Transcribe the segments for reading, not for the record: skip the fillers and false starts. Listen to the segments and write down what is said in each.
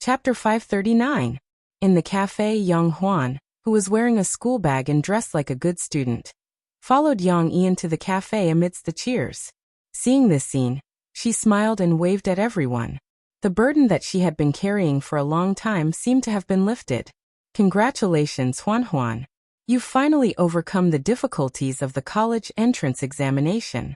Chapter 539. In the cafe, Yang Huan, who was wearing a school bag and dressed like a good student, followed Yang Yi into the cafe amidst the cheers. Seeing this scene, she smiled and waved at everyone. The burden that she had been carrying for a long time seemed to have been lifted. Congratulations, Huan Huan. You've finally overcome the difficulties of the college entrance examination.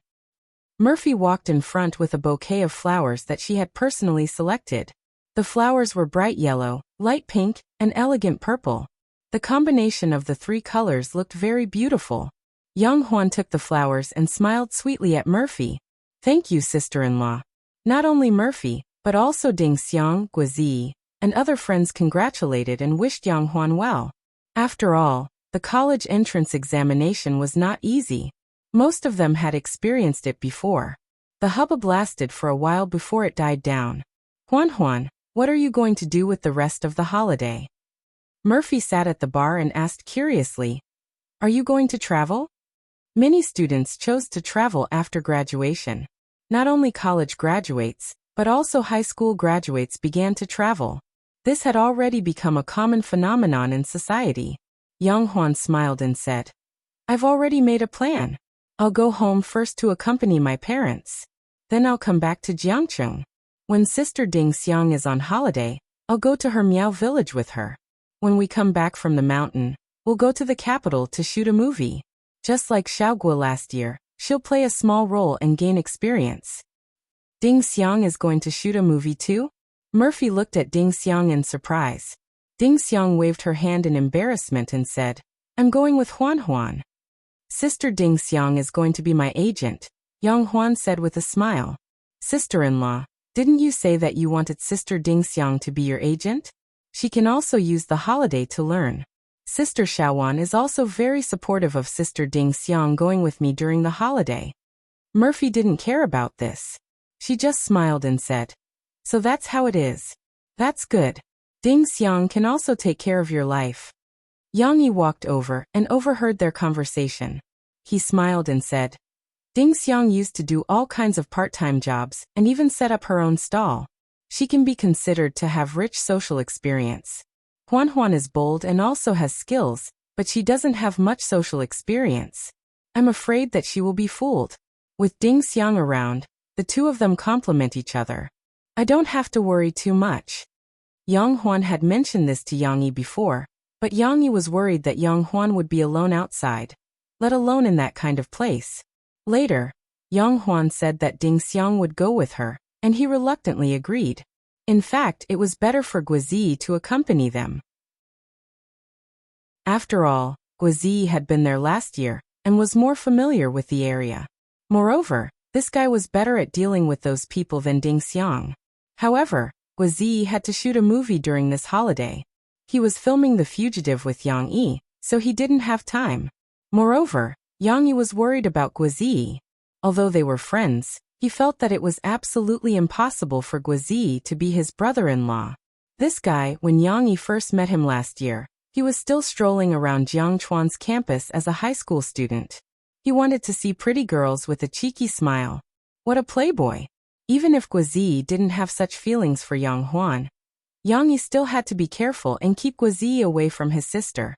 Murphy walked in front with a bouquet of flowers that she had personally selected. The flowers were bright yellow, light pink, and elegant purple. The combination of the three colors looked very beautiful. Yang Huan took the flowers and smiled sweetly at Murphy. Thank you, sister-in-law. Not only Murphy, but also Ding Xiang, Guizi, and other friends congratulated and wished Yang Huan well. After all, the college entrance examination was not easy. Most of them had experienced it before. The hubbub lasted for a while before it died down. Huan Huan, what are you going to do with the rest of the holiday? Murphy sat at the bar and asked curiously, Are you going to travel? Many students chose to travel after graduation. Not only college graduates, but also high school graduates began to travel. This had already become a common phenomenon in society. Yang Huan smiled and said, I've already made a plan. I'll go home first to accompany my parents. Then I'll come back to Jiangcheng. When Sister Ding Xiang is on holiday, I'll go to her Miao village with her. When we come back from the mountain, we'll go to the capital to shoot a movie. Just like Xiaoguo last year, she'll play a small role and gain experience. Ding Xiang is going to shoot a movie too? Murphy looked at Ding Xiang in surprise. Ding Xiang waved her hand in embarrassment and said, I'm going with Huan Huan. Sister Ding Xiang is going to be my agent, Yang Huan said with a smile. Sister-in-law, didn't you say that you wanted Sister Ding Xiang to be your agent? She can also use the holiday to learn. Sister Xiaowan is also very supportive of Sister Ding Xiang going with me during the holiday. Murphy didn't care about this. She just smiled and said, So that's how it is. That's good. Ding Xiang can also take care of your life. Yang Yi walked over and overheard their conversation. He smiled and said, Ding Xiang used to do all kinds of part-time jobs and even set up her own stall. She can be considered to have rich social experience. Huan Huan is bold and also has skills, but she doesn't have much social experience. I'm afraid that she will be fooled. With Ding Xiang around, the two of them complement each other. I don't have to worry too much. Yang Huan had mentioned this to Yang Yi before, but Yang Yi was worried that Yang Huan would be alone outside, let alone in that kind of place. Later, Yang Huan said that Ding Xiang would go with her, and he reluctantly agreed. In fact, it was better for Guizi to accompany them. After all, Guizi had been there last year, and was more familiar with the area. Moreover, this guy was better at dealing with those people than Ding Xiang. However, Guizi had to shoot a movie during this holiday. He was filming The Fugitive with Yang Yi, so he didn't have time. Moreover, Yang Yi was worried about Guizi. Although they were friends, he felt that it was absolutely impossible for Guizi to be his brother-in-law. This guy, when Yang Yi first met him last year, he was still strolling around Jiangchuan's campus as a high school student. He wanted to see pretty girls with a cheeky smile. What a playboy! Even if Guizi didn't have such feelings for Yang Huan, Yang Yi still had to be careful and keep Guizi away from his sister.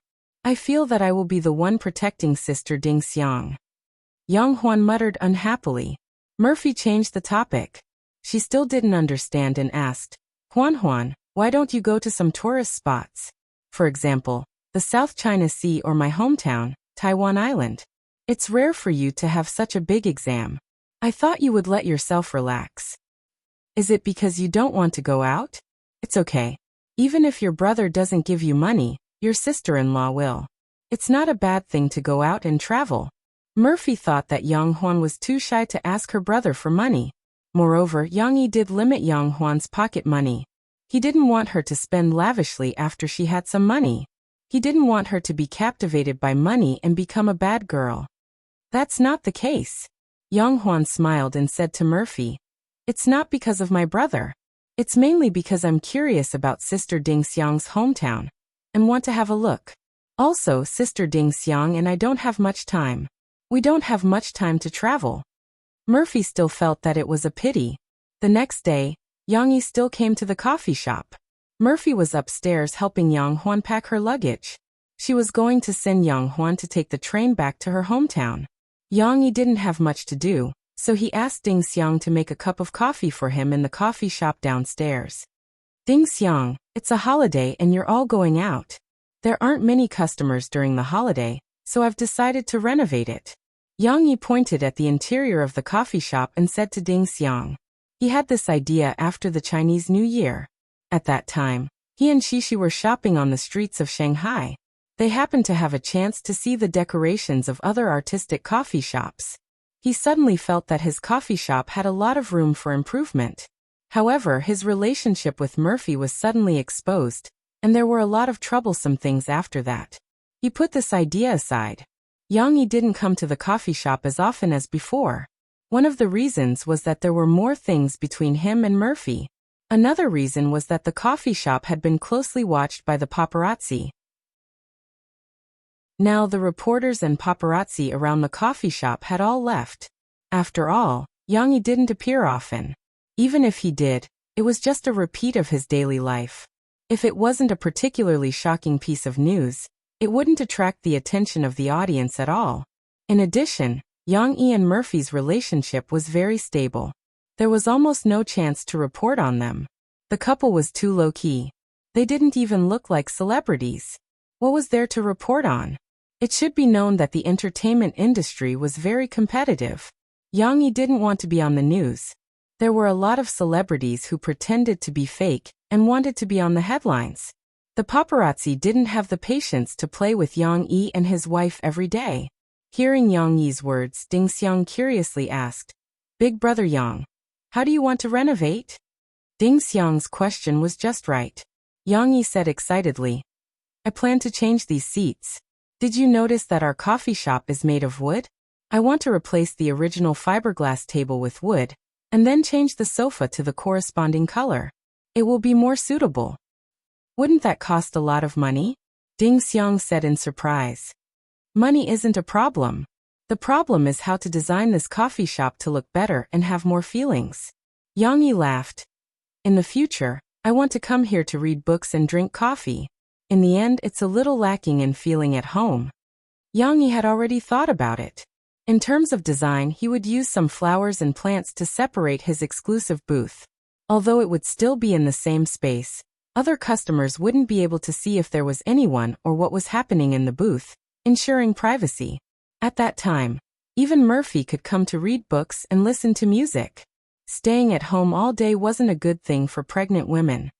I feel that I will be the one protecting Sister Ding Xiang. Yang Huan muttered unhappily. Murphy changed the topic. She still didn't understand and asked, Huan Huan, why don't you go to some tourist spots? For example, the South China Sea or my hometown, Taiwan Island. It's rare for you to have such a big exam. I thought you would let yourself relax. Is it because you don't want to go out? It's okay. Even if your brother doesn't give you money, your sister-in-law will. It's not a bad thing to go out and travel. Murphy thought that Yang Huan was too shy to ask her brother for money. Moreover, Yang Yi did limit Yang Huan's pocket money. He didn't want her to spend lavishly after she had some money. He didn't want her to be captivated by money and become a bad girl. That's not the case. Yang Huan smiled and said to Murphy, It's not because of my brother. It's mainly because I'm curious about Sister Ding Xiang's hometown and want to have a look. Also, Sister Ding Xiang and I don't have much time. We don't have much time to travel. Murphy still felt that it was a pity. The next day, Yang Yi still came to the coffee shop. Murphy was upstairs helping Yang Huan pack her luggage. She was going to send Yang Huan to take the train back to her hometown. Yang Yi didn't have much to do, so he asked Ding Xiang to make a cup of coffee for him in the coffee shop downstairs. Ding Xiang, it's a holiday and you're all going out. There aren't many customers during the holiday, so I've decided to renovate it. Yang Yi pointed at the interior of the coffee shop and said to Ding Xiang. He had this idea after the Chinese New Year. At that time, he and Shishi were shopping on the streets of Shanghai. They happened to have a chance to see the decorations of other artistic coffee shops. He suddenly felt that his coffee shop had a lot of room for improvement. However, his relationship with Murphy was suddenly exposed, and there were a lot of troublesome things after that. He put this idea aside. Yang Yi didn't come to the coffee shop as often as before. One of the reasons was that there were more things between him and Murphy. Another reason was that the coffee shop had been closely watched by the paparazzi. Now the reporters and paparazzi around the coffee shop had all left. After all, Yang Yi didn't appear often. Even if he did, it was just a repeat of his daily life. If it wasn't a particularly shocking piece of news, it wouldn't attract the attention of the audience at all. In addition, Yang Yi and Murphy's relationship was very stable. There was almost no chance to report on them. The couple was too low-key. They didn't even look like celebrities. What was there to report on? It should be known that the entertainment industry was very competitive. Yang Yi didn't want to be on the news. There were a lot of celebrities who pretended to be fake and wanted to be on the headlines. The paparazzi didn't have the patience to play with Yang Yi and his wife every day. Hearing Yang Yi's words, Ding Xiang curiously asked, "Big brother Yang, how do you want to renovate?" Ding Xiang's question was just right. Yang Yi said excitedly, "I plan to change these seats. Did you notice that our coffee shop is made of wood? I want to replace the original fiberglass table with wood, and then change the sofa to the corresponding color. It will be more suitable." "Wouldn't that cost a lot of money?" Ding Xiang said in surprise. "Money isn't a problem. The problem is how to design this coffee shop to look better and have more feelings." Yang Yi laughed. "In the future, I want to come here to read books and drink coffee. In the end, it's a little lacking in feeling at home." Yang Yi had already thought about it. In terms of design, he would use some flowers and plants to separate his exclusive booth. Although it would still be in the same space, other customers wouldn't be able to see if there was anyone or what was happening in the booth, ensuring privacy. At that time, even Murphy could come to read books and listen to music. Staying at home all day wasn't a good thing for pregnant women.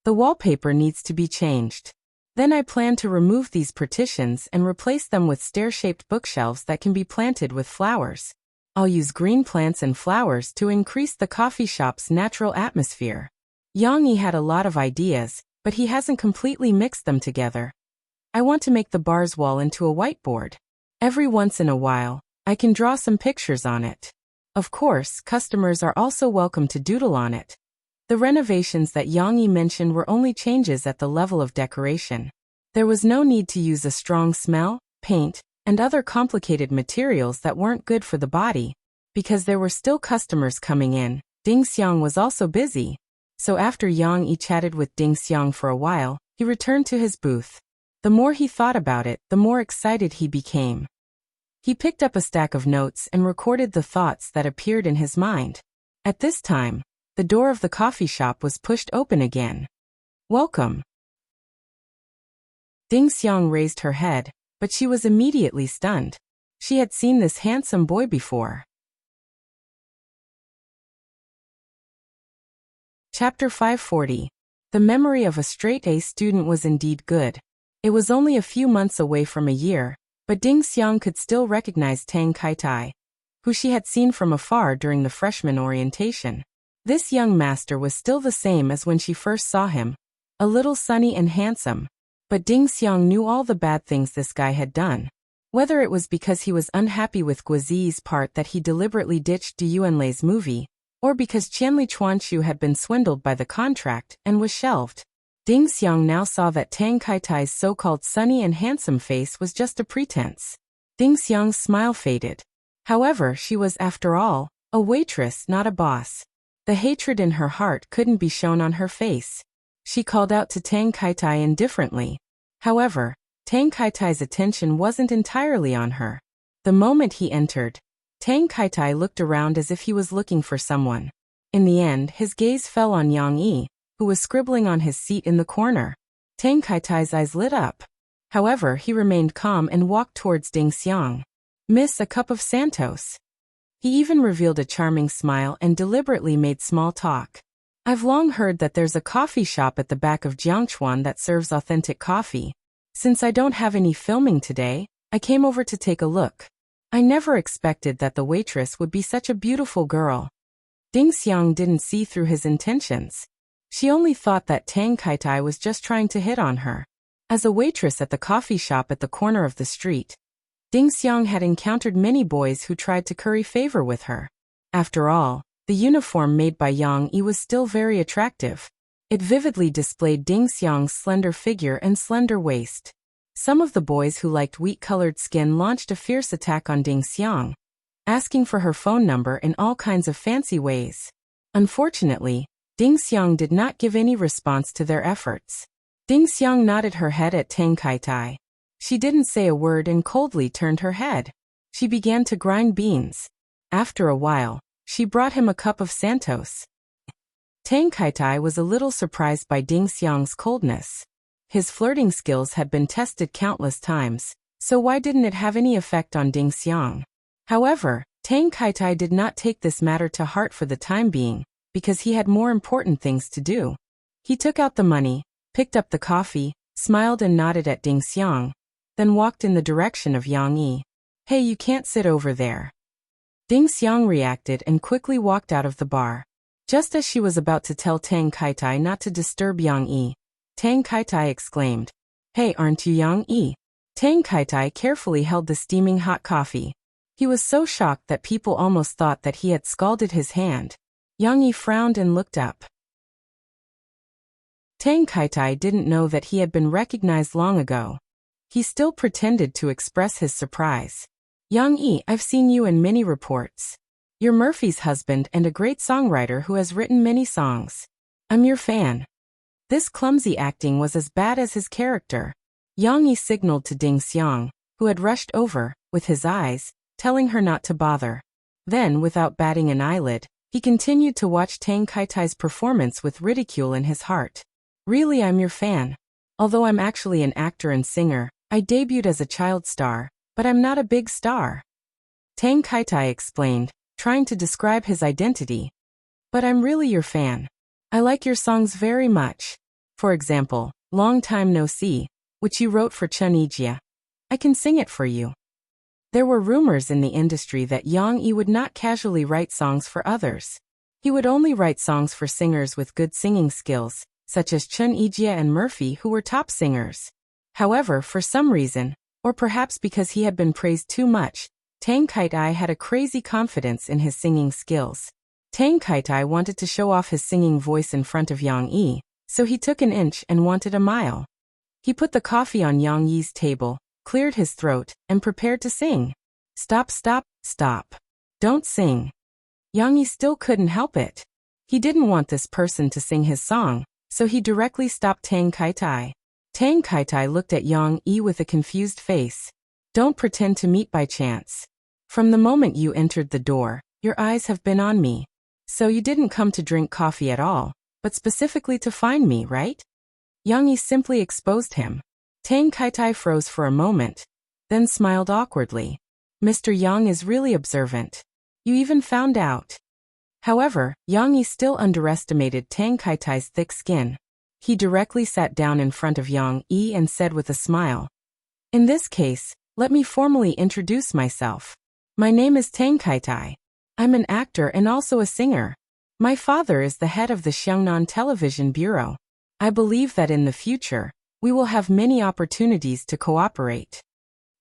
"The wallpaper needs to be changed. Then I plan to remove these partitions and replace them with stair-shaped bookshelves that can be planted with flowers. I'll use green plants and flowers to increase the coffee shop's natural atmosphere." Yang Yi had a lot of ideas, but he hasn't completely mixed them together. "I want to make the bar's wall into a whiteboard. Every once in a while, I can draw some pictures on it. Of course, customers are also welcome to doodle on it." The renovations that Yang Yi mentioned were only changes at the level of decoration. There was no need to use a strong smell, paint, and other complicated materials that weren't good for the body. Because there were still customers coming in, Ding Xiang was also busy. So after Yang Yi chatted with Ding Xiang for a while, he returned to his booth. The more he thought about it, the more excited he became. He picked up a stack of notes and recorded the thoughts that appeared in his mind. At this time, the door of the coffee shop was pushed open again. "Welcome." Ding Xiang raised her head, but she was immediately stunned. She had seen this handsome boy before. Chapter 540. The memory of a straight-A student was indeed good. It was only a few months away from a year, but Ding Xiang could still recognize Tang Kaitai, who she had seen from afar during the freshman orientation. This young master was still the same as when she first saw him, a little sunny and handsome, but Ding Xiang knew all the bad things this guy had done. Whether it was because he was unhappy with Guozi's part that he deliberately ditched Du Yuanlei's movie, or because Qianli Chuanshu had been swindled by the contract and was shelved, Ding Xiang now saw that Tang Kaitai's so-called sunny and handsome face was just a pretense. Ding Xiang's smile faded. However, she was, after all, a waitress, not a boss. The hatred in her heart couldn't be shown on her face. she called out to Tang Kaitai indifferently. However, Tang Kaitai's attention wasn't entirely on her. The moment he entered, Tang Kaitai looked around as if he was looking for someone. In the end, his gaze fell on Yang Yi, who was scribbling on his seat in the corner. Tang Kaitai's eyes lit up. However, he remained calm and walked towards Ding Xiang. "Miss, a cup of Santos." He even revealed a charming smile and deliberately made small talk. "I've long heard that there's a coffee shop at the back of Jiangchuan that serves authentic coffee. Since I don't have any filming today, I came over to take a look. I never expected that the waitress would be such a beautiful girl." Ding Xiang didn't see through his intentions. She only thought that Tang Kaitai was just trying to hit on her. As a waitress at the coffee shop at the corner of the street, Ding Xiang had encountered many boys who tried to curry favor with her. After all, the uniform made by Yang Yi was still very attractive. It vividly displayed Ding Xiang's slender figure and slender waist. Some of the boys who liked wheat-colored skin launched a fierce attack on Ding Xiang, asking for her phone number in all kinds of fancy ways. Unfortunately, Ding Xiang did not give any response to their efforts. Ding Xiang nodded her head at Tang Kaitai. She didn't say a word and coldly turned her head. She began to grind beans. After a while, she brought him a cup of Santos. Tang Kaitai was a little surprised by Ding Xiang's coldness. His flirting skills had been tested countless times, so why didn't it have any effect on Ding Xiang? However, Tang Kaitai did not take this matter to heart for the time being, because he had more important things to do. He took out the money, picked up the coffee, smiled and nodded at Ding Xiang, then walked in the direction of Yang Yi. "Hey, you can't sit over there." Ding Xiang reacted and quickly walked out of the bar. Just as she was about to tell Tang Kaitai not to disturb Yang Yi, Tang Kaitai exclaimed, "Hey, aren't you Yang Yi?" Tang Kaitai carefully held the steaming hot coffee. He was so shocked that people almost thought that he had scalded his hand. Yang Yi frowned and looked up. Tang Kaitai didn't know that he had been recognized long ago. He still pretended to express his surprise. "Yang Yi, I've seen you in many reports. You're Murphy's husband and a great songwriter who has written many songs. I'm your fan." This clumsy acting was as bad as his character. Yang Yi signaled to Ding Xiang, who had rushed over, with his eyes, telling her not to bother. Then, without batting an eyelid, he continued to watch Tang Kaitai's performance with ridicule in his heart. "Really, I'm your fan. Although I'm actually an actor and singer, I debuted as a child star, but I'm not a big star." Tang Kaitai explained, trying to describe his identity. "But I'm really your fan. I like your songs very much. For example, Long Time No See, which you wrote for Chun Ijia. I can sing it for you." There were rumors in the industry that Yang Yi would not casually write songs for others. He would only write songs for singers with good singing skills, such as Chun Ijia and Murphy, who were top singers. However, for some reason, or perhaps because he had been praised too much, Tang Kaitai had a crazy confidence in his singing skills. Tang Kaitai wanted to show off his singing voice in front of Yang Yi, so he took an inch and wanted a mile. He put the coffee on Yang Yi's table, cleared his throat, and prepared to sing. "Stop, stop, stop. Don't sing." Yang Yi still couldn't help it. He didn't want this person to sing his song, so he directly stopped Tang Kaitai. Tang Kaitai looked at Yang Yi with a confused face. "Don't pretend to meet by chance. From the moment you entered the door, your eyes have been on me. So you didn't come to drink coffee at all, but specifically to find me, right?" Yang Yi simply exposed him. Tang Kaitai froze for a moment, then smiled awkwardly. "Mr. Yang is really observant. You even found out." However, Yang Yi still underestimated Tang Kaitai's thick skin. He directly sat down in front of Yang Yi and said with a smile, "In this case, let me formally introduce myself. My name is Tang Kaitai. I'm an actor and also a singer. My father is the head of the Xiangnan Television Bureau. I believe that in the future, we will have many opportunities to cooperate."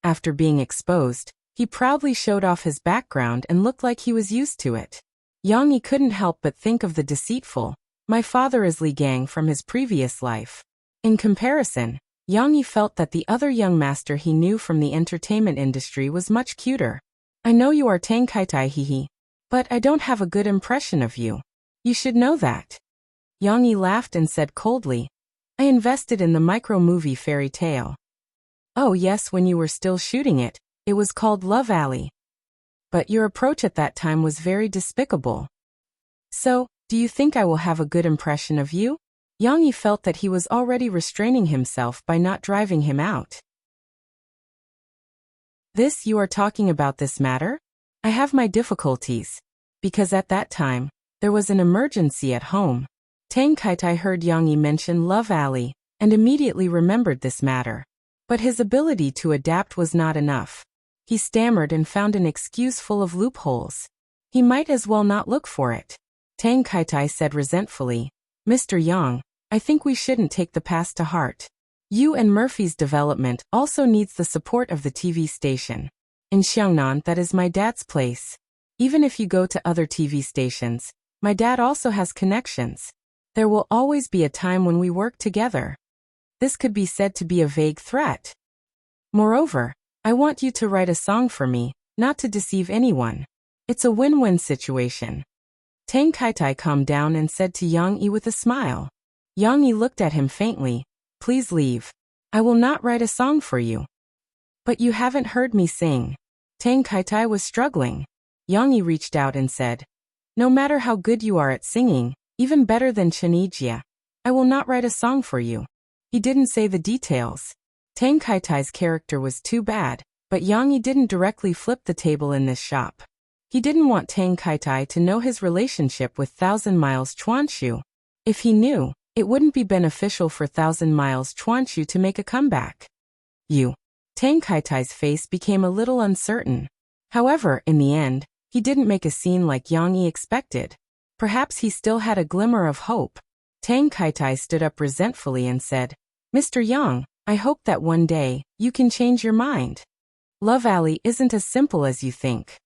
After being exposed, he proudly showed off his background and looked like he was used to it. Yang Yi couldn't help but think of the deceitful, "My father is Li Gang" from his previous life. In comparison, Yang Yi felt that the other young master he knew from the entertainment industry was much cuter. "I know you are Tang Kaitai, hehe. But I don't have a good impression of you. You should know that." Yang Yi laughed and said coldly, I invested in the micro-movie Fairy Tale. Oh yes, when you were still shooting it, it was called Love Alley. But your approach at that time was very despicable. So, do you think I will have a good impression of you? Yang Yi felt that he was already restraining himself by not driving him out. This you are talking about this matter? I have my difficulties. Because at that time, there was an emergency at home. Tang Kaitai heard Yang Yi mention Love Alley, and immediately remembered this matter. But his ability to adapt was not enough. He stammered and found an excuse full of loopholes. He might as well not look for it. Tang Kaitai said resentfully, Mr. Yang, I think we shouldn't take the past to heart. You and Murphy's development also needs the support of the TV station. In Xiangnan, that is my dad's place. Even if you go to other TV stations, my dad also has connections. There will always be a time when we work together. This could be said to be a vague threat. Moreover, I want you to write a song for me, not to deceive anyone. It's a win-win situation. Tang Kaitai calmed down and said to Yang Yi with a smile. Yang Yi looked at him faintly. Please leave. I will not write a song for you. But you haven't heard me sing. Tang Kaitai was struggling. Yang Yi reached out and said, no matter how good you are at singing, even better than Chenijia, I will not write a song for you. He didn't say the details. Tang Kaitai's character was too bad, but Yang Yi didn't directly flip the table in this shop. He didn't want Tang Kaitai to know his relationship with Thousand Miles Chuanshu. If he knew, it wouldn't be beneficial for Thousand Miles Chuanshu to make a comeback. Tang Kaitai's face became a little uncertain. However, in the end, he didn't make a scene like Yang Yi expected. Perhaps he still had a glimmer of hope. Tang Kaitai stood up resentfully and said, Mr. Yang, I hope that one day, you can change your mind. Love Alley isn't as simple as you think.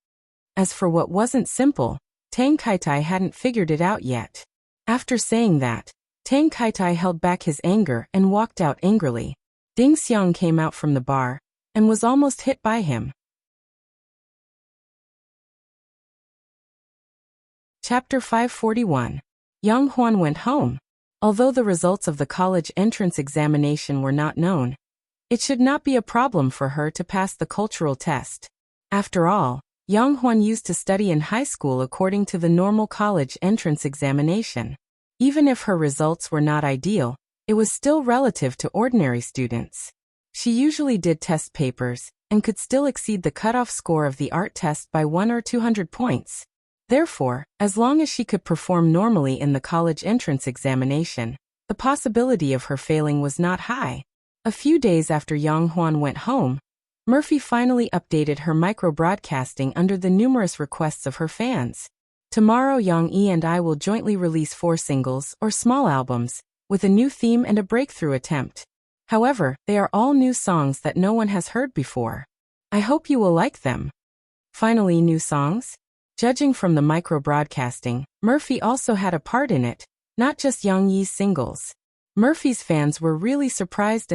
As for what wasn't simple, Tang Kaitai hadn't figured it out yet. After saying that, Tang Kaitai held back his anger and walked out angrily. Ding Xiang came out from the bar, and was almost hit by him. Chapter 541. Yang Huan went home. Although the results of the college entrance examination were not known, it should not be a problem for her to pass the cultural test. After all, Yang Huan used to study in high school according to the normal college entrance examination. Even if her results were not ideal, it was still relative to ordinary students. She usually did test papers, and could still exceed the cutoff score of the art test by 100 or 200 points. Therefore, as long as she could perform normally in the college entrance examination, the possibility of her failing was not high. A few days after Yang Huan went home, Murphy finally updated her micro-broadcasting under the numerous requests of her fans. Tomorrow Yang Yi and I will jointly release 4 singles or small albums, with a new theme and a breakthrough attempt. However, they are all new songs that no one has heard before. I hope you will like them. Finally, new songs? Judging from the micro-broadcasting, Murphy also had a part in it, not just Yang Yi's singles. Murphy's fans were really surprised.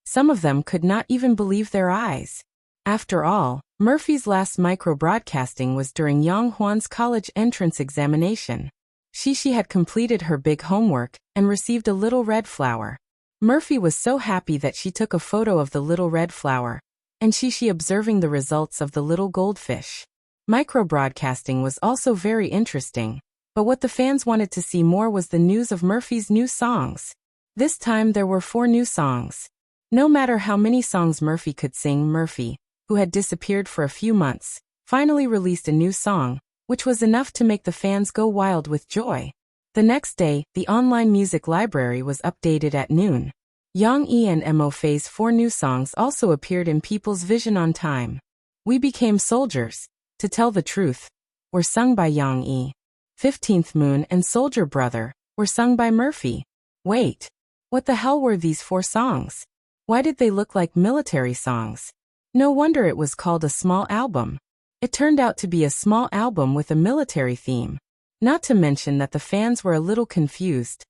Some of them could not even believe their eyes. After all, Murphy's last micro-broadcasting was during Yang Huan's college entrance examination. She had completed her big homework and received a little red flower. Murphy was so happy that she took a photo of the little red flower, and she observing the results of the little goldfish. Micro-broadcasting was also very interesting, but what the fans wanted to see more was the news of Murphy's new songs. This time there were 4 new songs. No matter how many songs Murphy could sing, Murphy, who had disappeared for a few months, finally released a new song, which was enough to make the fans go wild with joy. The next day, the online music library was updated at noon. Yang Yi and Mo Fei's 4 new songs also appeared in people's vision on time. We Became Soldiers, To Tell the Truth, were sung by Yang Yi. 15th Moon and Soldier Brother were sung by Murphy. Wait, what the hell were these 4 songs? Why did they look like military songs? No wonder it was called a small album. It turned out to be a small album with a military theme. Not to mention that the fans were a little confused.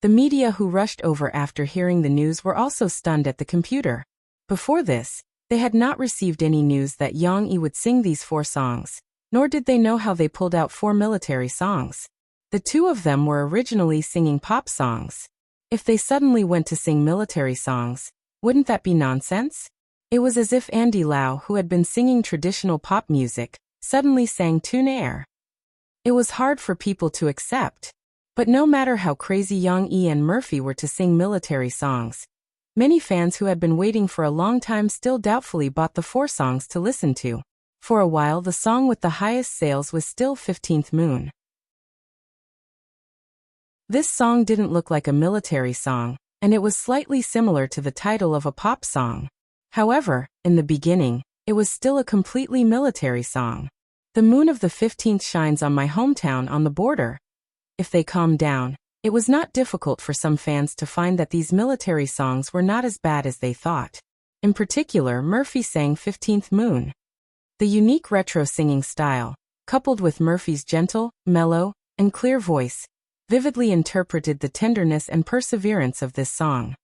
The media who rushed over after hearing the news were also stunned at the computer. Before this, they had not received any news that Yang Yi would sing these 4 songs, nor did they know how they pulled out 4 military songs. The 2 of them were originally singing pop songs. If they suddenly went to sing military songs, wouldn't that be nonsense? It was as if Andy Lau, who had been singing traditional pop music, suddenly sang tune air. It was hard for people to accept. But no matter how crazy Yang E and Murphy were to sing military songs, many fans who had been waiting for a long time still doubtfully bought the 4 songs to listen to. For a while, the song with the highest sales was still 15th Moon. This song didn't look like a military song, and it was slightly similar to the title of a pop song. However, in the beginning, it was still a completely military song. The moon of the 15th shines on my hometown on the border. If they calmed down, it was not difficult for some fans to find that these military songs were not as bad as they thought. In particular, Murphy sang 15th Moon. The unique retro singing style, coupled with Murphy's gentle, mellow, and clear voice, vividly interpreted the tenderness and perseverance of this song.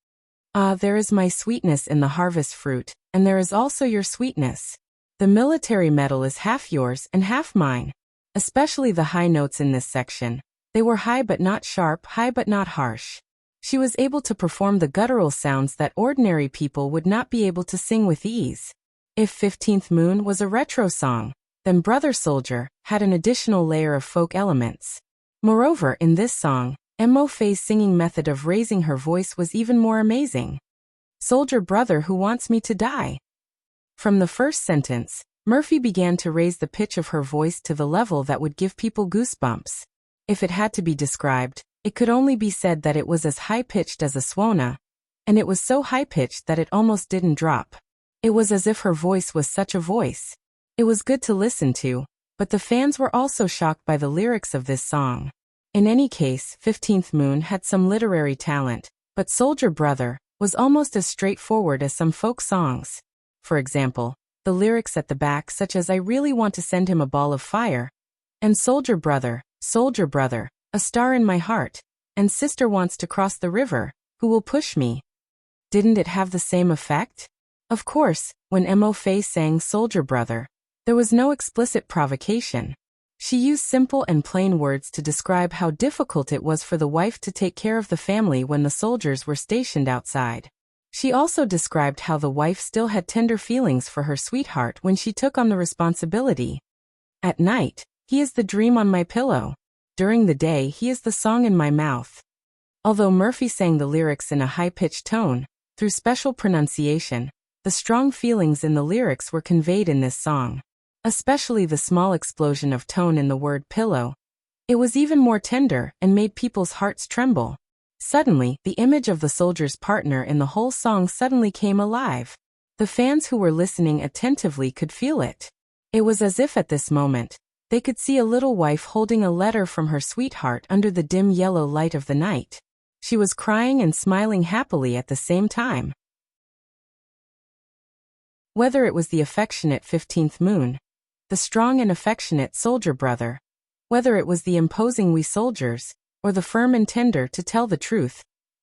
Ah, there is my sweetness in the harvest fruit, and there is also your sweetness. The military medal is half yours and half mine. Especially the high notes in this section. They were high but not sharp, high but not harsh. She was able to perform the guttural sounds that ordinary people would not be able to sing with ease. If 15th Moon was a retro song, then Brother Soldier had an additional layer of folk elements. Moreover, in this song, Mo Fei's singing method of raising her voice was even more amazing. Soldier brother who wants me to die. From the first sentence, Murphy began to raise the pitch of her voice to the level that would give people goosebumps. If it had to be described, it could only be said that it was as high-pitched as a swona, and it was so high-pitched that it almost didn't drop. It was as if her voice was such a voice. It was good to listen to, but the fans were also shocked by the lyrics of this song. In any case, 15th Moon had some literary talent, but Soldier Brother was almost as straightforward as some folk songs. For example, the lyrics at the back such as I really want to send him a ball of fire, and Soldier Brother, a star in my heart, and sister wants to cross the river, who will push me? Didn't it have the same effect? Of course, when Mo Fei sang Soldier Brother, there was no explicit provocation. She used simple and plain words to describe how difficult it was for the wife to take care of the family when the soldiers were stationed outside. She also described how the wife still had tender feelings for her sweetheart when she took on the responsibility. At night, he is the dream on my pillow. During the day, he is the song in my mouth. Although Murphy sang the lyrics in a high-pitched tone, through special pronunciation, the strong feelings in the lyrics were conveyed in this song. Especially the small explosion of tone in the word pillow. It was even more tender and made people's hearts tremble. Suddenly, the image of the soldier's partner in the whole song suddenly came alive. The fans who were listening attentively could feel it. It was as if at this moment, they could see a little wife holding a letter from her sweetheart under the dim yellow light of the night. She was crying and smiling happily at the same time. Whether it was the affectionate 15th Moon, the strong and affectionate Soldier Brother, whether it was the imposing We Soldiers, or the firm and tender To Tell the Truth,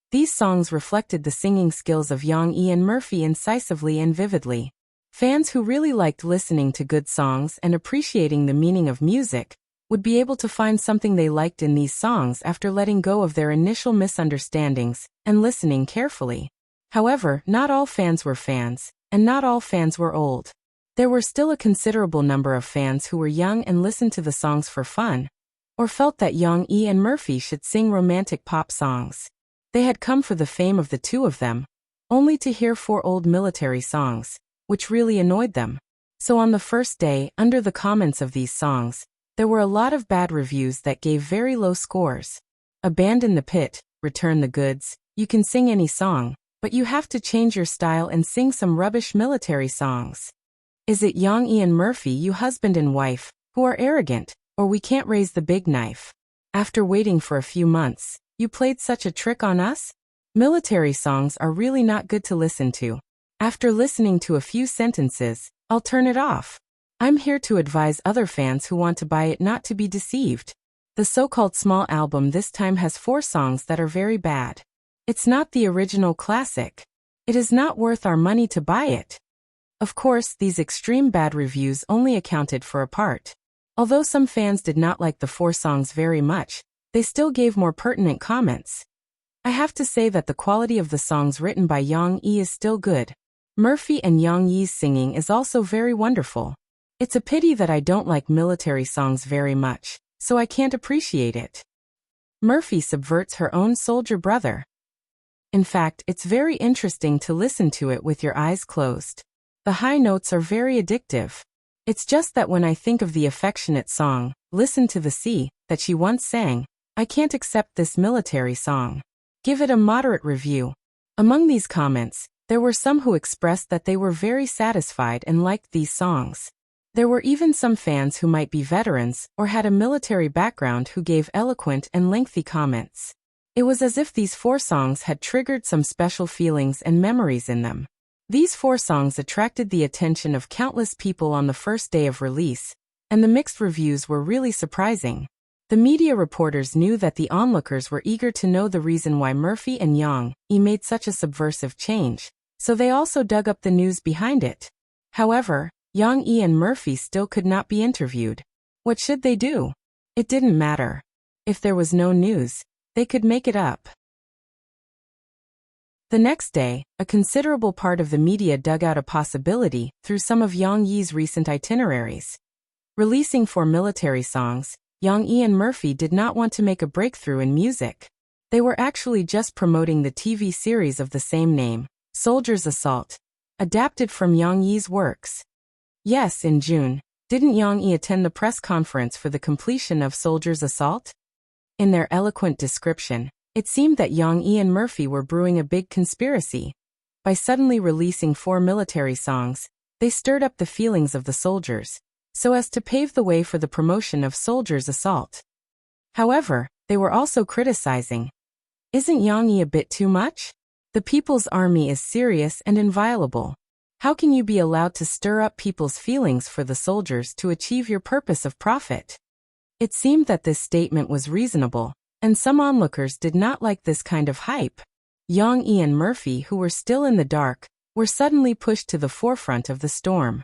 these songs reflected the singing skills of Yang E and Murphy incisively and vividly. Fans who really liked listening to good songs and appreciating the meaning of music would be able to find something they liked in these songs after letting go of their initial misunderstandings and listening carefully. However, not all fans were fans, and not all fans were old. There were still a considerable number of fans who were young and listened to the songs for fun, or felt that Yang E and Murphy should sing romantic pop songs. They had come for the fame of the two of them, only to hear 4 old military songs, which really annoyed them. So on the first day, under the comments of these songs, there were a lot of bad reviews that gave very low scores. Abandon the pit, return the goods, you can sing any song, but you have to change your style and sing some rubbish military songs. Is it Yang E and Murphy, you husband and wife, who are arrogant, or we can't raise the big knife? After waiting for a few months, you played such a trick on us? Military songs are really not good to listen to. After listening to a few sentences, I'll turn it off. I'm here to advise other fans who want to buy it not to be deceived. The so-called small album this time has 4 songs that are very bad. It's not the original classic. It is not worth our money to buy it. Of course, these extreme bad reviews only accounted for a part. Although some fans did not like the 4 songs very much, they still gave more pertinent comments. I have to say that the quality of the songs written by Yang Yi is still good. Murphy and Yang Yi's singing is also very wonderful. It's a pity that I don't like military songs very much, so I can't appreciate it. Murphy subverts her own soldier brother. In fact, it's very interesting to listen to it with your eyes closed. The high notes are very addictive. It's just that when I think of the affectionate song, Listen to the Sea, that she once sang, I can't accept this military song. Give it a moderate review. Among these comments, there were some who expressed that they were very satisfied and liked these songs. There were even some fans who might be veterans or had a military background who gave eloquent and lengthy comments. It was as if these 4 songs had triggered some special feelings and memories in them. These 4 songs attracted the attention of countless people on the first day of release, and the mixed reviews were really surprising. The media reporters knew that the onlookers were eager to know the reason why Murphy and Yang Yi made such a subversive change, so they also dug up the news behind it. However, Yang Yi and Murphy still could not be interviewed. What should they do? It didn't matter. If there was no news, they could make it up. The next day, a considerable part of the media dug out a possibility through some of Yang Yi's recent itineraries. Releasing 4 military songs, Yang Yi and Murphy did not want to make a breakthrough in music. They were actually just promoting the TV series of the same name, Soldier's Assault, adapted from Yang Yi's works. Yes, in June, didn't Yang Yi attend the press conference for the completion of Soldier's Assault? In their eloquent description, it seemed that Yang Yi and Murphy were brewing a big conspiracy. By suddenly releasing 4 military songs, they stirred up the feelings of the soldiers, so as to pave the way for the promotion of Soldier's Assault. However, they were also criticizing. Isn't Yang Yi a bit too much? The People's Army is serious and inviolable. How can you be allowed to stir up people's feelings for the soldiers to achieve your purpose of profit? It seemed that this statement was reasonable, and some onlookers did not like this kind of hype. Yang Yi and Murphy, who were still in the dark, were suddenly pushed to the forefront of the storm.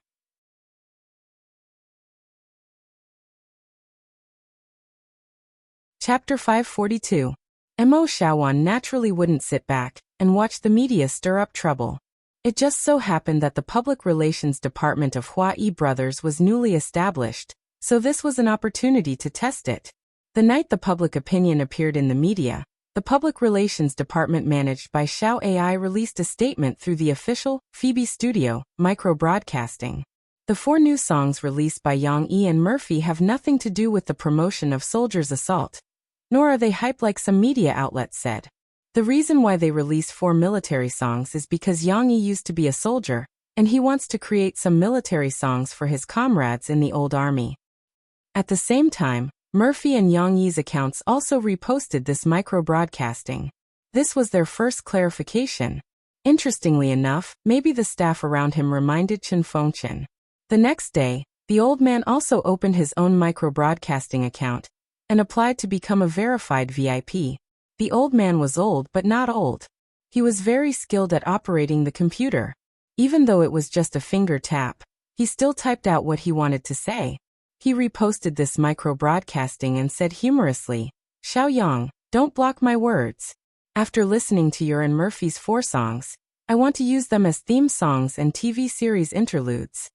Chapter 542. Mo Xiaowan naturally wouldn't sit back and watch the media stir up trouble. It just so happened that the public relations department of Hua Yi Brothers was newly established, so this was an opportunity to test it. The night the public opinion appeared in the media, the public relations department managed by Xiao AI released a statement through the official Phoebe Studio micro-broadcasting. The 4 new songs released by Yang Yi and Murphy have nothing to do with the promotion of Soldier's Assault, nor are they hype like some media outlets said. The reason why they release 4 military songs is because Yang Yi used to be a soldier, and he wants to create some military songs for his comrades in the old army. At the same time, Murphy and Yang Yi's accounts also reposted this micro-broadcasting. This was their first clarification. Interestingly enough, maybe the staff around him reminded Chen Fengchen. The next day, the old man also opened his own micro-broadcasting account and applied to become a verified VIP. The old man was old but not old. He was very skilled at operating the computer. Even though it was just a finger tap, he still typed out what he wanted to say. He reposted this micro-broadcasting and said humorously, "Xiao Yang, don't block my words. After listening to your and Murphy's 4 songs, I want to use them as theme songs and TV series interludes."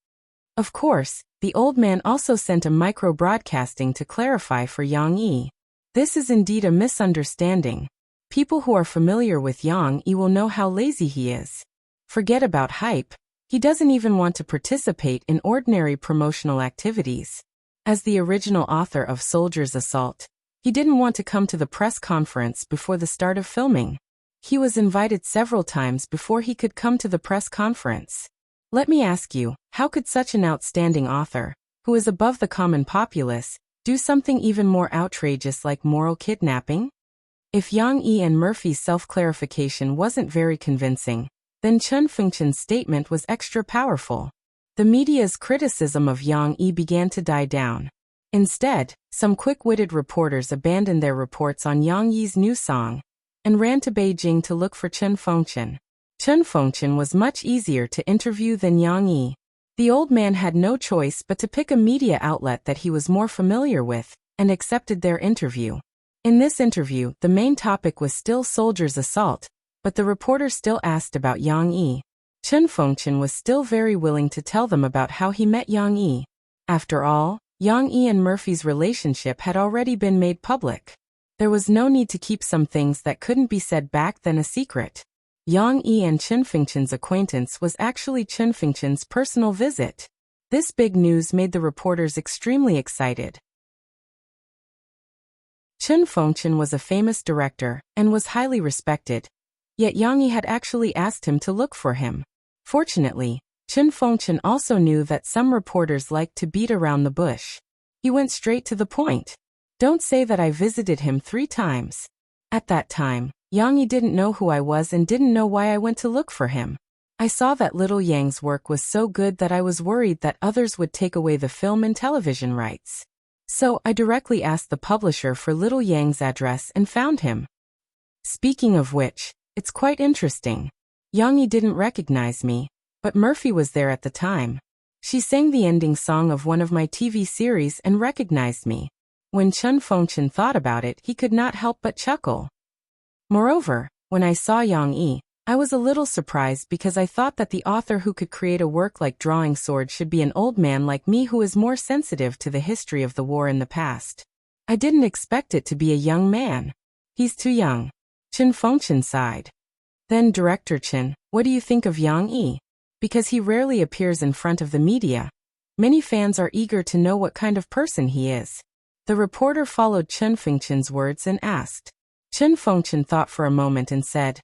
Of course, the old man also sent a micro-broadcasting to clarify for Yang Yi. This is indeed a misunderstanding. People who are familiar with Yang Yi will know how lazy he is. Forget about hype. He doesn't even want to participate in ordinary promotional activities. As the original author of Soldier's Assault, he didn't want to come to the press conference before the start of filming. He was invited several times before he could come to the press conference. Let me ask you, how could such an outstanding author, who is above the common populace, do something even more outrageous like moral kidnapping? If Yang Yi and Murphy's self-clarification wasn't very convincing, then Chen Fengchen's statement was extra powerful. The media's criticism of Yang Yi began to die down. Instead, some quick-witted reporters abandoned their reports on Yang Yi's new song and ran to Beijing to look for Chen Fengchen. Chen Fengchen was much easier to interview than Yang Yi. The old man had no choice but to pick a media outlet that he was more familiar with, and accepted their interview. In this interview, the main topic was still soldiers' assault, but the reporter still asked about Yang Yi. Chen Fengchen was still very willing to tell them about how he met Yang Yi. After all, Yang Yi and Murphy's relationship had already been made public. There was no need to keep some things that couldn't be said back then a secret. Yang Yi and Chen Fengchen's acquaintance was actually Chen Fengchen's personal visit. This big news made the reporters extremely excited. Chen Fengchen was a famous director and was highly respected, yet Yang Yi had actually asked him to look for him. Fortunately, Chen Fengchen also knew that some reporters liked to beat around the bush. He went straight to the point. Don't say that I visited him 3 times. At that time, Yang Yi didn't know who I was and didn't know why I went to look for him. I saw that Little Yang's work was so good that I was worried that others would take away the film and television rights. So I directly asked the publisher for Little Yang's address and found him. Speaking of which, it's quite interesting. Yang Yi didn't recognize me, but Murphy was there at the time. She sang the ending song of one of my TV series and recognized me. When Chen Fengchen thought about it, he could not help but chuckle. Moreover, when I saw Yang Yi, I was a little surprised because I thought that the author who could create a work like Drawing Sword should be an old man like me who is more sensitive to the history of the war in the past. I didn't expect it to be a young man. He's too young. Chen Fengchen sighed. Then Director Chen, what do you think of Yang Yi? Because he rarely appears in front of the media. Many fans are eager to know what kind of person he is. The reporter followed Chen Fengchen's words and asked. Chen Fengchen thought for a moment and said,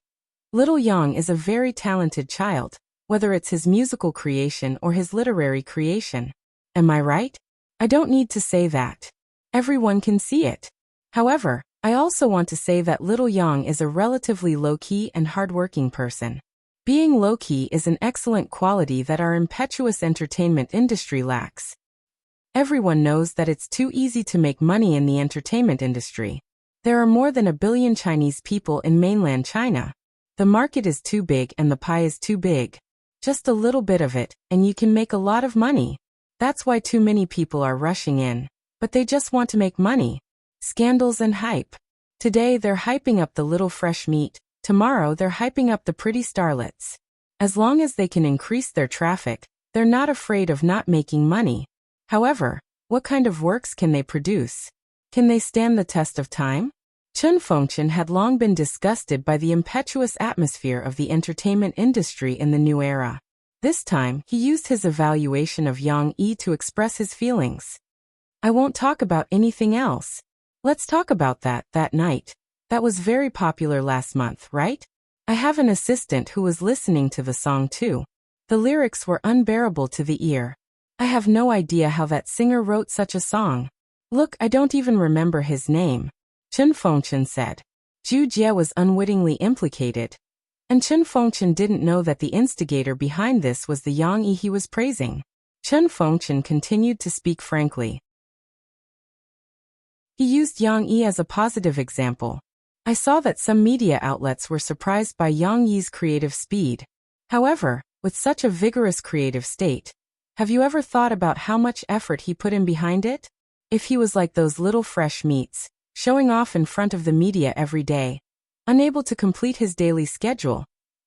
Little Yang is a very talented child, whether it's his musical creation or his literary creation. Am I right? I don't need to say that. Everyone can see it. However, I also want to say that Little Yang is a relatively low-key and hardworking person. Being low-key is an excellent quality that our impetuous entertainment industry lacks. Everyone knows that it's too easy to make money in the entertainment industry. There are more than 1 billion Chinese people in mainland China. The market is too big and the pie is too big. Just a little bit of it, and you can make a lot of money. That's why too many people are rushing in, but they just want to make money. Scandals and hype. Today they're hyping up the little fresh meat, tomorrow they're hyping up the pretty starlets. As long as they can increase their traffic, they're not afraid of not making money. However, what kind of works can they produce? Can they stand the test of time? Chen Fengchen had long been disgusted by the impetuous atmosphere of the entertainment industry in the new era. This time, he used his evaluation of Yang Yi to express his feelings. I won't talk about anything else. Let's talk about that night. That was very popular last month, right? I have an assistant who was listening to the song too. The lyrics were unbearable to the ear. I have no idea how that singer wrote such a song. Look, I don't even remember his name. Chen Fengchen said. Zhu Jie was unwittingly implicated. And Chen Fengchen didn't know that the instigator behind this was the Yang Yi he was praising. Chen Fengchen continued to speak frankly. He used Yang Yi as a positive example. I saw that some media outlets were surprised by Yang Yi's creative speed. However, with such a vigorous creative state, have you ever thought about how much effort he put in behind it? If he was like those little fresh meats, showing off in front of the media every day, unable to complete his daily schedule,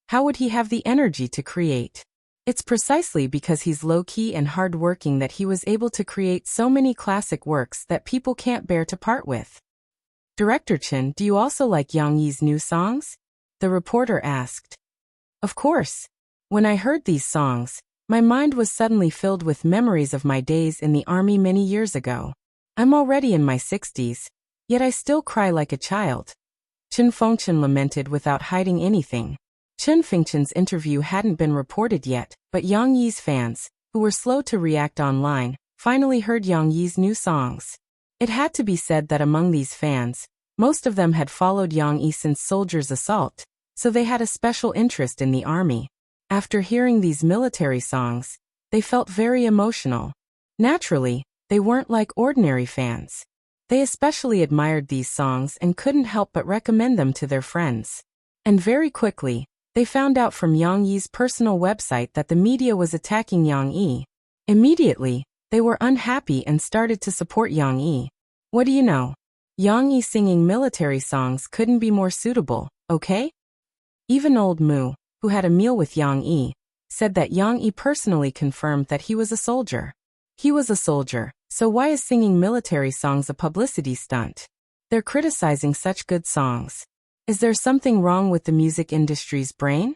how would he have the energy to create? It's precisely because he's low-key and hard-working that he was able to create so many classic works that people can't bear to part with. Director Chen, do you also like Yang Yi's new songs? The reporter asked. Of course. When I heard these songs, my mind was suddenly filled with memories of my days in the army many years ago. I'm already in my 60s, yet I still cry like a child. Chen Fengchen lamented without hiding anything. Chen Fengchen's interview hadn't been reported yet, but Yang Yi's fans, who were slow to react online, finally heard Yang Yi's new songs. It had to be said that among these fans, most of them had followed Yang Yi since Soldiers' Assault, so they had a special interest in the army. After hearing these military songs, they felt very emotional. Naturally, they weren't like ordinary fans. They especially admired these songs and couldn't help but recommend them to their friends. And very quickly, they found out from Yang Yi's personal website that the media was attacking Yang Yi. Immediately, they were unhappy and started to support Yang Yi. What do you know? Yang Yi singing military songs couldn't be more suitable, okay? Even old Mu, who had a meal with Yang Yi, said that Yang Yi personally confirmed that he was a soldier. He was a soldier, so why is singing military songs a publicity stunt? They're criticizing such good songs. Is there something wrong with the music industry's brain?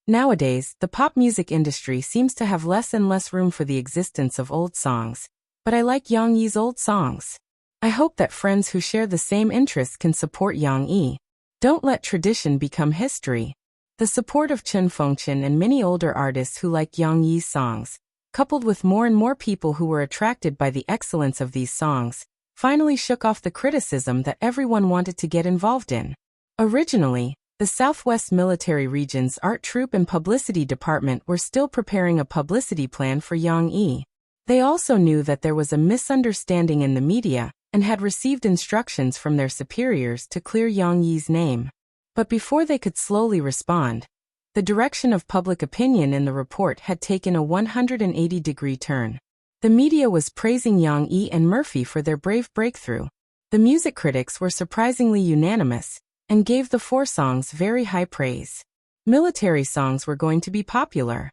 Nowadays, the pop music industry seems to have less and less room for the existence of old songs, but I like Yang Yi's old songs. I hope that friends who share the same interests can support Yang Yi. Don't let tradition become history. The support of Chen Fengchen and many older artists who like Yang Yi's songs, coupled with more and more people who were attracted by the excellence of these songs, finally shook off the criticism that everyone wanted to get involved in. Originally, the Southwest Military Region's Art Troupe and Publicity Department were still preparing a publicity plan for Yang Yi. They also knew that there was a misunderstanding in the media and had received instructions from their superiors to clear Yang Yi's name. But before they could slowly respond, the direction of public opinion in the report had taken a 180-degree turn. The media was praising Yang Yi and Murphy for their brave breakthrough. The music critics were surprisingly unanimous and gave the 4 songs very high praise. Military songs were going to be popular.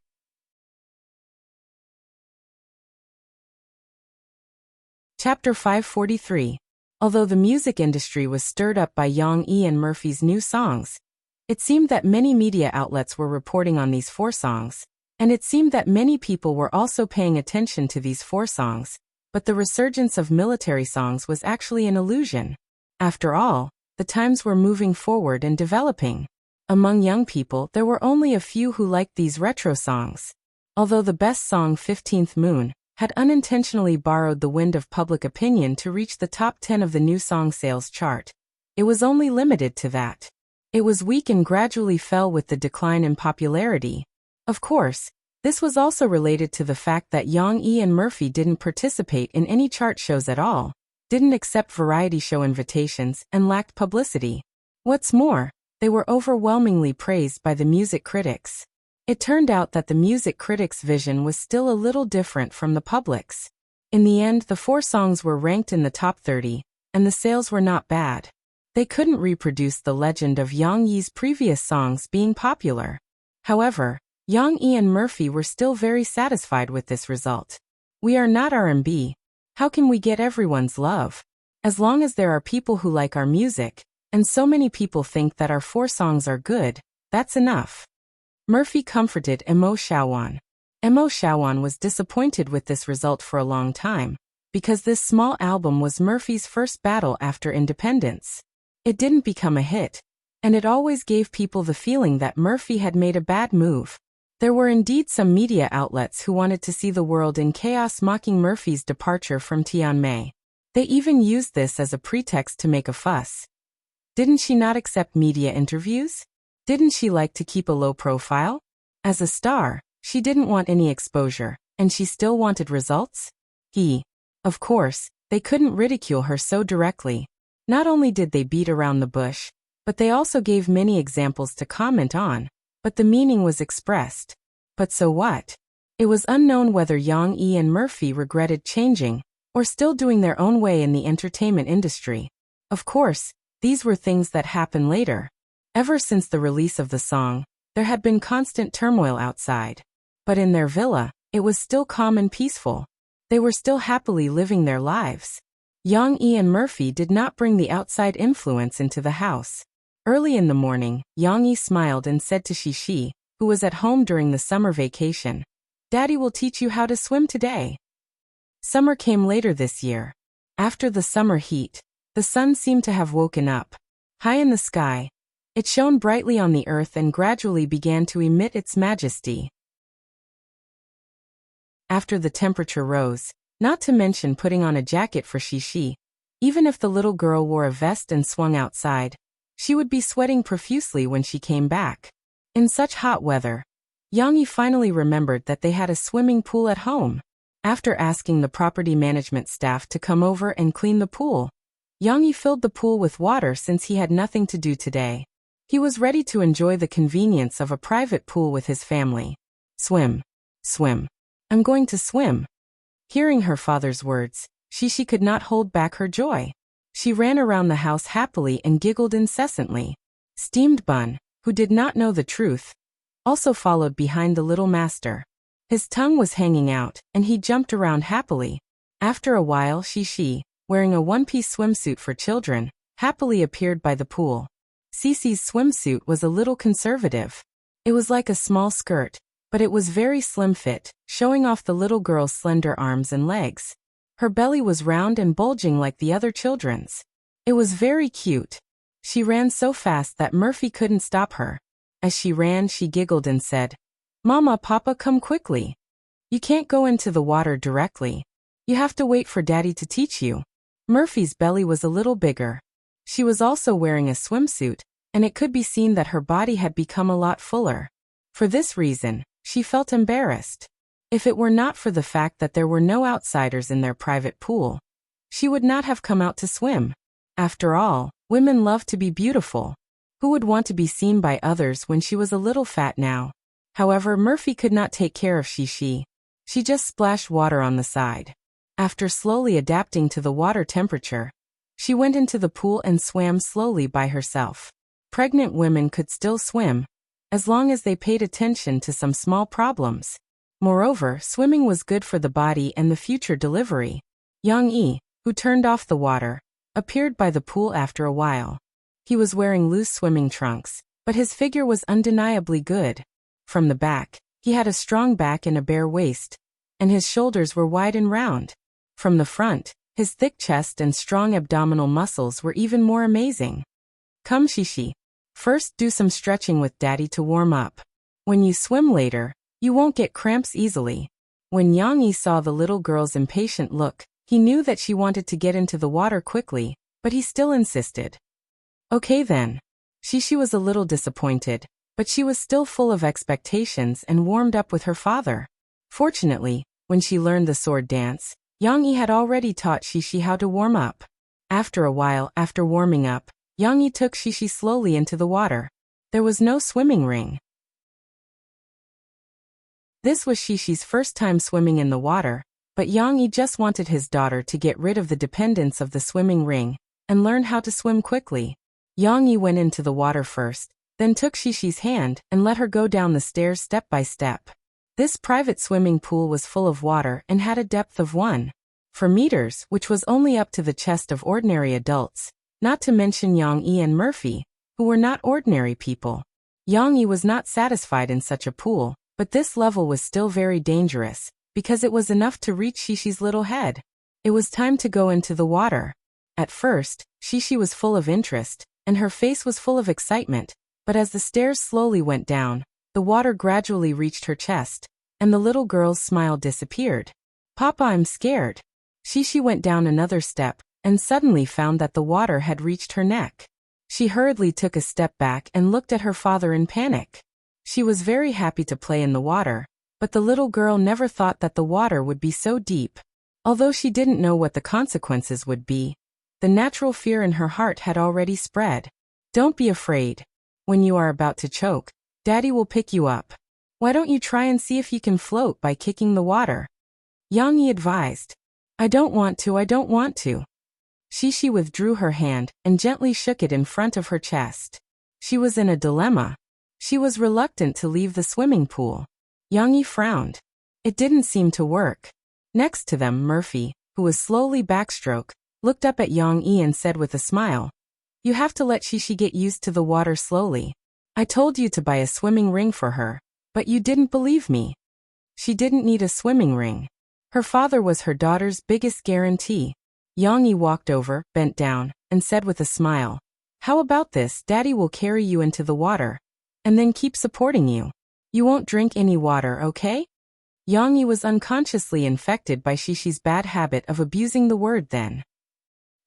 Chapter 543. Although the music industry was stirred up by Yang Yi and Murphy's new songs, it seemed that many media outlets were reporting on these 4 songs, and it seemed that many people were also paying attention to these 4 songs, but the resurgence of military songs was actually an illusion. After all, the times were moving forward and developing. Among young people, there were only a few who liked these retro songs. Although the best song 15th Moon had unintentionally borrowed the wind of public opinion to reach the top 10 of the new song sales chart, it was only limited to that. It was weak and gradually fell with the decline in popularity. Of course, this was also related to the fact that Yang Yi and Murphy didn't participate in any chart shows at all, didn't accept variety show invitations, and lacked publicity. What's more, they were overwhelmingly praised by the music critics. It turned out that the music critics' vision was still a little different from the public's. In the end, the 4 songs were ranked in the top 30, and the sales were not bad. They couldn't reproduce the legend of Yang Yi's previous songs being popular. However, Yang Yi and Murphy were still very satisfied with this result. We are not R&B. How can we get everyone's love? As long as there are people who like our music, and so many people think that our 4 songs are good, that's enough. Murphy comforted Mo Xiaowan. Mo Xiaowan was disappointed with this result for a long time, because this small album was Murphy's first battle after independence. It didn't become a hit, and it always gave people the feeling that Murphy had made a bad move. There were indeed some media outlets who wanted to see the world in chaos mocking Murphy's departure from Tianmei. They even used this as a pretext to make a fuss. Didn't she not accept media interviews? Didn't she like to keep a low profile? As a star, she didn't want any exposure, and she still wanted results? Of course, they couldn't ridicule her so directly. Not only did they beat around the bush, but they also gave many examples to comment on. But the meaning was expressed. But so what? It was unknown whether Yang Yi and Murphy regretted changing, or still doing their own way in the entertainment industry. Of course, these were things that happened later. Ever since the release of the song, there had been constant turmoil outside. But in their villa, it was still calm and peaceful. They were still happily living their lives. Yang Yi and Murphy did not bring the outside influence into the house. Early in the morning, Yang Yi smiled and said to Shishi, who was at home during the summer vacation, "Daddy will teach you how to swim today." Summer came later this year. After the summer heat, the sun seemed to have woken up. High in the sky, it shone brightly on the earth and gradually began to emit its majesty. After the temperature rose, not to mention putting on a jacket for Shishi, even if the little girl wore a vest and swung outside, she would be sweating profusely when she came back. In such hot weather, Yang Yi finally remembered that they had a swimming pool at home. After asking the property management staff to come over and clean the pool, Yang Yi filled the pool with water since he had nothing to do today. He was ready to enjoy the convenience of a private pool with his family. Swim. Swim. I'm going to swim. Hearing her father's words, Shishi could not hold back her joy. She ran around the house happily and giggled incessantly. Steamed Bun, who did not know the truth, also followed behind the little master. His tongue was hanging out, and he jumped around happily. After a while Shishi, wearing a one-piece swimsuit for children, happily appeared by the pool. Cece's swimsuit was a little conservative. It was like a small skirt, but it was very slim fit, showing off the little girl's slender arms and legs. Her belly was round and bulging like the other children's. It was very cute. She ran so fast that Murphy couldn't stop her. As she ran, she giggled and said, "Mama, Papa, come quickly. You can't go into the water directly. You have to wait for Daddy to teach you." Murphy's belly was a little bigger. She was also wearing a swimsuit, and it could be seen that her body had become a lot fuller. For this reason, she felt embarrassed. If it were not for the fact that there were no outsiders in their private pool, she would not have come out to swim. After all, women love to be beautiful. Who would want to be seen by others when she was a little fat now? However, Murphy could not take care of Shishi. She just splashed water on the side. After slowly adapting to the water temperature, she went into the pool and swam slowly by herself. Pregnant women could still swim, as long as they paid attention to some small problems. Moreover, swimming was good for the body and the future delivery. Yang-yi, who turned off the water, appeared by the pool after a while. He was wearing loose swimming trunks, but his figure was undeniably good. From the back, he had a strong back and a bare waist, and his shoulders were wide and round. From the front, his thick chest and strong abdominal muscles were even more amazing. "Come, Shishi. First do some stretching with Daddy to warm up. When you swim later, you won't get cramps easily." When Yang-yi saw the little girl's impatient look, he knew that she wanted to get into the water quickly, but he still insisted. Okay then. Shishi was a little disappointed, but she was still full of expectations and warmed up with her father. Fortunately, when she learned the sword dance, Yang-yi had already taught Shishi how to warm up. After a while, after warming up, Yang-yi took Shishi slowly into the water. There was no swimming ring. This was Shishi's first time swimming in the water, but Yang-yi just wanted his daughter to get rid of the dependence of the swimming ring and learn how to swim quickly. Yang-yi went into the water first, then took Shishi's hand and let her go down the stairs step by step. This private swimming pool was full of water and had a depth of 1.4 meters, which was only up to the chest of ordinary adults, not to mention Yang-yi and Murphy, who were not ordinary people. Yang-yi was not satisfied in such a pool, but this level was still very dangerous, because it was enough to reach Shishi's little head. It was time to go into the water. At first, Shishi was full of interest, and her face was full of excitement, but as the stairs slowly went down, the water gradually reached her chest, and the little girl's smile disappeared. "Papa, I'm scared." Shishi went down another step, and suddenly found that the water had reached her neck. She hurriedly took a step back and looked at her father in panic. She was very happy to play in the water, but the little girl never thought that the water would be so deep. Although she didn't know what the consequences would be, the natural fear in her heart had already spread. "Don't be afraid. When you are about to choke, Daddy will pick you up. Why don't you try and see if you can float by kicking the water?" Yang-yi advised. I don't want to." Shishi withdrew her hand and gently shook it in front of her chest. She was in a dilemma. She was reluctant to leave the swimming pool. Yang-yi frowned. It didn't seem to work. Next to them, Murphy, who was slowly backstroke, looked up at Yang-yi and said with a smile, "You have to let Shishi get used to the water slowly. I told you to buy a swimming ring for her, but you didn't believe me." She didn't need a swimming ring. Her father was her daughter's biggest guarantee. Yang-yi walked over, bent down, and said with a smile, "How about this? Daddy will carry you into the water, and then keep supporting you. You won't drink any water, okay?" Yang-yi was unconsciously infected by Shishi's bad habit of abusing the word then.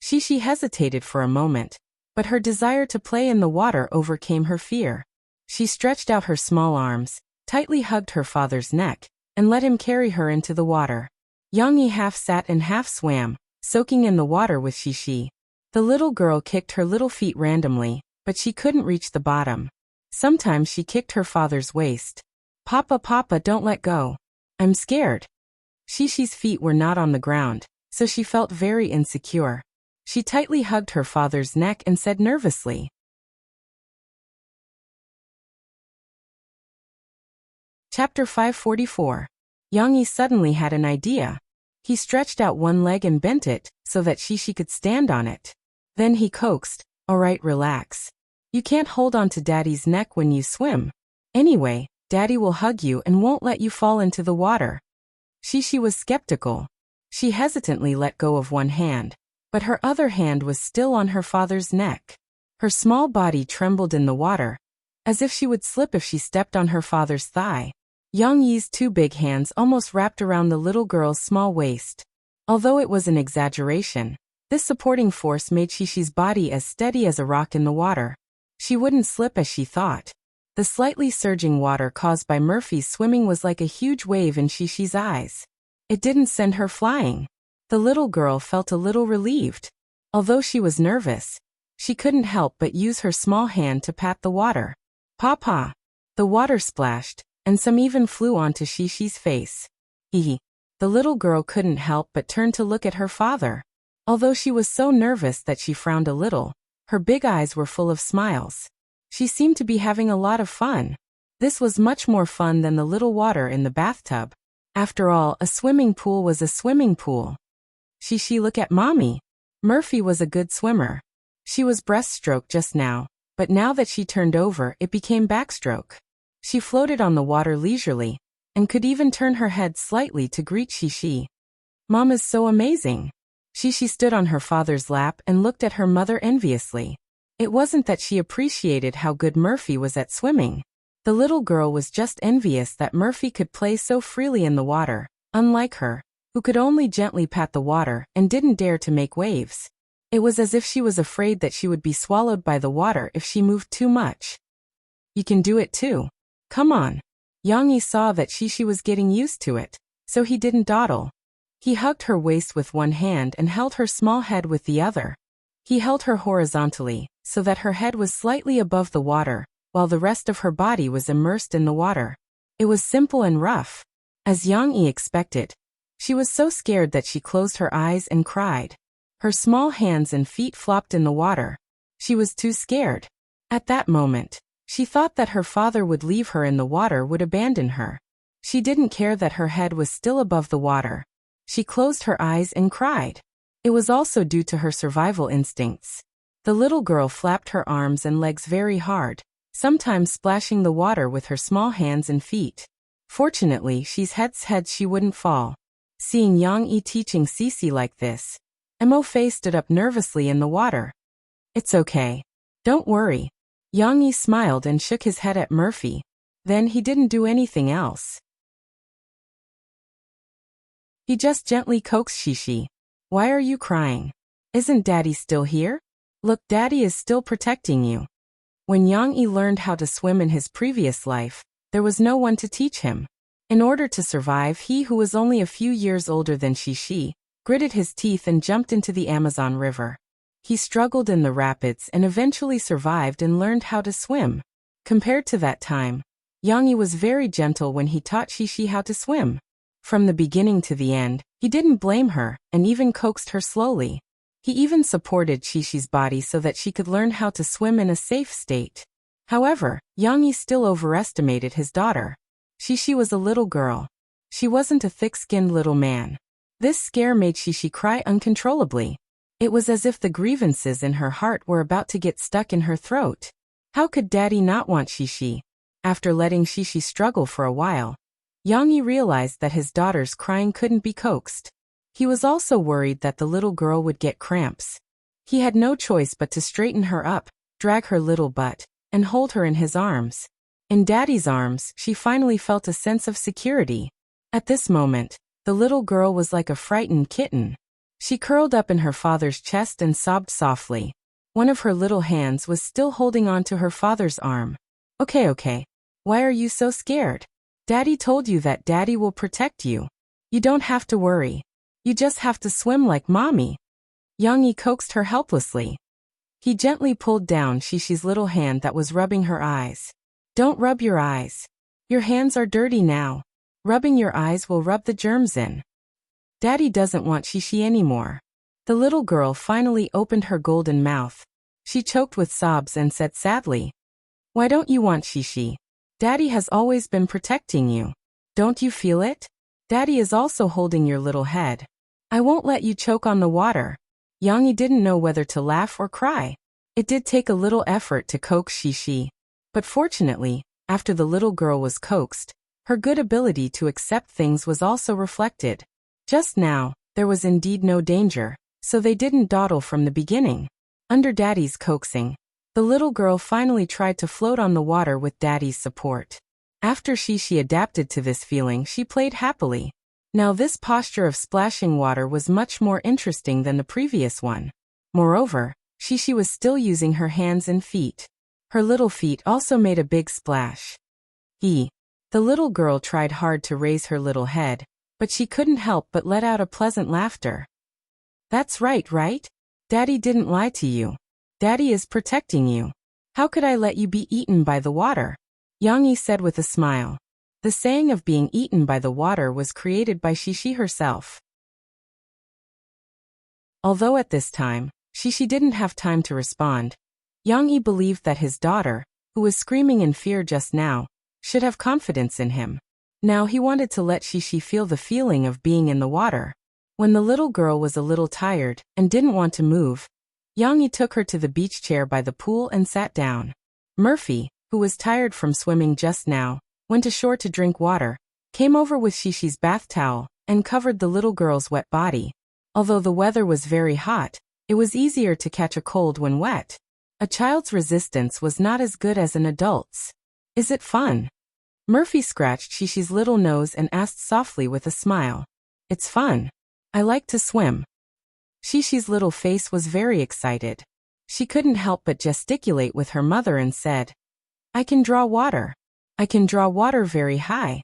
Shishi hesitated for a moment, but her desire to play in the water overcame her fear. She stretched out her small arms, tightly hugged her father's neck, and let him carry her into the water. Yang-yi half sat and half swam, soaking in the water with Shishi. The little girl kicked her little feet randomly, but she couldn't reach the bottom. Sometimes she kicked her father's waist. "Papa, Papa, don't let go. I'm scared." Shishi's feet were not on the ground, so she felt very insecure. She tightly hugged her father's neck and said nervously. Chapter 544. Young-yi suddenly had an idea. He stretched out one leg and bent it, so that Shishi could stand on it. Then he coaxed, "Alright, relax. You can't hold on to Daddy's neck when you swim. Anyway, Daddy will hug you and won't let you fall into the water." Shishi was skeptical. She hesitantly let go of one hand, but her other hand was still on her father's neck. Her small body trembled in the water, as if she would slip if she stepped on her father's thigh. Young-yi's two big hands almost wrapped around the little girl's small waist. Although it was an exaggeration, this supporting force made Shishi's body as steady as a rock in the water. She wouldn't slip as she thought. The slightly surging water caused by Murphy's swimming was like a huge wave in Shishi's eyes. It didn't send her flying. The little girl felt a little relieved. Although she was nervous, she couldn't help but use her small hand to pat the water. "Papa!" The water splashed, and some even flew onto Shishi's face. Hee. The little girl couldn't help but turn to look at her father. Although she was so nervous that she frowned a little, her big eyes were full of smiles. She seemed to be having a lot of fun. This was much more fun than the little water in the bathtub. After all, a swimming pool was a swimming pool. Shishi, look at Mommy. Murphy was a good swimmer. She was breaststroke just now, but now that she turned over, it became backstroke. She floated on the water leisurely, and could even turn her head slightly to greet Shishi. Mom is so amazing. Shishi stood on her father's lap and looked at her mother enviously. It wasn't that she appreciated how good Murphy was at swimming. The little girl was just envious that Murphy could play so freely in the water, unlike her, who could only gently pat the water and didn't dare to make waves. It was as if she was afraid that she would be swallowed by the water if she moved too much. "You can do it too. Come on." Young-yi saw that Shishi was getting used to it, so he didn't dawdle. He hugged her waist with one hand and held her small head with the other. He held her horizontally, so that her head was slightly above the water, while the rest of her body was immersed in the water. It was simple and rough. As Young-yi expected, she was so scared that she closed her eyes and cried. Her small hands and feet flopped in the water. She was too scared. At that moment, she thought that her father would leave her in the water, would abandon her. She didn't care that her head was still above the water. She closed her eyes and cried. It was also due to her survival instincts. The little girl flapped her arms and legs very hard, sometimes splashing the water with her small hands and feet. Fortunately, she's head she wouldn't fall. Seeing Young-yi teaching Cece like this, Mo-fei stood up nervously in the water. "It's okay. Don't worry." Young-yi smiled and shook his head at Murphy. Then he didn't do anything else. He just gently coaxed Shishi. "Why are you crying? Isn't Daddy still here? Look, Daddy is still protecting you." When Young-yi learned how to swim in his previous life, there was no one to teach him. In order to survive, he, who was only a few years older than Shishi, gritted his teeth and jumped into the Amazon River. He struggled in the rapids and eventually survived and learned how to swim. Compared to that time, Young-yi was very gentle when he taught Shishi how to swim. From the beginning to the end, he didn't blame her and even coaxed her slowly. He even supported Shishi's body so that she could learn how to swim in a safe state. However, Young-yi still overestimated his daughter. Shishi was a little girl. She wasn't a thick-skinned little man. This scare made Shishi cry uncontrollably. It was as if the grievances in her heart were about to get stuck in her throat. How could Daddy not want Shishi? After letting Shishi struggle for a while, Young-yi realized that his daughter's crying couldn't be coaxed. He was also worried that the little girl would get cramps. He had no choice but to straighten her up, drag her little butt, and hold her in his arms. In Daddy's arms, she finally felt a sense of security. At this moment, the little girl was like a frightened kitten. She curled up in her father's chest and sobbed softly. One of her little hands was still holding on to her father's arm. Okay. Why are you so scared? Daddy told you that Daddy will protect you. You don't have to worry. You just have to swim like Mommy." Young-yi coaxed her helplessly. He gently pulled down Shishi's little hand that was rubbing her eyes. "Don't rub your eyes. Your hands are dirty now. Rubbing your eyes will rub the germs in. Daddy doesn't want Shishi anymore." The little girl finally opened her golden mouth. She choked with sobs and said sadly, "Why don't you want Shishi? Daddy has always been protecting you. Don't you feel it? Daddy is also holding your little head. I won't let you choke on the water." Yangi didn't know whether to laugh or cry. It did take a little effort to coax Shishi. But fortunately, after the little girl was coaxed, her good ability to accept things was also reflected. Just now, there was indeed no danger, so they didn't dawdle from the beginning. Under Daddy's coaxing, the little girl finally tried to float on the water with Daddy's support. After Shishi adapted to this feeling, she played happily. Now this posture of splashing water was much more interesting than the previous one. Moreover, Shishi was still using her hands and feet. Her little feet also made a big splash. The little girl tried hard to raise her little head, but she couldn't help but let out a pleasant laughter. "That's right? Daddy didn't lie to you. Daddy is protecting you. How could I let you be eaten by the water?" Yangi said with a smile. The saying of being eaten by the water was created by Shishi herself. Although at this time, Shishi didn't have time to respond, Yangi believed that his daughter, who was screaming in fear just now, should have confidence in him. Now he wanted to let Shishi feel the feeling of being in the water. When the little girl was a little tired and didn't want to move, Yangi took her to the beach chair by the pool and sat down. Murphy, who was tired from swimming just now, went ashore to drink water, came over with Shishi's bath towel, and covered the little girl's wet body. Although the weather was very hot, it was easier to catch a cold when wet. A child's resistance was not as good as an adult's. "Is it fun?" Murphy scratched Shishi's little nose and asked softly with a smile. "It's fun. I like to swim." Shishi's little face was very excited. She couldn't help but gesticulate with her mother and said, "I can draw water. I can draw water very high.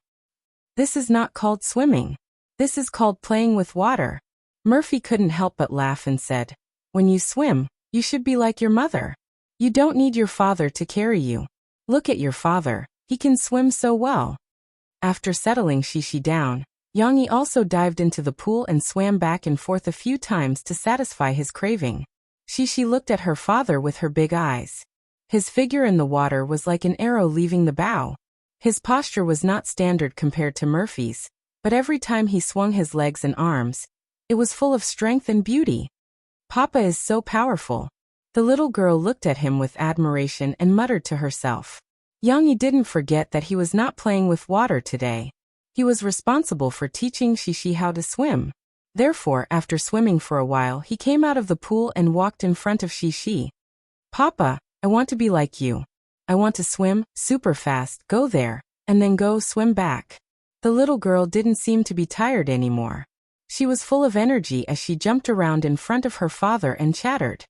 This is not called swimming. This is called playing with water." Murphy couldn't help but laugh and said, "When you swim, you should be like your mother. You don't need your father to carry you. Look at your father, he can swim so well." After settling Shishi down, Yangi also dived into the pool and swam back and forth a few times to satisfy his craving. Shishi looked at her father with her big eyes. His figure in the water was like an arrow leaving the bow. His posture was not standard compared to Murphy's, but every time he swung his legs and arms, it was full of strength and beauty. "Papa is so powerful." The little girl looked at him with admiration and muttered to herself. Yangi didn't forget that he was not playing with water today. He was responsible for teaching Shishi how to swim. Therefore, after swimming for a while, he came out of the pool and walked in front of Shishi. "Papa, I want to be like you. I want to swim super fast, go there, and then go swim back." The little girl didn't seem to be tired anymore. She was full of energy as she jumped around in front of her father and chattered.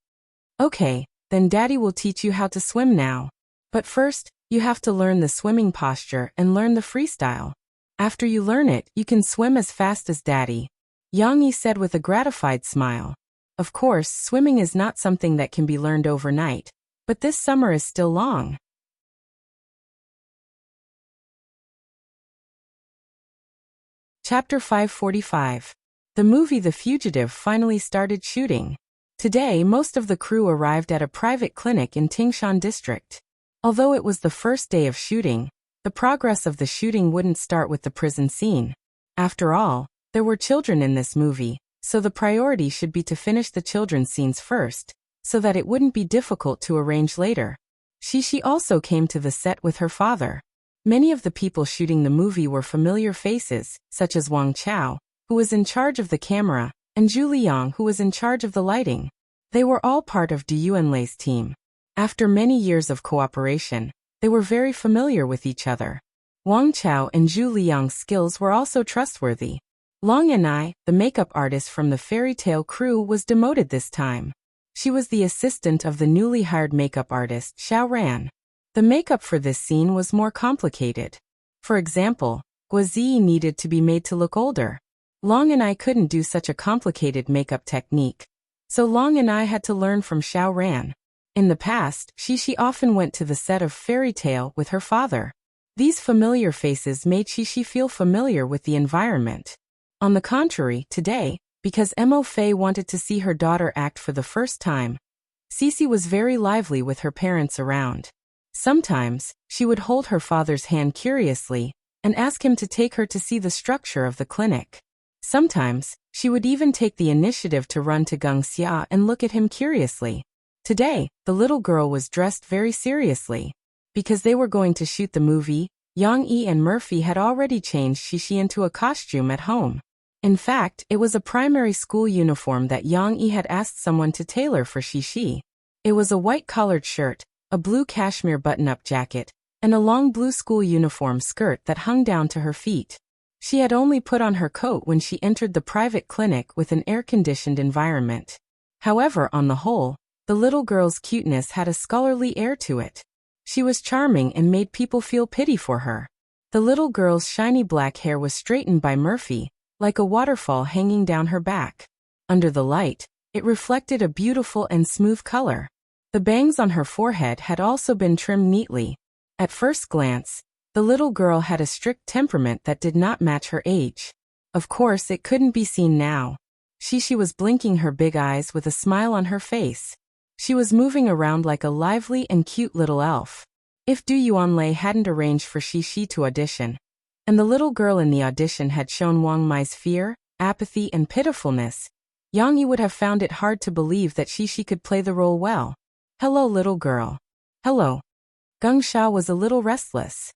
"Okay, then Daddy will teach you how to swim now. But first, you have to learn the swimming posture and learn the freestyle. After you learn it, you can swim as fast as Daddy," Yangi said with a gratified smile. Of course, swimming is not something that can be learned overnight, but this summer is still long. Chapter 545. The movie The Fugitive finally started shooting. Today, most of the crew arrived at a private clinic in Tingshan District. Although it was the first day of shooting, the progress of the shooting wouldn't start with the prison scene. After all, there were children in this movie, so the priority should be to finish the children's scenes first, so that it wouldn't be difficult to arrange later. Shishi also came to the set with her father. Many of the people shooting the movie were familiar faces, such as Wang Chao, who was in charge of the camera, and Zhu Liang, who was in charge of the lighting. They were all part of Du Yuanlei's team. After many years of cooperation, they were very familiar with each other. Wang Chao and Zhu Liang's skills were also trustworthy. Long Yanai, the makeup artist from the fairy tale crew, was demoted this time. She was the assistant of the newly hired makeup artist, Xiao Ran. The makeup for this scene was more complicated. For example, Guazi needed to be made to look older. Long and I couldn't do such a complicated makeup technique, so Long and I had to learn from Xiao Ran. In the past, Shishi often went to the set of Fairy Tale with her father. These familiar faces made Shishi feel familiar with the environment. On the contrary, today, because Mo Fei wanted to see her daughter act for the first time. Cece was very lively with her parents around. Sometimes, she would hold her father's hand curiously and ask him to take her to see the structure of the clinic. Sometimes, she would even take the initiative to run to Geng Xia and look at him curiously. Today, the little girl was dressed very seriously. Because they were going to shoot the movie, Yang Yi and Murphy had already changed Shishi into a costume at home. In fact, it was a primary school uniform that Yang Yi had asked someone to tailor for Shishi. It was a white-collared shirt, a blue cashmere button-up jacket, and a long blue school uniform skirt that hung down to her feet. She had only put on her coat when she entered the private clinic with an air-conditioned environment. However, on the whole, the little girl's cuteness had a scholarly air to it. She was charming and made people feel pity for her. The little girl's shiny black hair was straightened by Murphy, like a waterfall hanging down her back. Under the light, it reflected a beautiful and smooth color. The bangs on her forehead had also been trimmed neatly. At first glance, the little girl had a strict temperament that did not match her age. Of course, it couldn't be seen now. Shishi was blinking her big eyes with a smile on her face. She was moving around like a lively and cute little elf. If Du Yuanlei hadn't arranged for Shishi to audition, and the little girl in the audition had shown Wang Mai's fear, apathy, and pitifulness, Yang Yi would have found it hard to believe that Shishi could play the role well. Hello, little girl. Hello. Geng Xia was a little restless.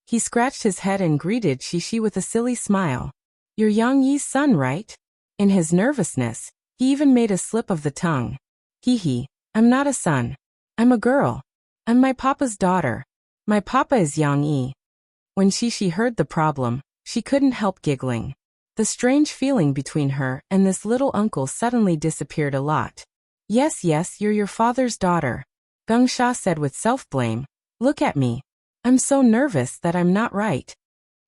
He scratched his head and greeted Shishi with a silly smile. You're Yang Yi's son, right? In his nervousness, he even made a slip of the tongue. Hee, I'm not a son. I'm a girl. I'm my papa's daughter. My papa is Yang Yi. When Shishi heard the problem, she couldn't help giggling. The strange feeling between her and this little uncle suddenly disappeared a lot. Yes, you're your father's daughter. Geng Xia said with self-blame. Look at me. I'm so nervous that I'm not right.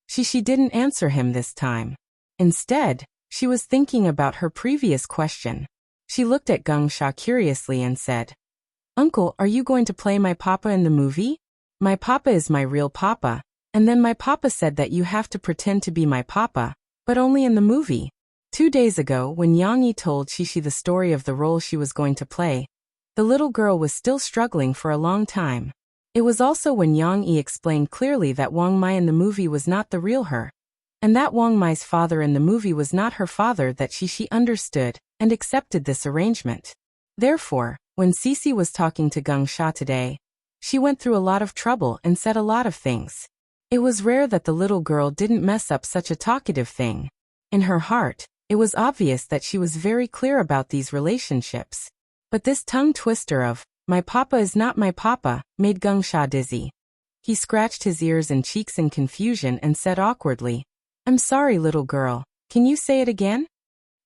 Shishi didn't answer him this time. Instead, she was thinking about her previous question. She looked at Geng Xia curiously and said, Uncle, are you going to play my papa in the movie? My papa is my real papa, and then my papa said that you have to pretend to be my papa, but only in the movie. 2 days ago, when Yang Yi told Shishi the story of the role she was going to play, the little girl was still struggling for a long time. It was also when Yang Yi explained clearly that Wang Mai in the movie was not the real her, and that Wang Mai's father in the movie was not her father, that Shishi understood and accepted this arrangement. Therefore, when Cece was talking to Geng Xia today, she went through a lot of trouble and said a lot of things. It was rare that the little girl didn't mess up such a talkative thing. In her heart, it was obvious that she was very clear about these relationships. But this tongue twister of, my papa is not my papa, made Geng Xia dizzy. He scratched his ears and cheeks in confusion and said awkwardly, I'm sorry, little girl, can you say it again?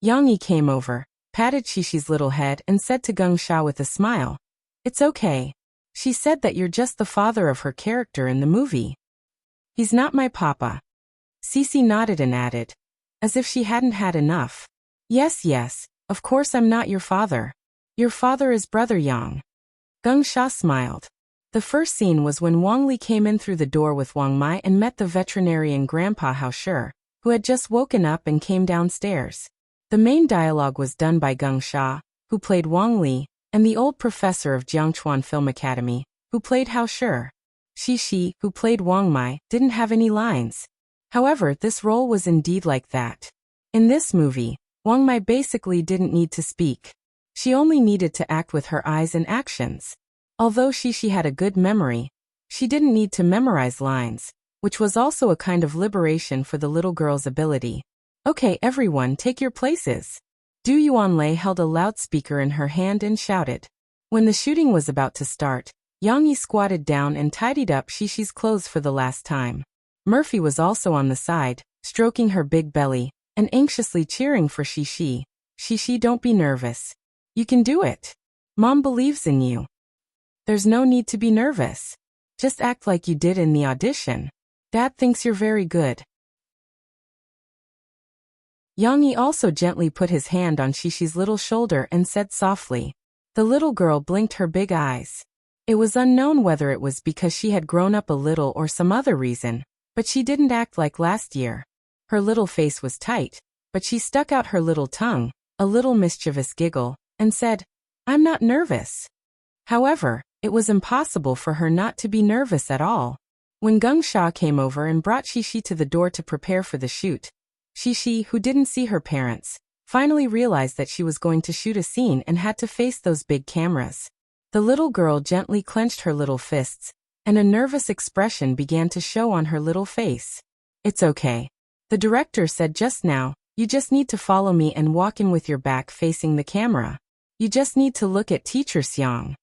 Yang Yi came over, patted Shishi's little head and said to Geng Xia with a smile, It's okay. She said that you're just the father of her character in the movie. He's not my papa. Cece nodded and added, as if she hadn't had enough. Yes, of course I'm not your father. Your father is Brother Yang. Geng Xia smiled. The first scene was when Wang Li came in through the door with Wang Mai and met the veterinarian Grandpa Hao Shi, who had just woken up and came downstairs. The main dialogue was done by Geng Xia, who played Wang Li, and the old professor of Jiangchuan Film Academy, who played Hao Shi. Shishi, who played Wang Mai, didn't have any lines. However, this role was indeed like that. In this movie, Wang Mai basically didn't need to speak. She only needed to act with her eyes and actions. Although Shishi had a good memory, she didn't need to memorize lines, which was also a kind of liberation for the little girl's ability. Okay, everyone, take your places. Du Yuanlei held a loudspeaker in her hand and shouted. When the shooting was about to start, Yang Yi squatted down and tidied up Shishi's clothes for the last time. Murphy was also on the side, stroking her big belly, and anxiously cheering for Shishi. Shishi, don't be nervous. You can do it. Mom believes in you. There's no need to be nervous. Just act like you did in the audition. Dad thinks you're very good. Yang Yi also gently put his hand on Shishi's little shoulder and said softly. The little girl blinked her big eyes. It was unknown whether it was because she had grown up a little or some other reason, but she didn't act like last year. Her little face was tight, but she stuck out her little tongue, a little mischievous giggle, and said, "I'm not nervous." However, it was impossible for her not to be nervous at all. When Gung Sha came over and brought Shishi to the door to prepare for the shoot, Shishi, who didn't see her parents, finally realized that she was going to shoot a scene and had to face those big cameras. The little girl gently clenched her little fists, and a nervous expression began to show on her little face. "It's okay. The director said just now, you just need to follow me and walk in with your back facing the camera. You just need to look at Teacher Xiang."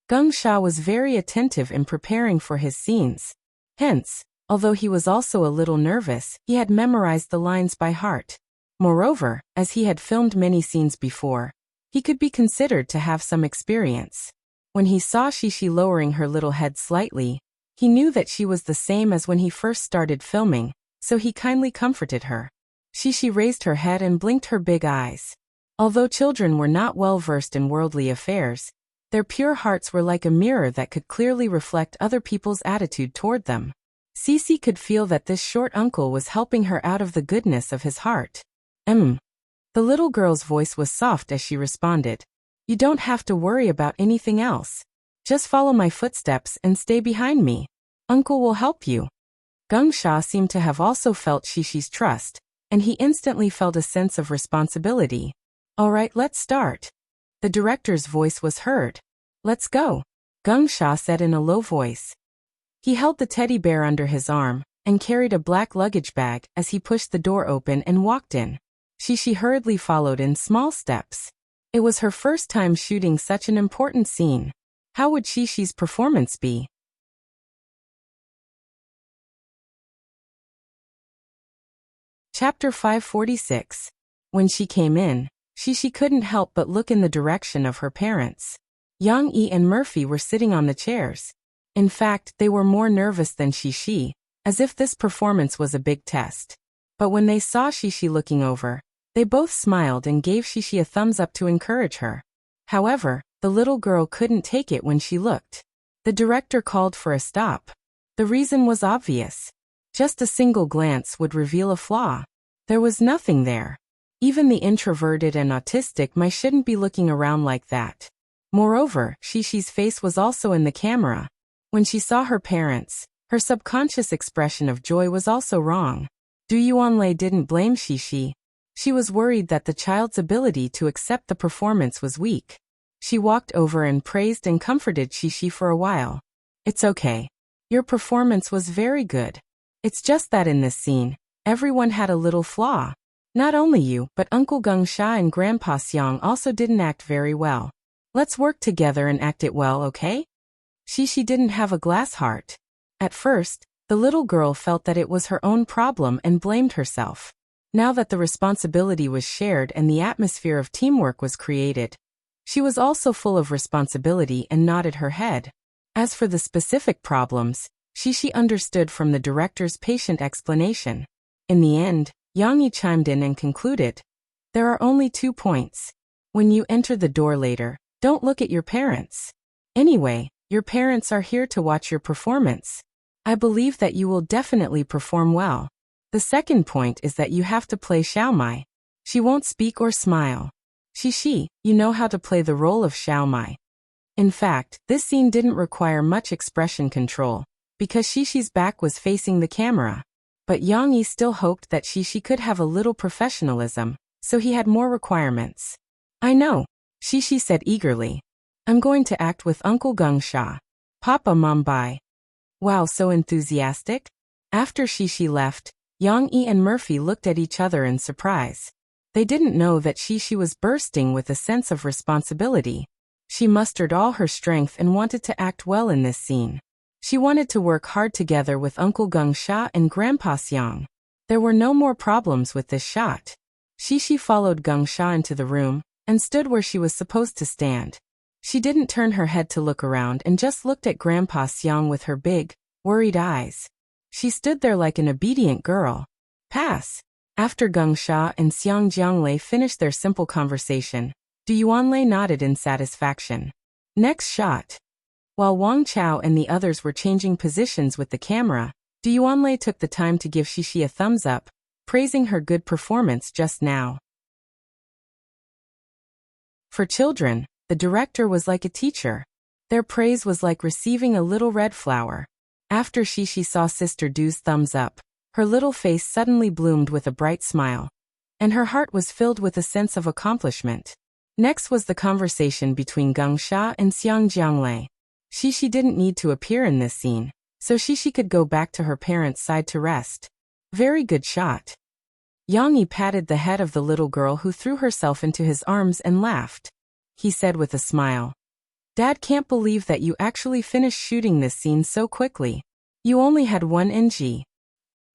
Gung Sha was very attentive in preparing for his scenes. Hence, although he was also a little nervous, he had memorized the lines by heart. Moreover, as he had filmed many scenes before, he could be considered to have some experience. When he saw Shishi lowering her little head slightly, he knew that she was the same as when he first started filming, so he kindly comforted her. Shishi raised her head and blinked her big eyes. Although children were not well versed in worldly affairs, their pure hearts were like a mirror that could clearly reflect other people's attitude toward them. Cece could feel that this short uncle was helping her out of the goodness of his heart. The little girl's voice was soft as she responded, "You don't have to worry about anything else. Just follow my footsteps and stay behind me. Uncle will help you." Gung Sha seemed to have also felt Shishi's trust, and he instantly felt a sense of responsibility. "All right, let's start." The director's voice was heard. "Let's go," Gung Sha said in a low voice. He held the teddy bear under his arm and carried a black luggage bag as he pushed the door open and walked in. Shishi hurriedly followed in small steps. It was her first time shooting such an important scene. How would Shishi's performance be? Chapter 546. When she came in, Shishi couldn't help but look in the direction of her parents. Yang Yi and Murphy were sitting on the chairs. In fact, they were more nervous than Shishi, as if this performance was a big test. But when they saw Shishi looking over, they both smiled and gave Shishi a thumbs up to encourage her. However, the little girl couldn't take it when she looked. The director called for a stop. The reason was obvious. Just a single glance would reveal a flaw. There was nothing there. Even the introverted and autistic shouldn't be looking around like that. Moreover, Shishi's face was also in the camera. When she saw her parents, her subconscious expression of joy was also wrong. Du Yuanlei didn't blame Shishi. She was worried that the child's ability to accept the performance was weak. She walked over and praised and comforted Shishi for a while. "It's okay. Your performance was very good. It's just that in this scene, everyone had a little flaw. Not only you, but Uncle Gung Sha and Grandpa Xiang also didn't act very well. Let's work together and act it well, okay?" Shishi didn't have a glass heart. At first, the little girl felt that it was her own problem and blamed herself. Now that the responsibility was shared and the atmosphere of teamwork was created, she was also full of responsibility and nodded her head. As for the specific problems, Shishi understood from the director's patient explanation. In the end, Yang Yi chimed in and concluded, "There are only 2 points. When you enter the door later, don't look at your parents. Anyway, your parents are here to watch your performance. I believe that you will definitely perform well. The second point is that you have to play Xiaomai. She won't speak or smile. Shishi, you know how to play the role of Xiaomai." In fact, this scene didn't require much expression control, because Shishi's back was facing the camera. But Yang Yi still hoped that Shishi could have a little professionalism, so he had more requirements. "I know," Shishi said eagerly. "I'm going to act with Uncle Gung Sha. Papa, Mom, bye." Wow, so enthusiastic? After Shishi left, Yang Yi and Murphy looked at each other in surprise. They didn't know that Shishi was bursting with a sense of responsibility. She mustered all her strength and wanted to act well in this scene. She wanted to work hard together with Uncle Gung Sha and Grandpa Xiang. There were no more problems with this shot. Shishi followed Gung Sha into the room and stood where she was supposed to stand. She didn't turn her head to look around and just looked at Grandpa Xiang with her big, worried eyes. She stood there like an obedient girl. Pass. After Gung Sha and Xiang Jianglei finished their simple conversation, Du Yuanlei nodded in satisfaction. Next shot. While Wang Chao and the others were changing positions with the camera, Du Yuanlei took the time to give Shishi a thumbs up, praising her good performance just now. For children, the director was like a teacher. Their praise was like receiving a little red flower. After Shishi saw Sister Du's thumbs up, her little face suddenly bloomed with a bright smile, and her heart was filled with a sense of accomplishment. Next was the conversation between Geng Sha and Xiang Jianglei. Shishi didn't need to appear in this scene, so Shishi could go back to her parents' side to rest. Very good shot. Yang Yi patted the head of the little girl who threw herself into his arms and laughed. He said with a smile, "Dad can't believe that you actually finished shooting this scene so quickly. You only had 1 NG.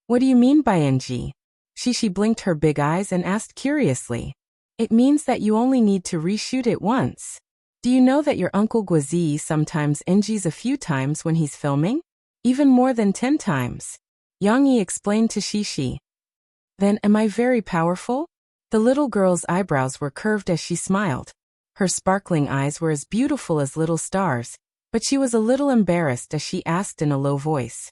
What do you mean by NG? Shishi blinked her big eyes and asked curiously. It means that you only need to reshoot it once. Do you know that your Uncle Guazi sometimes NGs a few times when he's filming? Even more than 10 times. Yang Yi explained to Shishi. Then am I very powerful? The little girl's eyebrows were curved as she smiled. Her sparkling eyes were as beautiful as little stars, but she was a little embarrassed as she asked in a low voice.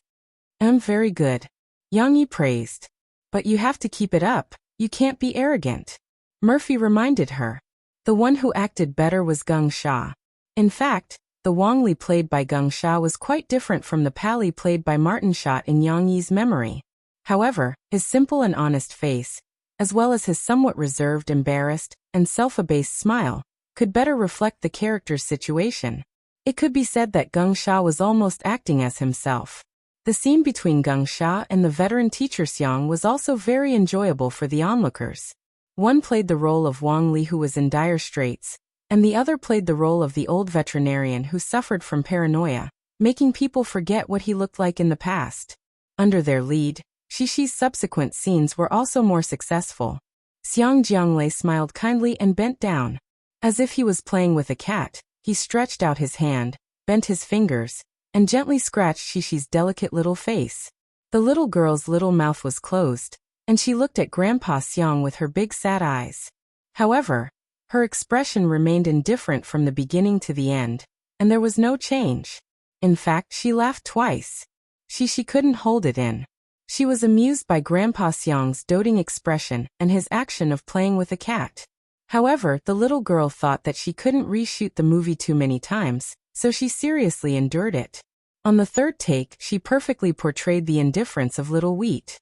I'm very good. Yang Yi praised. But you have to keep it up, you can't be arrogant. Murphy reminded her. The one who acted better was Geng Sha. In fact, the Wang Li played by Geng Sha was quite different from the Pali played by Martin Shot in Yang Yi's memory. However, his simple and honest face, as well as his somewhat reserved, embarrassed, and self-abased smile, could better reflect the character's situation. It could be said that Geng Sha was almost acting as himself. The scene between Geng Sha and the veteran teacher Xiang was also very enjoyable for the onlookers. One played the role of Wang Li who was in dire straits, and the other played the role of the old veterinarian who suffered from paranoia, making people forget what he looked like in the past. Under their lead, Shishi's subsequent scenes were also more successful. Xiang Jianglei smiled kindly and bent down. As if he was playing with a cat, he stretched out his hand, bent his fingers, and gently scratched Shishi's delicate little face. The little girl's little mouth was closed, and she looked at Grandpa Xiang with her big sad eyes. However, her expression remained indifferent from the beginning to the end, and there was no change. In fact, she laughed twice. Shishi couldn't hold it in. She was amused by Grandpa Xiang's doting expression and his action of playing with a cat. However, the little girl thought that she couldn't reshoot the movie too many times, so she seriously endured it. On the third take, she perfectly portrayed the indifference of Little Wheat.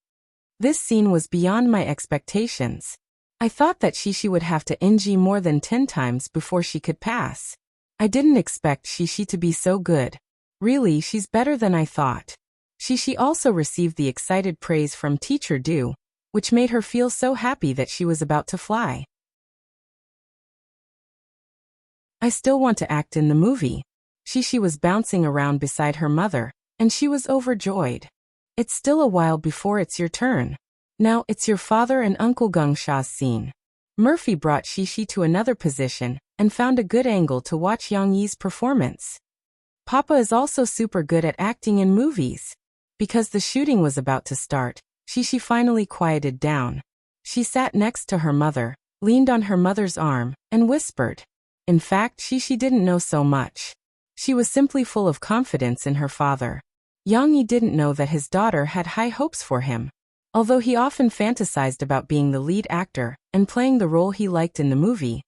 This scene was beyond my expectations. I thought that Shishi would have to NG more than 10 times before she could pass. I didn't expect Shishi to be so good. Really, she's better than I thought. Shishi also received the excited praise from Teacher Du, which made her feel so happy that she was about to fly. I still want to act in the movie. Shishi was bouncing around beside her mother, and she was overjoyed. It's still a while before it's your turn. Now it's your father and Uncle Geng Sha's scene. Murphy brought Shishi to another position and found a good angle to watch Yang Yi's performance. Papa is also super good at acting in movies. Because the shooting was about to start, Shishi finally quieted down. She sat next to her mother, leaned on her mother's arm, and whispered. In fact, Shishi didn't know so much. She was simply full of confidence in her father. Yang Yi didn't know that his daughter had high hopes for him. Although he often fantasized about being the lead actor and playing the role he liked in the movie,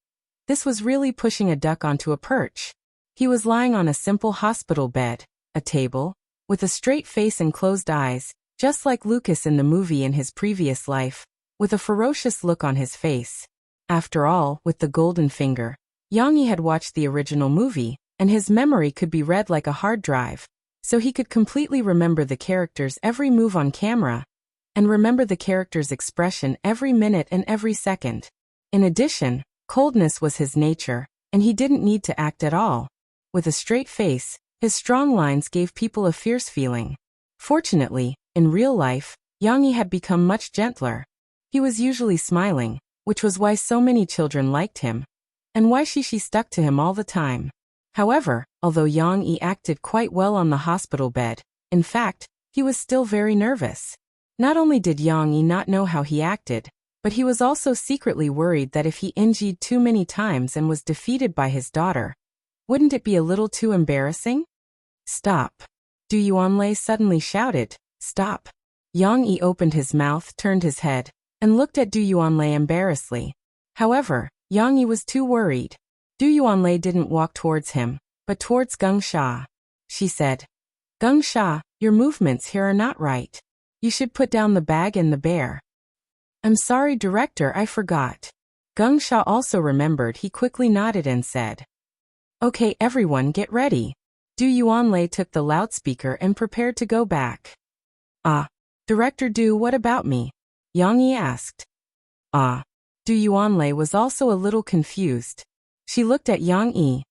this was really pushing a duck onto a perch. He was lying on a simple hospital bed, a table, with a straight face and closed eyes, just like Lucas in the movie in his previous life, with a ferocious look on his face. After all, with the golden finger, Yang Yi had watched the original movie, and his memory could be read like a hard drive, so he could completely remember the character's every move on camera, and remember the character's expression every minute and every second. In addition, coldness was his nature, and he didn't need to act at all. With a straight face, his strong lines gave people a fierce feeling. Fortunately, in real life, Yang Yi had become much gentler. He was usually smiling, which was why so many children liked him, and why Shishi stuck to him all the time. However, although Yang Yi acted quite well on the hospital bed, in fact, he was still very nervous. Not only did Yang Yi not know how he acted, but he was also secretly worried that if he NG'd too many times and was defeated by his daughter, wouldn't it be a little too embarrassing? Stop. Du Yuanlei suddenly shouted, Stop. Yang Yi opened his mouth, turned his head, and looked at Du Yuanlei embarrassedly. However, Yang Yi was too worried. Du Yuanlei didn't walk towards him, but towards Geng Sha. She said, Geng Sha, your movements here are not right. You should put down the bag and the bear. I'm sorry, director, I forgot. Geng Sha also remembered. He quickly nodded and said, Okay, everyone get ready. Du Yuanlei took the loudspeaker and prepared to go back. Ah. Director Du, what about me? Yang Yi asked. Ah. Du Yuanlei was also a little confused. She looked at Yang Yi.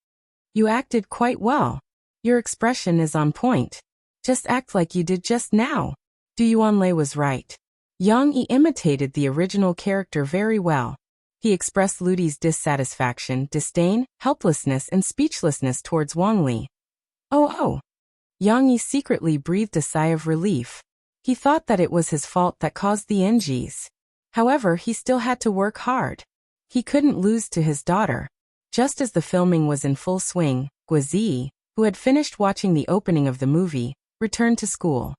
You acted quite well. Your expression is on point. Just act like you did just now. Du Yuanlei was right. Yang Yi imitated the original character very well. He expressed Ludi's dissatisfaction, disdain, helplessness and speechlessness towards Wang Li. Oh. Yang Yi secretly breathed a sigh of relief. He thought that it was his fault that caused the NGs. However, he still had to work hard. He couldn't lose to his daughter. Just as the filming was in full swing, Guizi, who had finished watching the opening of the movie, returned to school.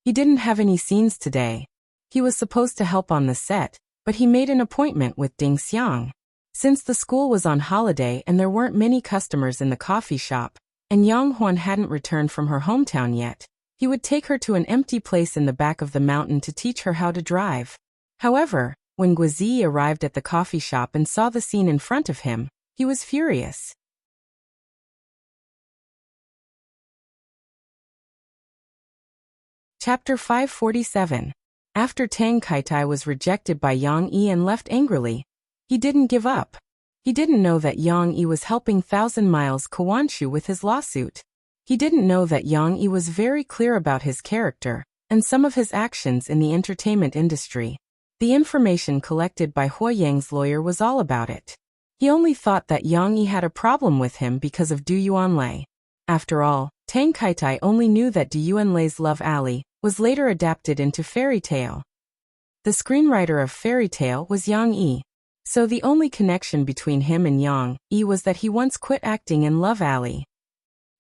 He didn't have any scenes today. He was supposed to help on the set, but he made an appointment with Ding Xiang. Since the school was on holiday and there weren't many customers in the coffee shop, and Yang Huan hadn't returned from her hometown yet, he would take her to an empty place in the back of the mountain to teach her how to drive. However, when Guizi arrived at the coffee shop and saw the scene in front of him, he was furious. Chapter 547. After Tang Kaitai was rejected by Yang Yi and left angrily, he didn't give up. He didn't know that Yang Yi was helping Thousand Miles Kawanshu with his lawsuit. He didn't know that Yang Yi was very clear about his character and some of his actions in the entertainment industry. The information collected by Huo Yang's lawyer was all about it. He only thought that Yang Yi had a problem with him because of Du Yuanlei. After all, Tang Kaitai only knew that Du Yuanlei's Love Alley was later adapted into Fairy Tale. The screenwriter of Fairy Tale was Yang Yi. So the only connection between him and Yang Yi was that he once quit acting in Love Alley.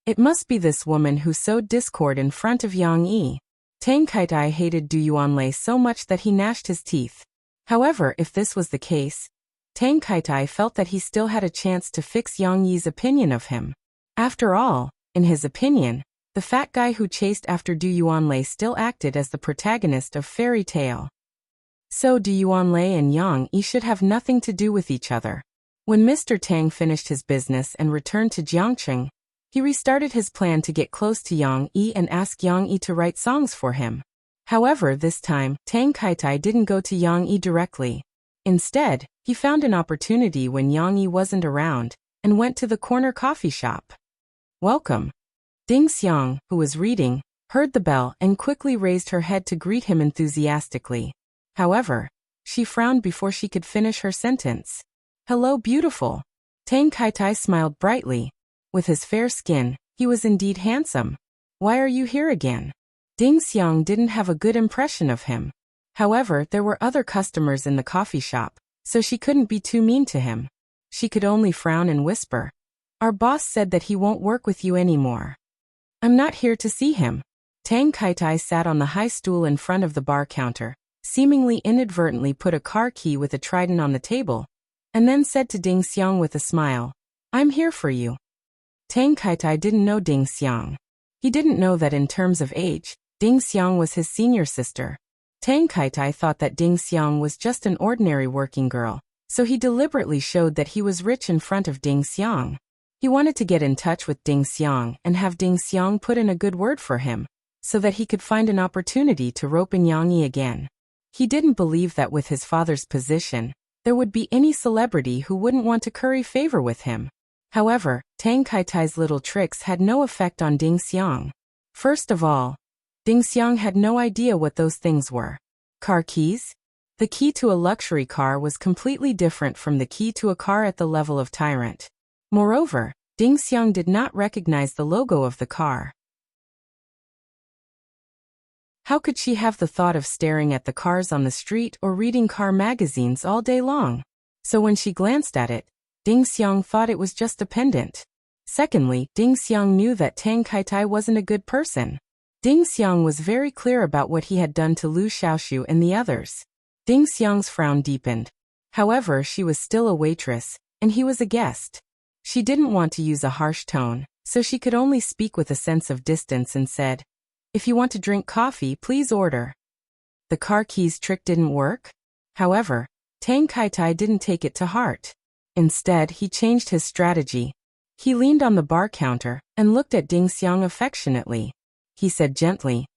It must be this woman who sowed discord in front of Yang Yi. Tang Kaitai hated Du Yuanlei so much that he gnashed his teeth. However, if this was the case, Tang Kaitai felt that he still had a chance to fix Yang Yi's opinion of him. After all, in his opinion, the fat guy who chased after Du Yuanlei still acted as the protagonist of Fairy Tale. So Du Yuanlei and Yang Yi should have nothing to do with each other. When Mr. Tang finished his business and returned to Jiangcheng, he restarted his plan to get close to Yang Yi and ask Yang Yi to write songs for him. However, this time, Tang Kaitai didn't go to Yang Yi directly. Instead, he found an opportunity when Yang Yi wasn't around, and went to the corner coffee shop. Welcome. Ding Xiang, who was reading, heard the bell and quickly raised her head to greet him enthusiastically. However, she frowned before she could finish her sentence. Hello, beautiful. Tang Kaitai smiled brightly. With his fair skin, he was indeed handsome. Why are you here again? Ding Xiang didn't have a good impression of him. However, there were other customers in the coffee shop, so she couldn't be too mean to him. She could only frown and whisper. Our boss said that he won't work with you anymore. I'm not here to see him. Tang Kaitai sat on the high stool in front of the bar counter, seemingly inadvertently put a car key with a trident on the table, and then said to Ding Xiang with a smile, I'm here for you. Tang Kaitai didn't know Ding Xiang. He didn't know that in terms of age, Ding Xiang was his senior sister. Tang Kaitai thought that Ding Xiang was just an ordinary working girl, so he deliberately showed that he was rich in front of Ding Xiang. He wanted to get in touch with Ding Xiang and have Ding Xiang put in a good word for him, so that he could find an opportunity to rope in Yang Yi again. He didn't believe that with his father's position, there would be any celebrity who wouldn't want to curry favor with him. However, Tang Kaitai's little tricks had no effect on Ding Xiang. First of all, Ding Xiang had no idea what those things were. Car keys? The key to a luxury car was completely different from the key to a car at the level of Tyrant. Moreover, Ding Xiang did not recognize the logo of the car. How could she have the thought of staring at the cars on the street or reading car magazines all day long? So when she glanced at it, Ding Xiang thought it was just a pendant. Secondly, Ding Xiang knew that Tang Kaitai wasn't a good person. Ding Xiang was very clear about what he had done to Lu Xiaoshu and the others. Ding Xiang's frown deepened. However, she was still a waitress, and he was a guest. She didn't want to use a harsh tone, so she could only speak with a sense of distance and said, "If you want to drink coffee, please order." The car keys trick didn't work? However, Tang Kaitai didn't take it to heart. Instead, he changed his strategy. He leaned on the bar counter and looked at Ding Xiang affectionately. He said gently,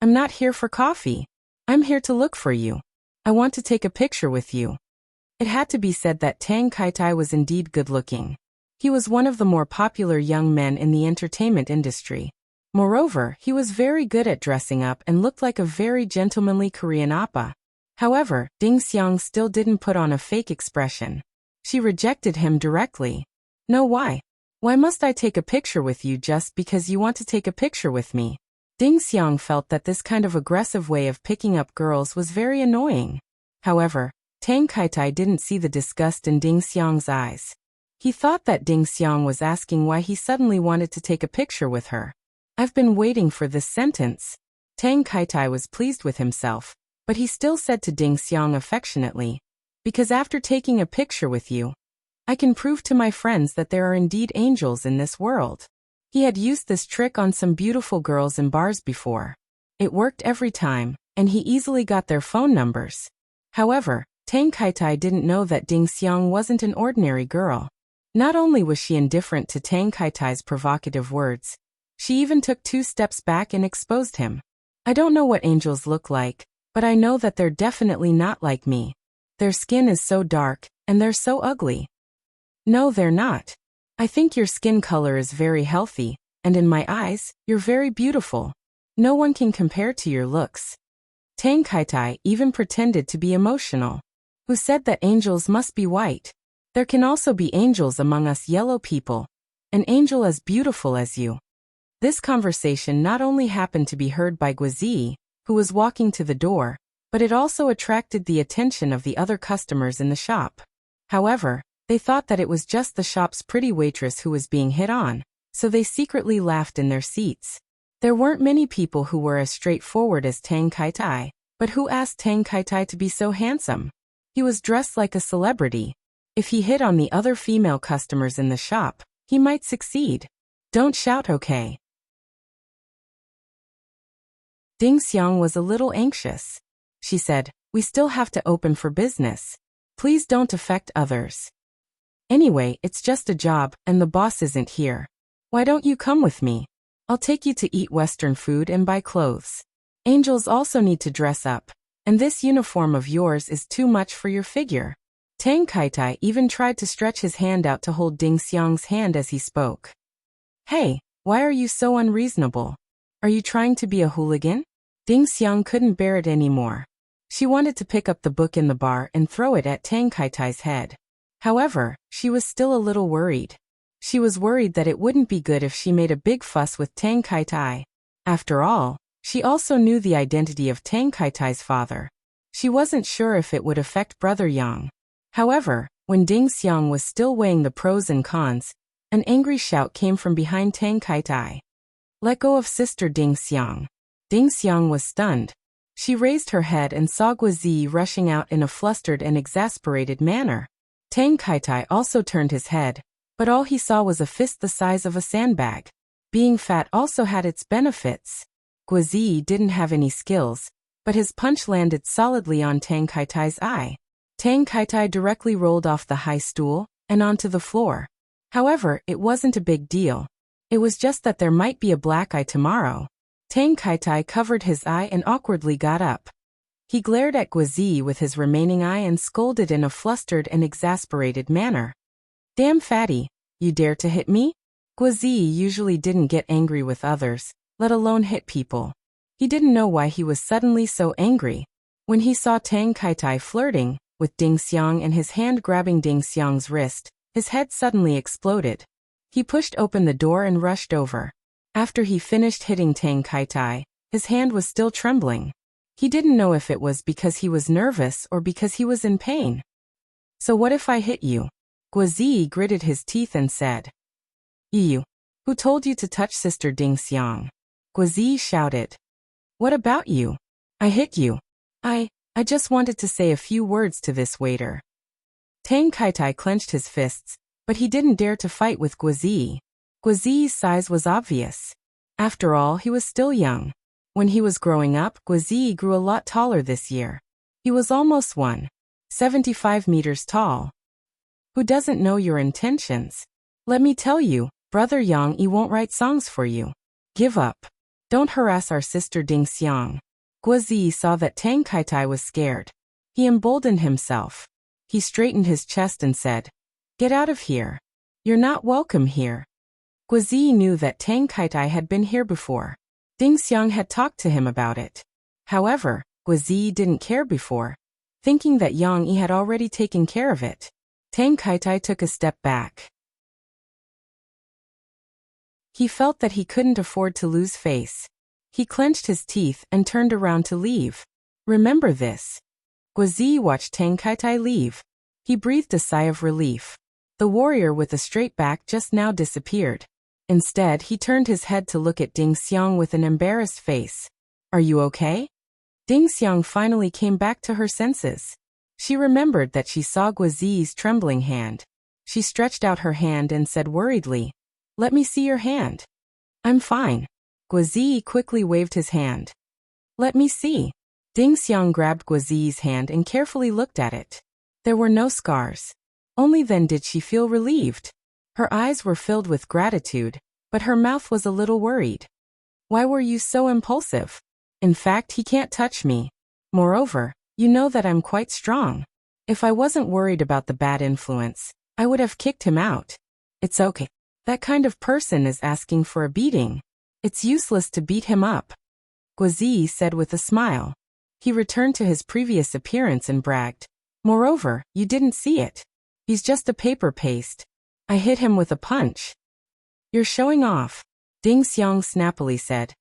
"I'm not here for coffee. I'm here to look for you. I want to take a picture with you." It had to be said that Tang Kaitai was indeed good-looking. He was one of the more popular young men in the entertainment industry. Moreover, he was very good at dressing up and looked like a very gentlemanly Korean oppa. However, Ding Xiang still didn't put on a fake expression. She rejected him directly. "No, why? Why must I take a picture with you just because you want to take a picture with me?" Ding Xiang felt that this kind of aggressive way of picking up girls was very annoying. However, Tang Kaitai didn't see the disgust in Ding Xiang's eyes. He thought that Ding Xiang was asking why he suddenly wanted to take a picture with her. "I've been waiting for this sentence." Tang Kaitai was pleased with himself, but he still said to Ding Xiang affectionately, "Because after taking a picture with you, I can prove to my friends that there are indeed angels in this world." He had used this trick on some beautiful girls in bars before. It worked every time, and he easily got their phone numbers. However, Tang Kaitai didn't know that Ding Xiang wasn't an ordinary girl. Not only was she indifferent to Tang Kaitai's provocative words, she even took 2 steps back and exposed him. "I don't know what angels look like, but I know that they're definitely not like me. Their skin is so dark, and they're so ugly." "No, they're not. I think your skin color is very healthy, and in my eyes, you're very beautiful. No one can compare to your looks." Tang Kaitai even pretended to be emotional. "Who said that angels must be white? There can also be angels among us yellow people. An angel as beautiful as you." This conversation not only happened to be heard by Guizi, who was walking to the door, but it also attracted the attention of the other customers in the shop. However, they thought that it was just the shop's pretty waitress who was being hit on, so they secretly laughed in their seats. There weren't many people who were as straightforward as Tang Kaitai, but who asked Tang Kaitai to be so handsome? He was dressed like a celebrity. If he hit on the other female customers in the shop, he might succeed. "Don't shout, okay?" Ding Xiang was a little anxious. She said, "We still have to open for business. Please don't affect others. Anyway, it's just a job, and the boss isn't here. Why don't you come with me? I'll take you to eat Western food and buy clothes. Angels also need to dress up, and this uniform of yours is too much for your figure." Tang Kaitai even tried to stretch his hand out to hold Ding Xiang's hand as he spoke. "Hey, why are you so unreasonable? Are you trying to be a hooligan?" Ding Xiang couldn't bear it anymore. She wanted to pick up the book in the bar and throw it at Tang Kaitai's head. However, she was still a little worried. She was worried that it wouldn't be good if she made a big fuss with Tang Kaitai. After all, she also knew the identity of Tang Kaitai's father. She wasn't sure if it would affect Brother Yang. However, when Ding Xiang was still weighing the pros and cons, an angry shout came from behind Tang Kaitai. "Let go of Sister Ding Xiang." Ding Xiang was stunned. She raised her head and saw Guizi rushing out in a flustered and exasperated manner. Tang Kaitai also turned his head, but all he saw was a fist the size of a sandbag. Being fat also had its benefits. Guizi didn't have any skills, but his punch landed solidly on Tang Kaitai's eye. Tang Kaitai directly rolled off the high stool and onto the floor. However, it wasn't a big deal. It was just that there might be a black eye tomorrow. Tang Kaitai covered his eye and awkwardly got up. He glared at Guizi with his remaining eye and scolded in a flustered and exasperated manner. "Damn fatty, you dare to hit me?" Guizi usually didn't get angry with others, let alone hit people. He didn't know why he was suddenly so angry. When he saw Tang Kaitai flirting with Ding Xiang and his hand grabbing Ding Xiang's wrist, his head suddenly exploded. He pushed open the door and rushed over. After he finished hitting Tang Kaitai, his hand was still trembling. He didn't know if it was because he was nervous or because he was in pain. "So what if I hit you?" Guizi gritted his teeth and said. "You. Who told you to touch Sister Ding Xiang?" Guazi shouted. What about you? I hit you. I just wanted to say a few words to this waiter. Tang Kaitai clenched his fists, but he didn't dare to fight with Guazi. Guazi's size was obvious. After all, he was still young. When he was growing up, Guazi grew a lot taller this year. He was almost 175 meters tall. Who doesn't know your intentions? Let me tell you, Brother Yang Yi won't write songs for you. Give up. Don't harass our sister Ding Xiang. Guazi saw that Tang Kaitai was scared. He emboldened himself. He straightened his chest and said, Get out of here. You're not welcome here. Guazi knew that Tang Kaitai had been here before. Ding Xiang had talked to him about it. However, Guazi didn't care before. Thinking that Yang Yi had already taken care of it, Tang Kaitai took a step back. He felt that he couldn't afford to lose face. He clenched his teeth and turned around to leave. Remember this. Guazi watched Tang Kaitai leave. He breathed a sigh of relief. The warrior with a straight back just now disappeared. Instead, he turned his head to look at Ding Xiang with an embarrassed face. Are you okay? Ding Xiang finally came back to her senses. She remembered that she saw Guazi's trembling hand. She stretched out her hand and said worriedly, Let me see your hand. I'm fine. Guazi quickly waved his hand. Let me see. Ding Xiang grabbed Guazi's hand and carefully looked at it. There were no scars. Only then did she feel relieved. Her eyes were filled with gratitude, but her mouth was a little worried. Why were you so impulsive? In fact, he can't touch me. Moreover, you know that I'm quite strong. If I wasn't worried about the bad influence, I would have kicked him out. It's okay. That kind of person is asking for a beating. It's useless to beat him up. Guazi said with a smile. He returned to his previous appearance and bragged. Moreover, you didn't see it. He's just a paper paste. I hit him with a punch. You're showing off, Ding Xiang snappily said.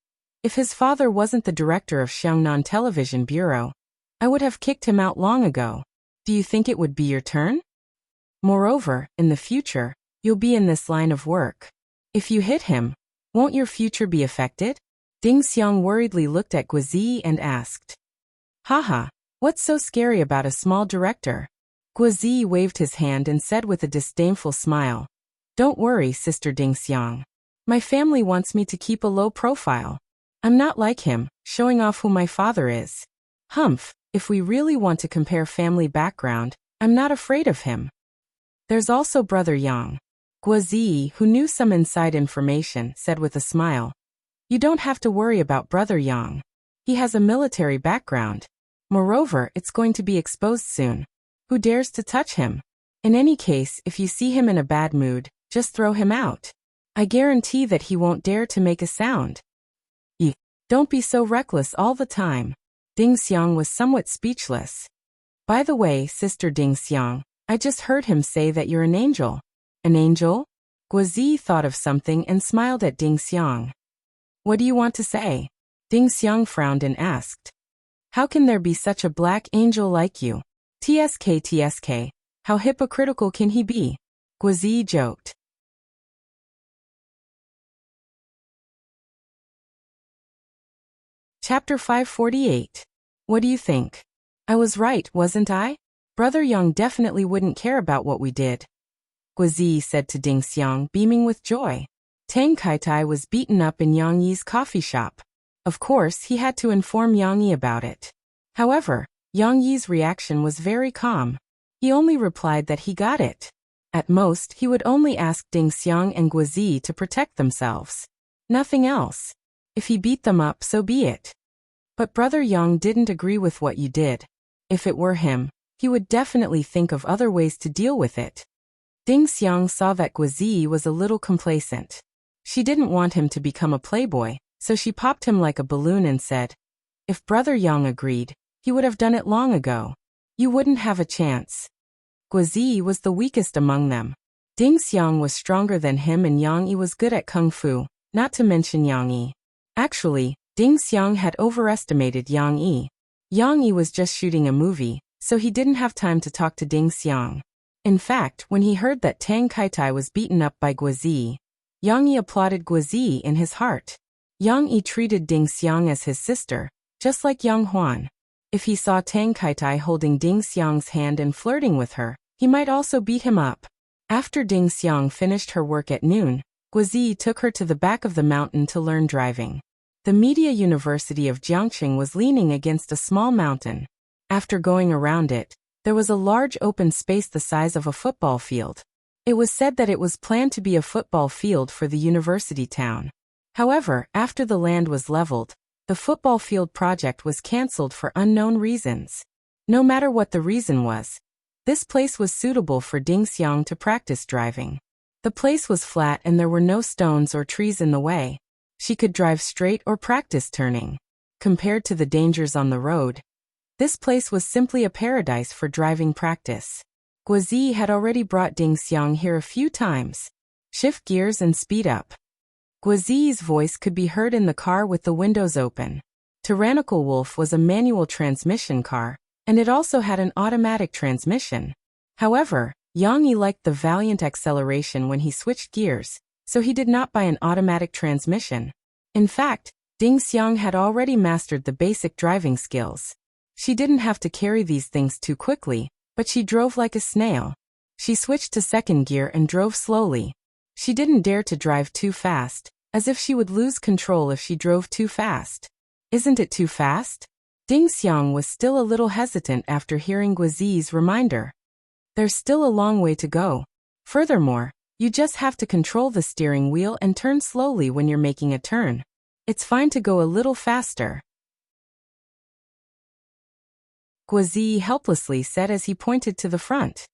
If his father wasn't the director of Xiangnan Television Bureau, I would have kicked him out long ago. Do you think it would be your turn? Moreover, in the future, you'll be in this line of work. If you hit him, won't your future be affected? Ding Xiang worriedly looked at Guazi and asked. Haha, what's so scary about a small director? Guazi waved his hand and said with a disdainful smile. Don't worry, Sister Ding Xiang. My family wants me to keep a low profile. I'm not like him, showing off who my father is. Humph, if we really want to compare family background, I'm not afraid of him. There's also Brother Yang. Guazi, who knew some inside information, said with a smile. You don't have to worry about Brother Yang. He has a military background. Moreover, it's going to be exposed soon. Who dares to touch him? In any case, if you see him in a bad mood, just throw him out. I guarantee that he won't dare to make a sound. Don't be so reckless all the time. Ding Xiang was somewhat speechless. By the way, Sister Ding Xiang, I just heard him say that you're an angel. An angel? Guazi thought of something and smiled at Ding Xiang. What do you want to say? Ding Xiang frowned and asked. How can there be such a black angel like you? TSK, how hypocritical can he be? Guazi joked. Chapter 548. What do you think? I was right, wasn't I? Brother Yang definitely wouldn't care about what we did. Guazi said to Ding Xiang, beaming with joy. Tang Kaitai was beaten up in Yang Yi's coffee shop. Of course, he had to inform Yang Yi about it. However, Yang Yi's reaction was very calm. He only replied that he got it. At most, he would only ask Ding Xiang and Guazi to protect themselves. Nothing else. If he beat them up, so be it. But Brother Yang didn't agree with what you did. If it were him, he would definitely think of other ways to deal with it. Ding Xiang saw that Guazi was a little complacent. She didn't want him to become a playboy, so she popped him like a balloon and said, if Brother Yang agreed, he would have done it long ago. You wouldn't have a chance. Guazi was the weakest among them. Ding Xiang was stronger than him and Yang Yi was good at kung fu, not to mention Yang Yi. Actually, Ding Xiang had overestimated Yang Yi. Yang Yi was just shooting a movie, so he didn't have time to talk to Ding Xiang. In fact, when he heard that Tang Kaitai was beaten up by Guazi, Yang Yi applauded Guazi in his heart. Yang Yi treated Ding Xiang as his sister, just like Yang Huan. If he saw Tang Kaitai holding Ding Xiang's hand and flirting with her, he might also beat him up. After Ding Xiang finished her work at noon, Guozi took her to the back of the mountain to learn driving. The Media University of Jiangxing was leaning against a small mountain. After going around it, there was a large open space the size of a football field. It was said that it was planned to be a football field for the university town. However, after the land was leveled, the football field project was cancelled for unknown reasons. No matter what the reason was, this place was suitable for Ding Xiang to practice driving. The place was flat and there were no stones or trees in the way. She could drive straight or practice turning. Compared to the dangers on the road, this place was simply a paradise for driving practice. Guozi had already brought Ding Xiang here a few times. Shift gears and speed up. Guozi's voice could be heard in the car with the windows open. Tyrannical Wolf was a manual transmission car, and it also had an automatic transmission. However, Yang Yi liked the valiant acceleration when he switched gears, so he did not buy an automatic transmission. In fact, Ding Xiang had already mastered the basic driving skills. She didn't have to carry these things too quickly, but she drove like a snail. She switched to second gear and drove slowly. She didn't dare to drive too fast, as if she would lose control if she drove too fast. Isn't it too fast? Ding Xiang was still a little hesitant after hearing Guozi's reminder. There's still a long way to go. Furthermore, you just have to control the steering wheel and turn slowly when you're making a turn. It's fine to go a little faster, Guozi helplessly said as he pointed to the front.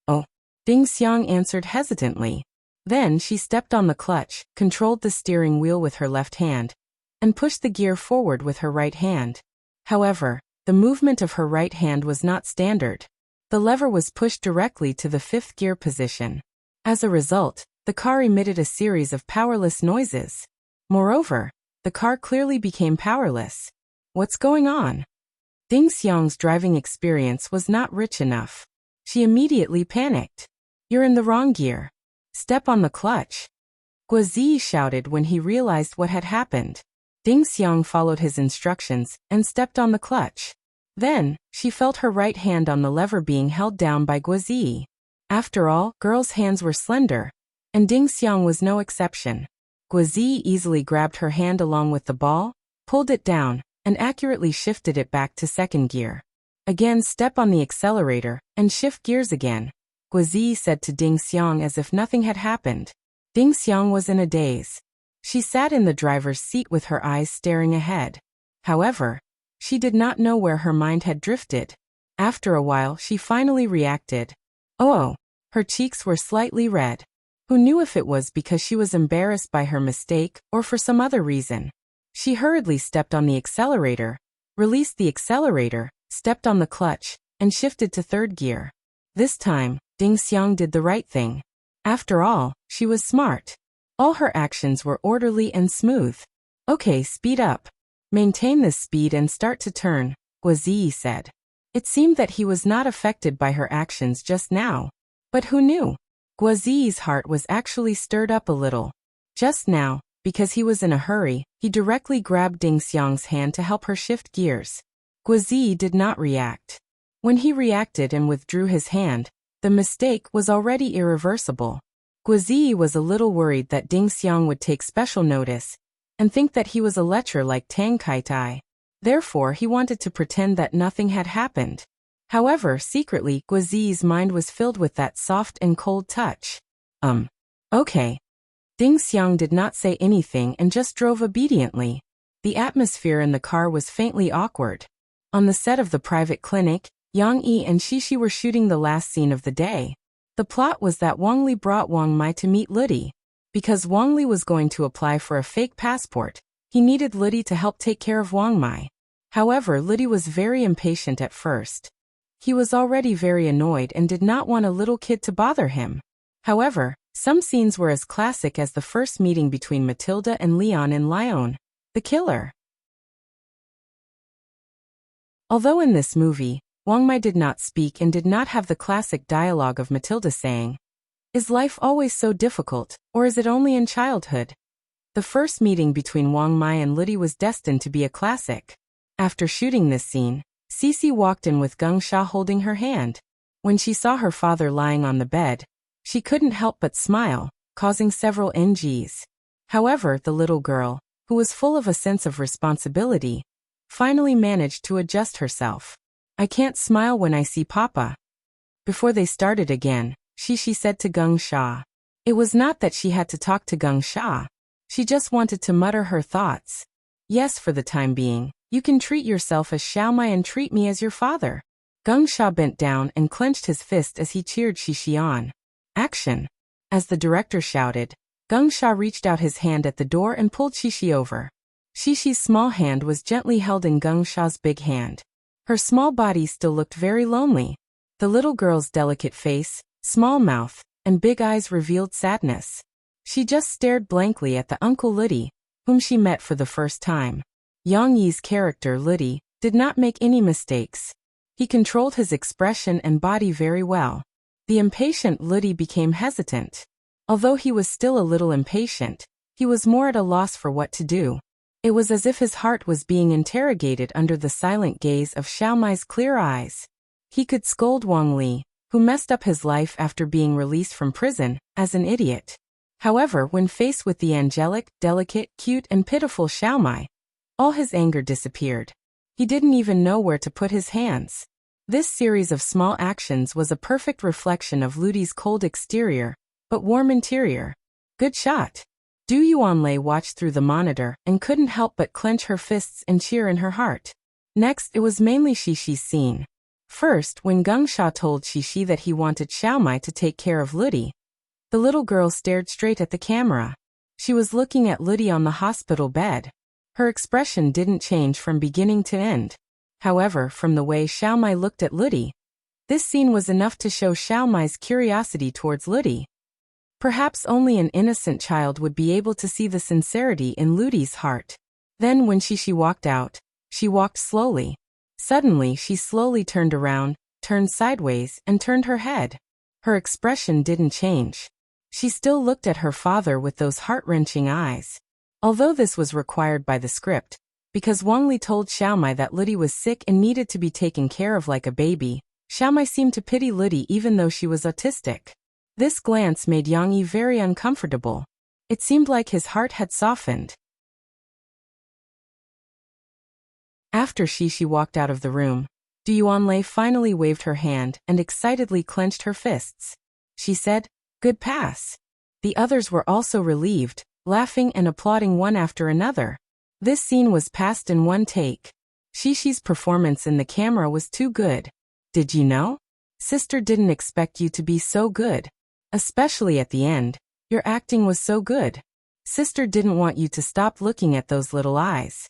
Oh, Ding Xiang answered hesitantly. Then she stepped on the clutch, controlled the steering wheel with her left hand, and pushed the gear forward with her right hand. However, the movement of her right hand was not standard. The lever was pushed directly to the fifth gear position. As a result, the car emitted a series of powerless noises. Moreover, the car clearly became powerless. What's going on? Ding Xiang's driving experience was not rich enough. She immediately panicked. You're in the wrong gear. Step on the clutch, Guozi shouted when he realized what had happened. Ding Xiang followed his instructions and stepped on the clutch. Then, she felt her right hand on the lever being held down by Guozi. After all, girls' hands were slender, and Ding Xiang was no exception. Guozi easily grabbed her hand along with the ball, pulled it down, and accurately shifted it back to second gear. Again, step on the accelerator and shift gears again, Guozi said to Ding Xiang as if nothing had happened. Ding Xiang was in a daze. She sat in the driver's seat with her eyes staring ahead. However, she did not know where her mind had drifted. After a while, she finally reacted. Oh, her cheeks were slightly red. Who knew if it was because she was embarrassed by her mistake or for some other reason? She hurriedly stepped on the accelerator, released the accelerator, stepped on the clutch, and shifted to third gear. This time, Ding Xiang did the right thing. After all, she was smart. All her actions were orderly and smooth. Okay, speed up. Maintain this speed and start to turn, Guozi said. It seemed that he was not affected by her actions just now. But who knew? Guozi's heart was actually stirred up a little. Just now, because he was in a hurry, he directly grabbed Ding Xiang's hand to help her shift gears. Guozi did not react. When he reacted and withdrew his hand, the mistake was already irreversible. Guozi was a little worried that Ding Xiang would take special notice and think that he was a lecher like Tang Kaitai. Therefore, he wanted to pretend that nothing had happened. However, secretly, Guozi's mind was filled with that soft and cold touch. Okay. Ding Xiang did not say anything and just drove obediently. The atmosphere in the car was faintly awkward. On the set of the private clinic, Yang Yi and Shishi were shooting the last scene of the day. The plot was that Wang Li brought Wang Mai to meet Ludi. Because Wang Li was going to apply for a fake passport, he needed Ludi to help take care of Wang Mai. However, Ludi was very impatient at first. He was already very annoyed and did not want a little kid to bother him. However, some scenes were as classic as the first meeting between Matilda and Leon in Lyon, the Killer. Although in this movie, Wang Mai did not speak and did not have the classic dialogue of Matilda saying, "Is life always so difficult, or is it only in childhood?" The first meeting between Wang Mai and Ludi was destined to be a classic. After shooting this scene, Cece walked in with Geng Sha holding her hand. When she saw her father lying on the bed, she couldn't help but smile, causing several NGs. However, the little girl, who was full of a sense of responsibility, finally managed to adjust herself. I can't smile when I see Papa. Before they started again, she said to Geng Sha. It was not that she had to talk to Geng Sha. She just wanted to mutter her thoughts. Yes, for the time being, you can treat yourself as Xiaomai and treat me as your father. Geng Sha bent down and clenched his fist as he cheered Shishi on. Action! As the director shouted, Geng Sha reached out his hand at the door and pulled Shishi over. Shishi's small hand was gently held in Geng Sha's big hand. Her small body still looked very lonely. The little girl's delicate face, small mouth, and big eyes revealed sadness. She just stared blankly at the Uncle Ludi, whom she met for the first time. Yang Yi's character Ludi did not make any mistakes. He controlled his expression and body very well. The impatient Ludi became hesitant. Although he was still a little impatient, he was more at a loss for what to do. It was as if his heart was being interrogated under the silent gaze of Xiaomai's clear eyes. He could scold Wang Li, who messed up his life after being released from prison, as an idiot. However, when faced with the angelic, delicate, cute and pitiful Xiaomai, all his anger disappeared. He didn't even know where to put his hands. This series of small actions was a perfect reflection of Ludi's cold exterior, but warm interior. Good shot. Du Yuanlei watched through the monitor and couldn't help but clench her fists and cheer in her heart. Next, it was mainly Shishi's scene. First, when Geng Sha told Shishi that he wanted Xiaomai to take care of Ludi, the little girl stared straight at the camera. She was looking at Ludi on the hospital bed. Her expression didn't change from beginning to end. However, from the way Xiaomai looked at Ludi, this scene was enough to show Xiaomai's curiosity towards Ludi. Perhaps only an innocent child would be able to see the sincerity in Ludi's heart. Then when Shishi walked out, she walked slowly. Suddenly she slowly turned around, turned sideways and turned her head. Her expression didn't change. She still looked at her father with those heart-wrenching eyes. Although this was required by the script, because Wang Li told Xiaomai that Ludi was sick and needed to be taken care of like a baby, Xiaomai seemed to pity Ludi even though she was autistic. This glance made Yang Yi very uncomfortable. It seemed like his heart had softened. After Shishi walked out of the room, Du Yuanlei finally waved her hand and excitedly clenched her fists. She said, "Good pass." The others were also relieved, laughing and applauding one after another. This scene was passed in one take. Shishi's performance in the camera was too good. Did you know? Sister didn't expect you to be so good. Especially at the end, your acting was so good. Sister didn't want you to stop looking at those little eyes.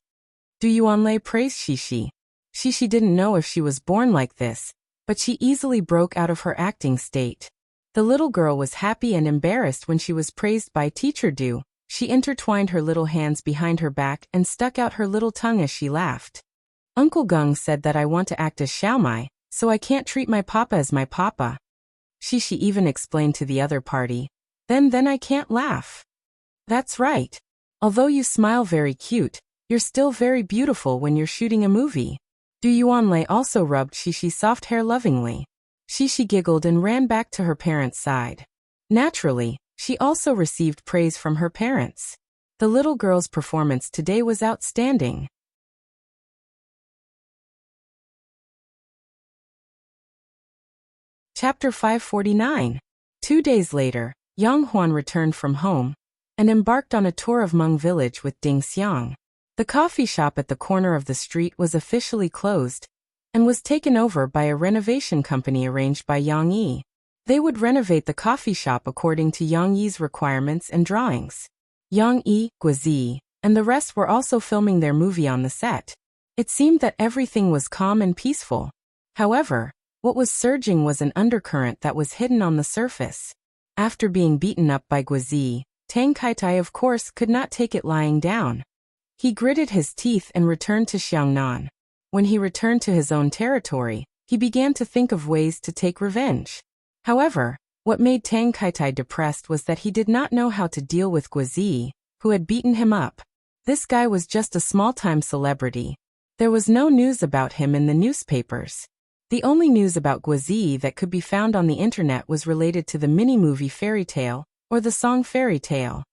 Du Yuanlei praised Shishi. Shishi didn't know if she was born like this, but she easily broke out of her acting state. The little girl was happy and embarrassed when she was praised by Teacher Du. She intertwined her little hands behind her back and stuck out her little tongue as she laughed. Uncle Geng said that I want to act as Xiaomai, so I can't treat my papa as my papa. Shishi even explained to the other party. Then I can't laugh. That's right. Although you smile very cute, you're still very beautiful when you're shooting a movie. Du Yuanlei also rubbed Shishi's soft hair lovingly. Shishi giggled and ran back to her parents' side. Naturally, she also received praise from her parents. The little girl's performance today was outstanding. Chapter 549. 2 days later, Yang Huan returned from home and embarked on a tour of Meng village with Ding Xiang. The coffee shop at the corner of the street was officially closed and was taken over by a renovation company arranged by Yang Yi. They would renovate the coffee shop according to Yang Yi's requirements and drawings. Yang Yi, Guizi, and the rest were also filming their movie on the set. It seemed that everything was calm and peaceful. However, what was surging was an undercurrent that was hidden on the surface. After being beaten up by Guizi, Tang Kaitai of course could not take it lying down. He gritted his teeth and returned to Xiangnan. When he returned to his own territory, he began to think of ways to take revenge. However, what made Tang Kaitai depressed was that he did not know how to deal with Guizi, who had beaten him up. This guy was just a small-time celebrity. There was no news about him in the newspapers. The only news about Guizhi that could be found on the internet was related to the mini-movie Fairy Tale, or the song Fairy Tale.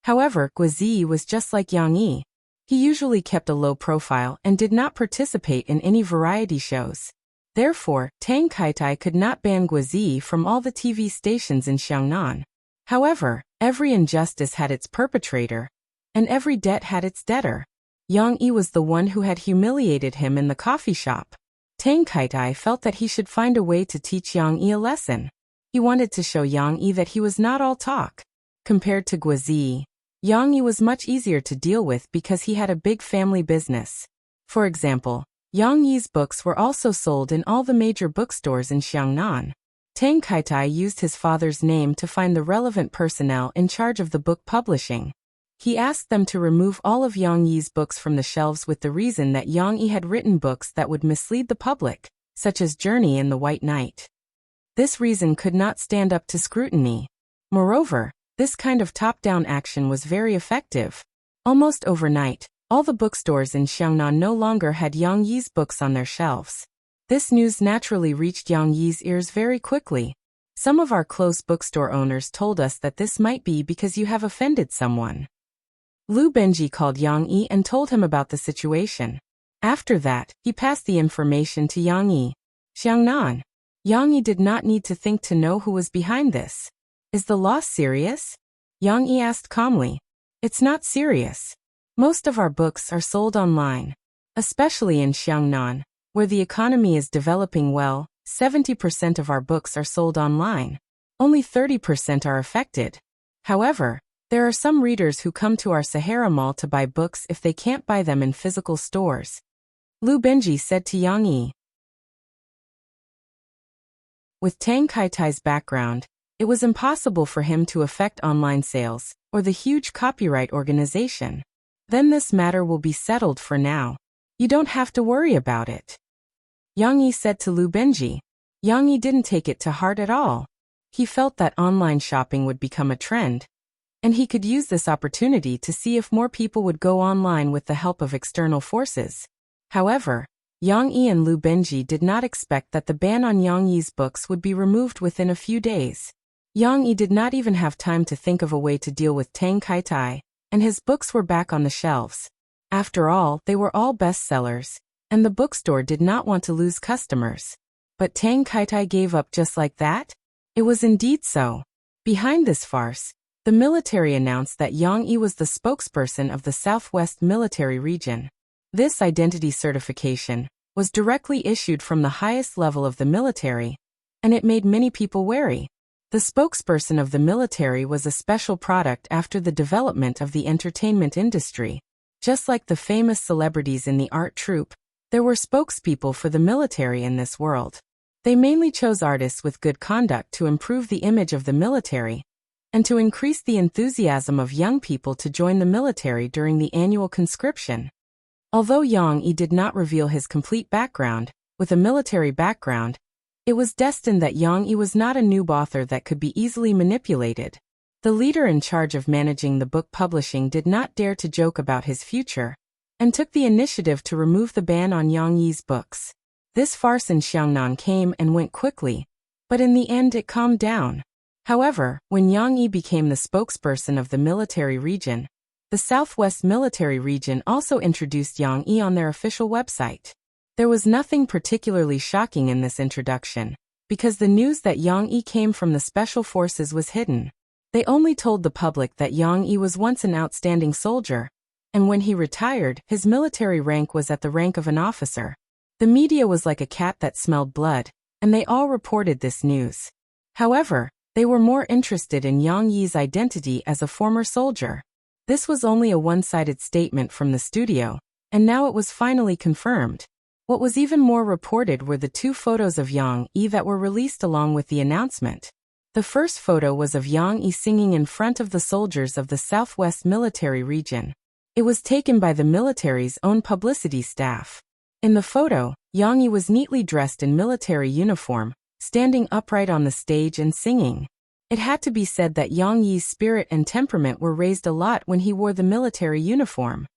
However, Guizhi was just like Yang Yi. He usually kept a low profile and did not participate in any variety shows. Therefore, Tang Kaitai could not ban Guizhi from all the TV stations in Xiangnan. However, every injustice had its perpetrator, and every debt had its debtor. Yang Yi was the one who had humiliated him in the coffee shop. Tang Kaitai felt that he should find a way to teach Yang Yi a lesson. He wanted to show Yang Yi that he was not all talk. Compared to Guizhi, Yang Yi was much easier to deal with because he had a big family business. For example, Yang Yi's books were also sold in all the major bookstores in Xiangnan. Tang Kaitai used his father's name to find the relevant personnel in charge of the book publishing. He asked them to remove all of Yang Yi's books from the shelves with the reason that Yang Yi had written books that would mislead the public, such as Journey and the White Knight. This reason could not stand up to scrutiny. Moreover, this kind of top-down action was very effective. Almost overnight, all the bookstores in Xiangnan no longer had Yang Yi's books on their shelves. This news naturally reached Yang Yi's ears very quickly. Some of our close bookstore owners told us that this might be because you have offended someone. Lu Benji called Yang Yi and told him about the situation. After that, he passed the information to Yang Yi. Xiangnan. Yang Yi did not need to think to know who was behind this. Is the loss serious? Yang Yi asked calmly. It's not serious. Most of our books are sold online. Especially in Xiangnan, where the economy is developing well, 70% of our books are sold online. Only 30% are affected. However, there are some readers who come to our Sahara Mall to buy books if they can't buy them in physical stores. Lu Benji said to Yang Yi. With Tang Kaitai's background, it was impossible for him to affect online sales, or the huge copyright organization. Then this matter will be settled for now. You don't have to worry about it. Yang Yi said to Lu Benji. Yang Yi didn't take it to heart at all. He felt that online shopping would become a trend, and he could use this opportunity to see if more people would go online with the help of external forces. However, Yang Yi and Lu Benji did not expect that the ban on Yang Yi's books would be removed within a few days. Yang Yi did not even have time to think of a way to deal with Tang Kaitai, and his books were back on the shelves. After all, they were all bestsellers, and the bookstore did not want to lose customers. But Tang Kaitai gave up just like that? It was indeed so. Behind this farce, the military announced that Yang Yi was the spokesperson of the Southwest Military Region. This identity certification was directly issued from the highest level of the military, and it made many people wary. The spokesperson of the military was a special product after the development of the entertainment industry. Just like the famous celebrities in the art troupe, there were spokespeople for the military in this world. They mainly chose artists with good conduct to improve the image of the military, and to increase the enthusiasm of young people to join the military during the annual conscription. Although Yang Yi did not reveal his complete background, with a military background, it was destined that Yang Yi was not a noob author that could be easily manipulated. The leader in charge of managing the book publishing did not dare to joke about his future, and took the initiative to remove the ban on Yang Yi's books. This farce in Xiangnan came and went quickly, but in the end it calmed down. However, when Yang Yi became the spokesperson of the military region, the Southwest Military Region also introduced Yang Yi on their official website. There was nothing particularly shocking in this introduction, because the news that Yang Yi came from the Special Forces was hidden. They only told the public that Yang Yi was once an outstanding soldier, and when he retired, his military rank was at the rank of an officer. The media was like a cat that smelled blood, and they all reported this news. However, they were more interested in Yang Yi's identity as a former soldier. This was only a one-sided statement from the studio, and now it was finally confirmed. What was even more reported were the two photos of Yang Yi that were released along with the announcement. The first photo was of Yang Yi singing in front of the soldiers of the Southwest Military Region. It was taken by the military's own publicity staff. In the photo, Yang Yi was neatly dressed in military uniform, standing upright on the stage and singing. It had to be said that Yang Yi's spirit and temperament were raised a lot when he wore the military uniform.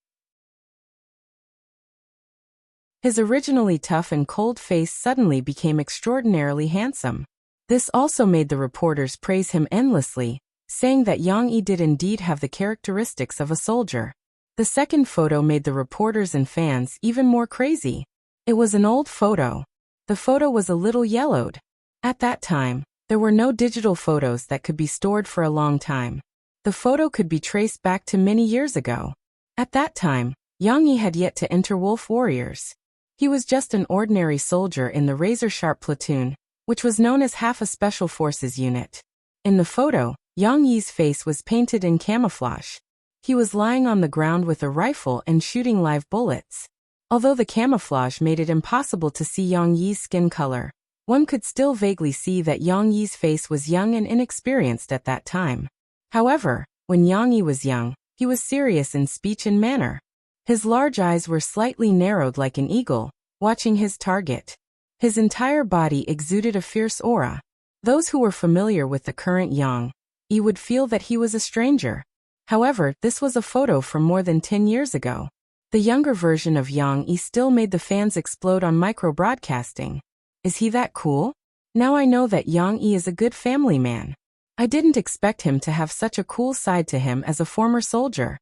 His originally tough and cold face suddenly became extraordinarily handsome. This also made the reporters praise him endlessly, saying that Yang Yi did indeed have the characteristics of a soldier. The second photo made the reporters and fans even more crazy. It was an old photo. The photo was a little yellowed. At that time, there were no digital photos that could be stored for a long time. The photo could be traced back to many years ago. At that time, Yang Yi had yet to enter Wolf Warriors. He was just an ordinary soldier in the razor-sharp platoon, which was known as half a special forces unit. In the photo, Yang Yi's face was painted in camouflage. He was lying on the ground with a rifle and shooting live bullets. Although the camouflage made it impossible to see Yang Yi's skin color, one could still vaguely see that Yang Yi's face was young and inexperienced at that time. However, when Yang Yi was young, he was serious in speech and manner. His large eyes were slightly narrowed like an eagle, watching his target. His entire body exuded a fierce aura. Those who were familiar with the current Yang Yi would feel that he was a stranger. However, this was a photo from more than 10 years ago. The younger version of Yang Yi still made the fans explode on micro-broadcasting. Is he that cool? Now I know that Yang Yi is a good family man. I didn't expect him to have such a cool side to him as a former soldier.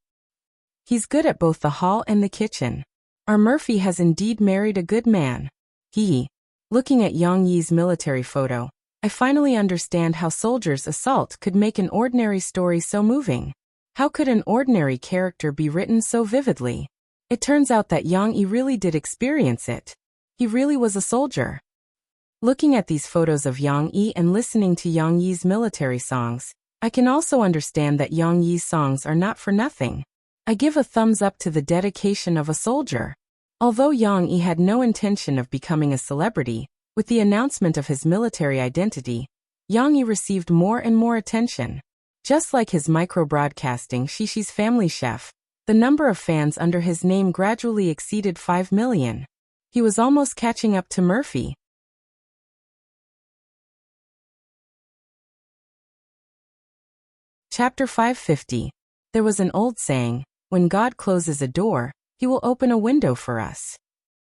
He's good at both the hall and the kitchen. Our Murphy has indeed married a good man. Looking at Yang Yi's military photo, I finally understand how soldiers' assault could make an ordinary story so moving. How could an ordinary character be written so vividly? It turns out that Yang Yi really did experience it. He really was a soldier. Looking at these photos of Yang Yi and listening to Yang Yi's military songs, I can also understand that Yang Yi's songs are not for nothing. I give a thumbs up to the dedication of a soldier. Although Yang Yi had no intention of becoming a celebrity, with the announcement of his military identity, Yang Yi received more and more attention. Just like his micro-broadcasting Shishi's Family Chef, the number of fans under his name gradually exceeded 5 million. He was almost catching up to Murphy. Chapter 550. There was an old saying, when God closes a door, he will open a window for us.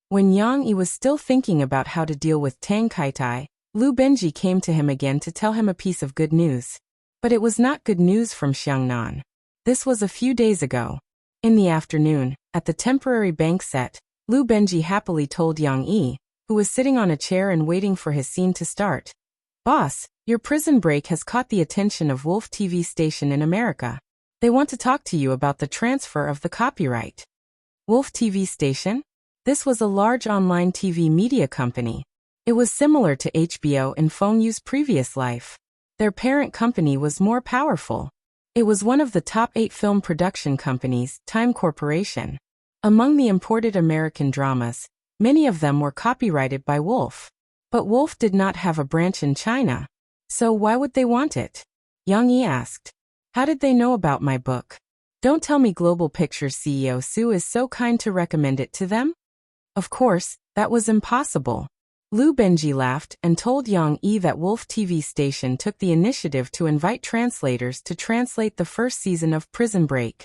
When Yang Yi was still thinking about how to deal with Tang Kaitai, Lu Benji came to him again to tell him a piece of good news. But it was not good news from Xiangnan. This was a few days ago. In the afternoon, at the temporary bank set, Lu Benji happily told Yang Yi, who was sitting on a chair and waiting for his scene to start. Boss, your prison break has caught the attention of Wolf TV station in America. They want to talk to you about the transfer of the copyright. Wolf TV station? This was a large online TV media company. It was similar to HBO and Fengyu's previous life. Their parent company was more powerful. It was one of the top 8 film production companies, Time Corporation. Among the imported American dramas, many of them were copyrighted by Wolf. But Wolf did not have a branch in China. So why would they want it? Yang Yi asked. How did they know about my book? Don't tell me Global Pictures CEO Su is so kind to recommend it to them? Of course, that was impossible. Lu Benji laughed and told Yang Yi that Wolf TV station took the initiative to invite translators to translate the first season of Prison Break.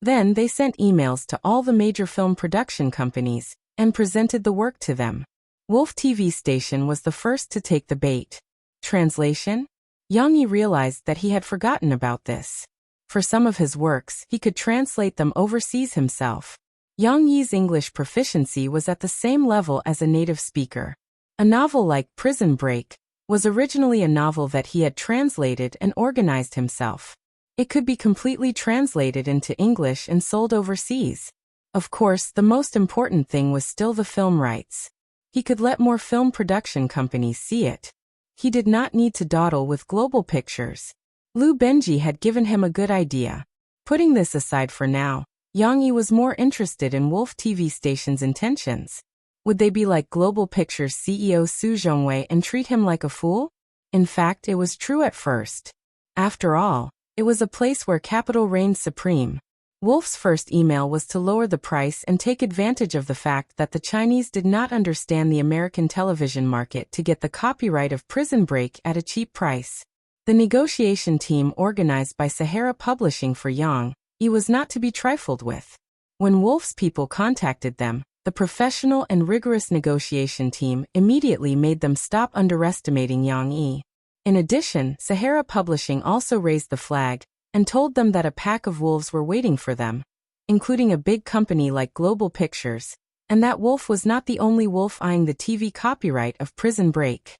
Then they sent emails to all the major film production companies and presented the work to them. Wolf TV station was the first to take the bait. Translation? Yang Yi realized that he had forgotten about this. For some of his works, he could translate them overseas himself. Yang Yi's English proficiency was at the same level as a native speaker. A novel like Prison Break was originally a novel that he had translated and organized himself. It could be completely translated into English and sold overseas. Of course, the most important thing was still the film rights. He could let more film production companies see it. He did not need to dawdle with Global Pictures. Lu Benji had given him a good idea. Putting this aside for now, Yang Yi was more interested in Wolf TV station's intentions. Would they be like Global Pictures CEO Su Zhongwei and treat him like a fool? In fact, it was true at first. After all, it was a place where capital reigned supreme. Wolf's first email was to lower the price and take advantage of the fact that the Chinese did not understand the American television market to get the copyright of Prison Break at a cheap price. The negotiation team organized by Sahara Publishing for Yang Yi was not to be trifled with. When Wolf's people contacted them, the professional and rigorous negotiation team immediately made them stop underestimating Yang Yi. In addition, Sahara Publishing also raised the flag and told them that a pack of wolves were waiting for them, including a big company like Global Pictures, and that Wolf was not the only wolf eyeing the TV copyright of Prison Break.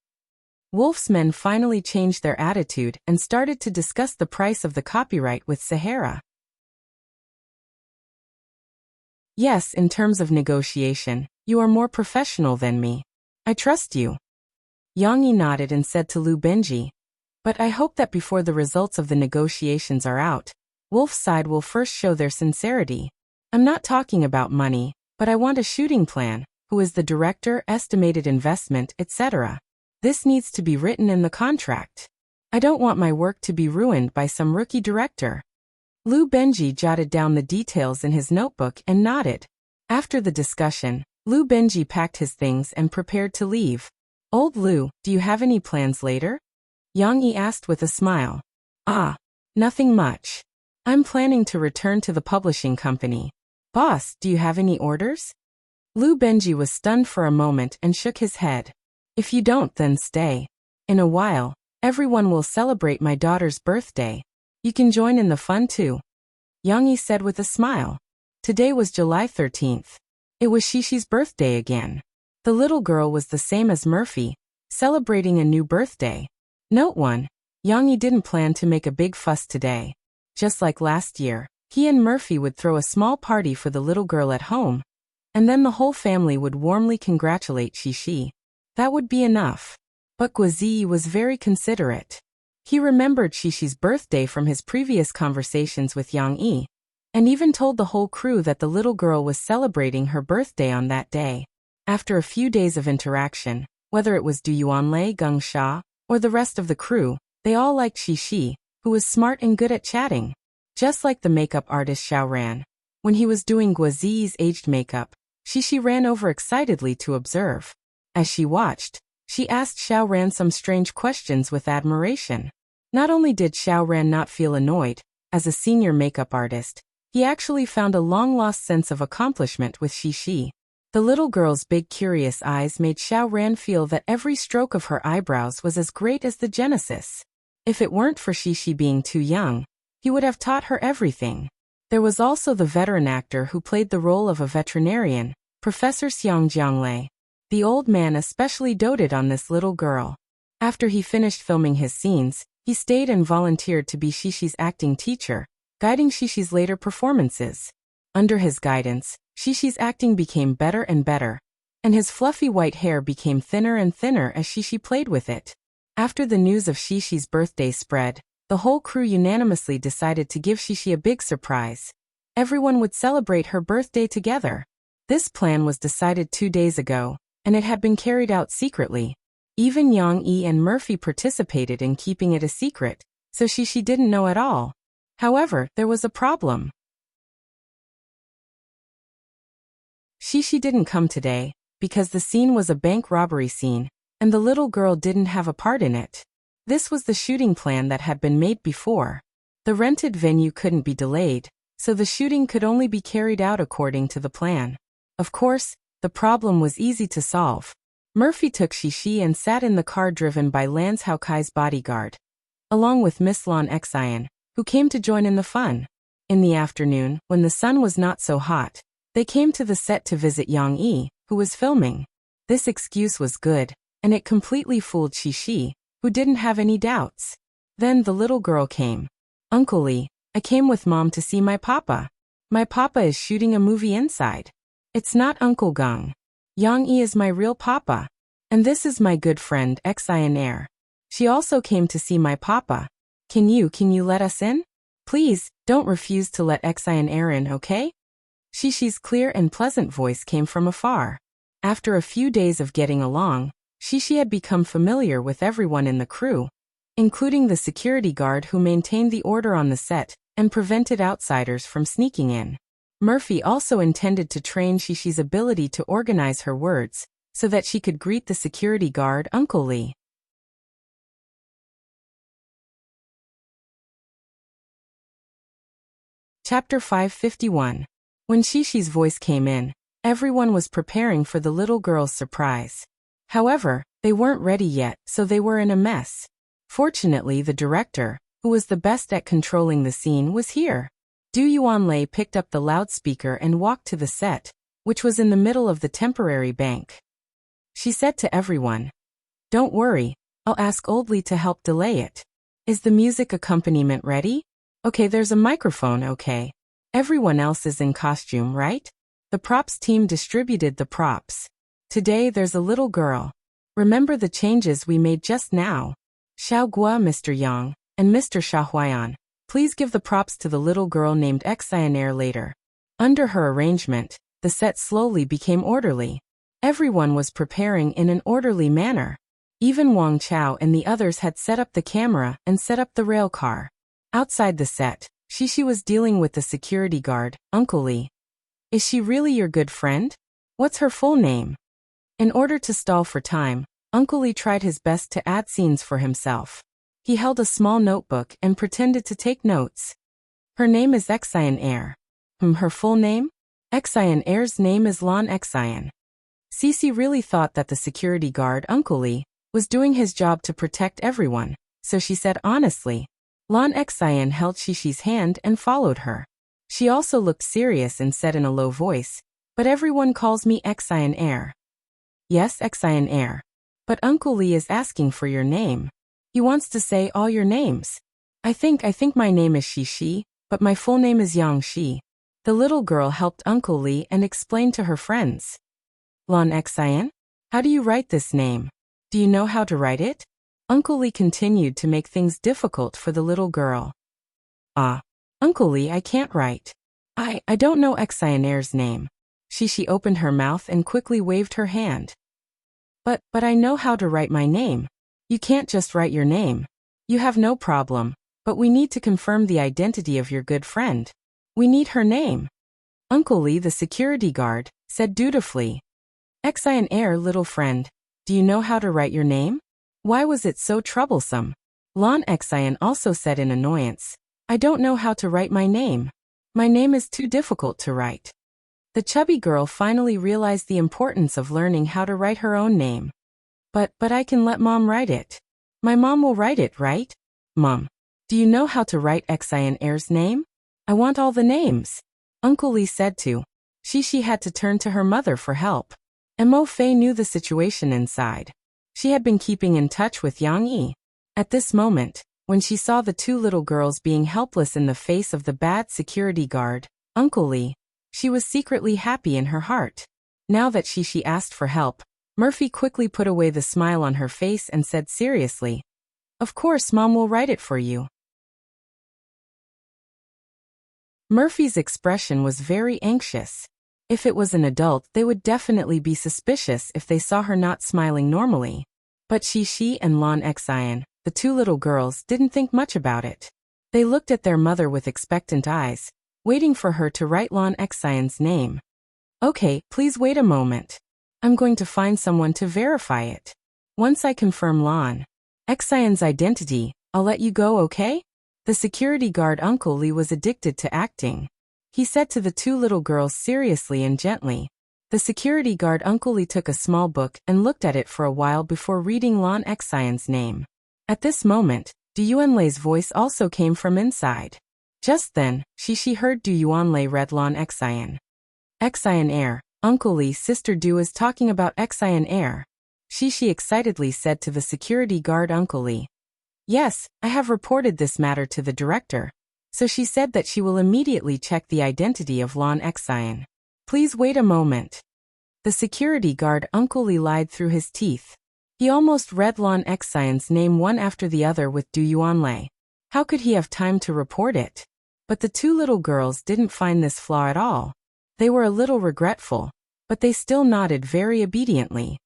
Wolf's men finally changed their attitude and started to discuss the price of the copyright with Sahara. Yes, in terms of negotiation, you are more professional than me. I trust you. Yang Yi nodded and said to Lu Benji, but I hope that before the results of the negotiations are out, Wolf's side will first show their sincerity. I'm not talking about money, but I want a shooting plan, who is the director, estimated investment, etc. This needs to be written in the contract. I don't want my work to be ruined by some rookie director. Lu Benji jotted down the details in his notebook and nodded. After the discussion, Lu Benji packed his things and prepared to leave. Old Lu, do you have any plans later? Yang Yi asked with a smile. Nothing much. I'm planning to return to the publishing company. Boss, do you have any orders? Lu Benji was stunned for a moment and shook his head. If you don't, then stay. In a while, everyone will celebrate my daughter's birthday. You can join in the fun too. Yang Yi said with a smile. Today was July 13th. It was Shishi's birthday again. The little girl was the same as Murphy, celebrating a new birthday. Note 1. Yang Yi didn't plan to make a big fuss today. Just like last year, he and Murphy would throw a small party for the little girl at home, and then the whole family would warmly congratulate Shishi. That would be enough. But Guazi was very considerate. He remembered Shishi's birthday from his previous conversations with Yang Yi, and even told the whole crew that the little girl was celebrating her birthday on that day. After a few days of interaction, whether it was Du Yuanlei, Geng Sha, or the rest of the crew, they all liked Shishi, who was smart and good at chatting. Just like the makeup artist Xiao Ran. When he was doing Guazi's aged makeup, Shishi ran over excitedly to observe. As she watched, she asked Xiao Ran some strange questions with admiration. Not only did Xiao Ran not feel annoyed, as a senior makeup artist, he actually found a long-lost sense of accomplishment with Shishi. The little girl's big curious eyes made Xiao Ran feel that every stroke of her eyebrows was as great as the Genesis. If it weren't for Shishi being too young, he would have taught her everything. There was also the veteran actor who played the role of a veterinarian, Professor Xiang Jianglei. The old man especially doted on this little girl. After he finished filming his scenes, he stayed and volunteered to be Shishi's acting teacher, guiding Shishi's later performances. Under his guidance, Shishi's acting became better and better, and his fluffy white hair became thinner and thinner as Shishi played with it. After the news of Shishi's birthday spread, the whole crew unanimously decided to give Shishi a big surprise. Everyone would celebrate her birthday together. This plan was decided 2 days ago, and it had been carried out secretly. Even Yang Yi and Murphy participated in keeping it a secret, so Shishi didn't know at all. However, there was a problem. Shishi didn't come today, because the scene was a bank robbery scene, and the little girl didn't have a part in it. This was the shooting plan that had been made before. The rented venue couldn't be delayed, so the shooting could only be carried out according to the plan. Of course, the problem was easy to solve. Murphy took Shishi and sat in the car driven by Lance Haokai's bodyguard, along with Miss Lan Xian, who came to join in the fun. In the afternoon, when the sun was not so hot, they came to the set to visit Yang Yi, who was filming. This excuse was good, and it completely fooled Shishi, who didn't have any doubts. Then the little girl came. Uncle Lee, I came with Mom to see my papa. My papa is shooting a movie inside. It's not Uncle Geng. Yang Yi is my real papa. And this is my good friend Xian Air. She also came to see my papa. Can you let us in? Please, don't refuse to let Xian Air in, okay? Shishi's clear and pleasant voice came from afar. After a few days of getting along, Shishi had become familiar with everyone in the crew, including the security guard who maintained the order on the set and prevented outsiders from sneaking in. Murphy also intended to train Shishi's ability to organize her words, so that she could greet the security guard Uncle Lee. Chapter 551. When Shishi's voice came in, everyone was preparing for the little girl's surprise. However, they weren't ready yet, so they were in a mess. Fortunately, the director, who was the best at controlling the scene, was here. Du Yuanlei picked up the loudspeaker and walked to the set, which was in the middle of the temporary bank. She said to everyone, "Don't worry, I'll ask Oldly to help delay it. Is the music accompaniment ready? Okay, there's a microphone, okay. Everyone else is in costume, right?" The props team distributed the props. "Today there's a little girl. Remember the changes we made just now? Xiao Gua, Mr. Yang, and Mr. Shaohuayan. Please give the props to the little girl named Xianair later." Under her arrangement, the set slowly became orderly. Everyone was preparing in an orderly manner. Even Wang Chao and the others had set up the camera and set up the rail car. Outside the set, Shishi was dealing with the security guard, Uncle Li. "Is she really your good friend? What's her full name?" In order to stall for time, Uncle Li tried his best to add scenes for himself. He held a small notebook and pretended to take notes. "Her name is Xianair. Her full name? Xianair's name is Lan Xian." Cece really thought that the security guard, Uncle Li, was doing his job to protect everyone, so she said honestly. Lan Xian held Shishi's hand and followed her. She also looked serious and said in a low voice, "But everyone calls me Xianair." "Yes, Xianair. But Uncle Li is asking for your name. He wants to say all your names. I think my name is Shishi, but my full name is Yang Shi." The little girl helped Uncle Li and explained to her friends. "Lan Xian? How do you write this name? Do you know how to write it?" Uncle Li continued to make things difficult for the little girl. Uncle Li, I can't write. I don't know Xianair's name." Shishi opened her mouth and quickly waved her hand. But I know how to write my name. You can't just write your name. You have no problem, but we need to confirm the identity of your good friend. We need her name." Uncle Li, the security guard, said dutifully. "Xianair, little friend, do you know how to write your name? Why was it so troublesome?" Lan Xian also said in annoyance, "I don't know how to write my name. My name is too difficult to write." The chubby girl finally realized the importance of learning how to write her own name. But I can let Mom write it. My mom will write it, right? Mom, do you know how to write Xianair's name? I want all the names." Uncle Li said to. Shishi had to turn to her mother for help. Mo Fei knew the situation inside. She had been keeping in touch with Yang Yi. At this moment, when she saw the two little girls being helpless in the face of the bad security guard, Uncle Li, she was secretly happy in her heart. Now that Shishi asked for help, Murphy quickly put away the smile on her face and said seriously, "Of course Mom will write it for you." Murphy's expression was very anxious. If it was an adult, they would definitely be suspicious if they saw her not smiling normally. But Shishi and Lan Xian, the two little girls, didn't think much about it. They looked at their mother with expectant eyes, waiting for her to write Lan Xian's name. "Okay, please wait a moment. I'm going to find someone to verify it. Once I confirm Lan Xian's identity, I'll let you go, okay?" The security guard Uncle Li was addicted to acting. He said to the two little girls seriously and gently. The security guard Uncle Li took a small book and looked at it for a while before reading Lan Xian's name. At this moment, Du Yuanlei's voice also came from inside. Just then, Shishi heard Du Yuanlei read Lan Xian. "Xianair, Uncle Li, Sister Du is talking about Xianair." Shishi excitedly said to the security guard Uncle Li. "Yes, I have reported this matter to the director. So she said that she will immediately check the identity of Lan Xian. Please wait a moment." The security guard Uncle Li lied through his teeth. He almost read Lan Xian's name one after the other with Du Yuanlei. How could he have time to report it? But the two little girls didn't find this flaw at all. They were a little regretful, but they still nodded very obediently.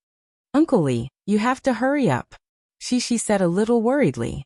"Uncle Li, you have to hurry up," Shishi said a little worriedly.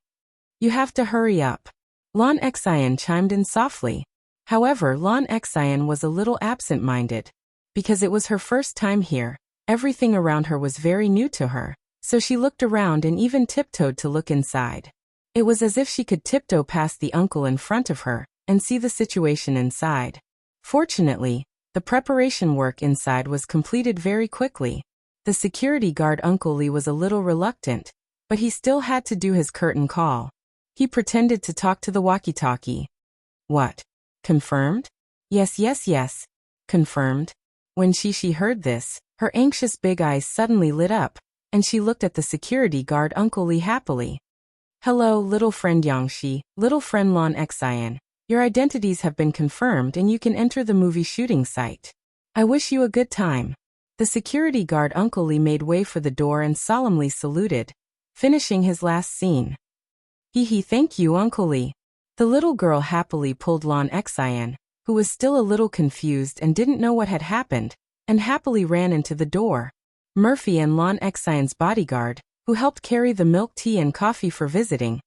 "You have to hurry up." Lan Xian chimed in softly. However, Lan Xian was a little absent-minded. Because it was her first time here, everything around her was very new to her, so she looked around and even tiptoed to look inside. It was as if she could tiptoe past the uncle in front of her, and see the situation inside. Fortunately, the preparation work inside was completed very quickly. The security guard Uncle Lee was a little reluctant, but he still had to do his curtain call. He pretended to talk to the walkie-talkie. What? Confirmed? Yes. Confirmed. When Shishi heard this, her anxious big eyes suddenly lit up, and she looked at the security guard Uncle Lee happily. Hello, little friend Yangshi, little friend Lon Xian. Your identities have been confirmed and you can enter the movie shooting site. I wish you a good time. The security guard Uncle Lee made way for the door and solemnly saluted, finishing his last scene. Thank you, Uncle Lee. The little girl happily pulled Lon Xian, who was still a little confused and didn't know what had happened, and happily ran into the door. Murphy and Lon Xian's bodyguard, who helped carry the milk tea and coffee for visiting,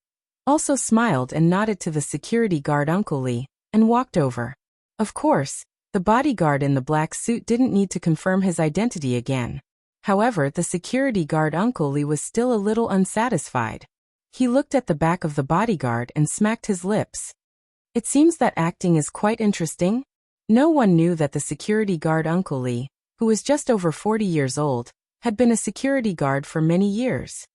also smiled and nodded to the security guard Uncle Lee, and walked over. Of course, the bodyguard in the black suit didn't need to confirm his identity again. However, the security guard Uncle Lee was still a little unsatisfied. He looked at the back of the bodyguard and smacked his lips. It seems that acting is quite interesting. No one knew that the security guard Uncle Lee, who was just over 40 years old, had been a security guard for many years.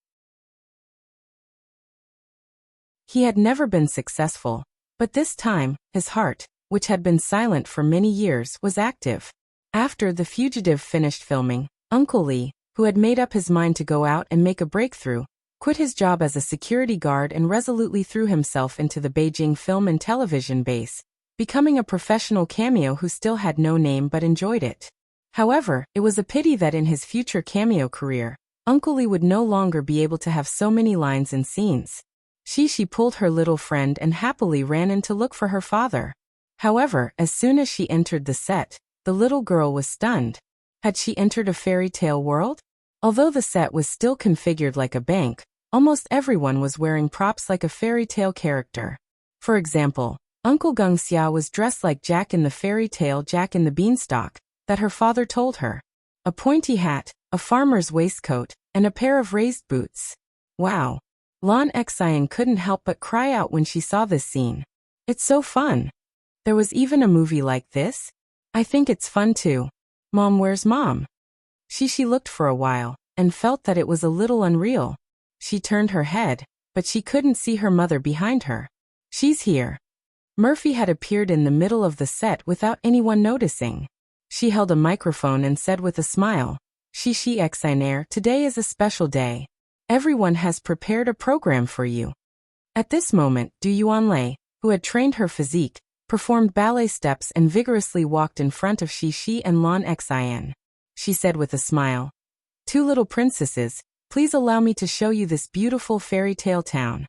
He had never been successful, but this time, his heart, which had been silent for many years, was active. After The Fugitive finished filming, Uncle Lee, who had made up his mind to go out and make a breakthrough, quit his job as a security guard and resolutely threw himself into the Beijing film and television base, becoming a professional cameo who still had no name but enjoyed it. However, it was a pity that in his future cameo career, Uncle Lee would no longer be able to have so many lines and scenes. Shishi pulled her little friend and happily ran in to look for her father. However, as soon as she entered the set, the little girl was stunned. Had she entered a fairy tale world? Although the set was still configured like a bank, almost everyone was wearing props like a fairy tale character. For example, Uncle Gengxia was dressed like Jack in the fairy tale Jack in the Beanstalk that her father told her. A pointy hat, a farmer's waistcoat, and a pair of raised boots. Wow! Lon Xian couldn't help but cry out when she saw this scene. It's so fun! There was even a movie like this? I think it's fun too. Mom, where's Mom? Shishi looked for a while, and felt that it was a little unreal. She turned her head, but she couldn't see her mother behind her. She's here. Murphy had appeared in the middle of the set without anyone noticing. She held a microphone and said with a smile, Shishi Xiner, today is a special day. Everyone has prepared a program for you. At this moment, Du Yuanlei, who had trained her physique, performed ballet steps and vigorously walked in front of Shishi and Lon Xian. She said with a smile, Two little princesses, please allow me to show you this beautiful fairy tale town.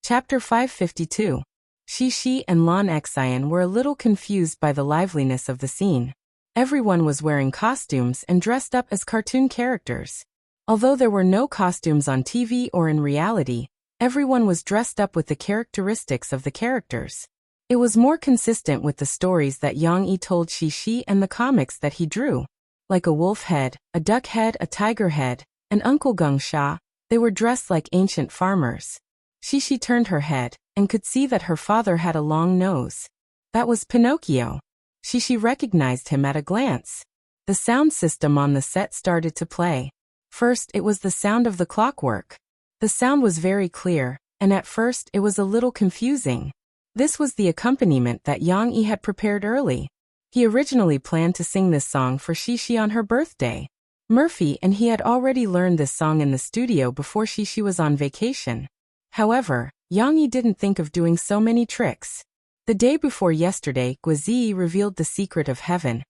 Chapter 552. Shishi and Lon Xian were a little confused by the liveliness of the scene. Everyone was wearing costumes and dressed up as cartoon characters. Although there were no costumes on TV or in reality, everyone was dressed up with the characteristics of the characters. It was more consistent with the stories that Yang Yi told Shishi and the comics that he drew. Like a wolf head, a duck head, a tiger head, and Uncle Gengxia, they were dressed like ancient farmers. Shishi turned her head, and could see that her father had a long nose. That was Pinocchio. Shishi recognized him at a glance. The sound system on the set started to play. First, it was the sound of the clockwork. The sound was very clear, and at first it was a little confusing. This was the accompaniment that Yang Yi had prepared early. He originally planned to sing this song for Shishi on her birthday. Murphy and he had already learned this song in the studio before Shishi was on vacation. However, Yang Yi didn't think of doing so many tricks. The day before yesterday, Guizi revealed the secret of heaven,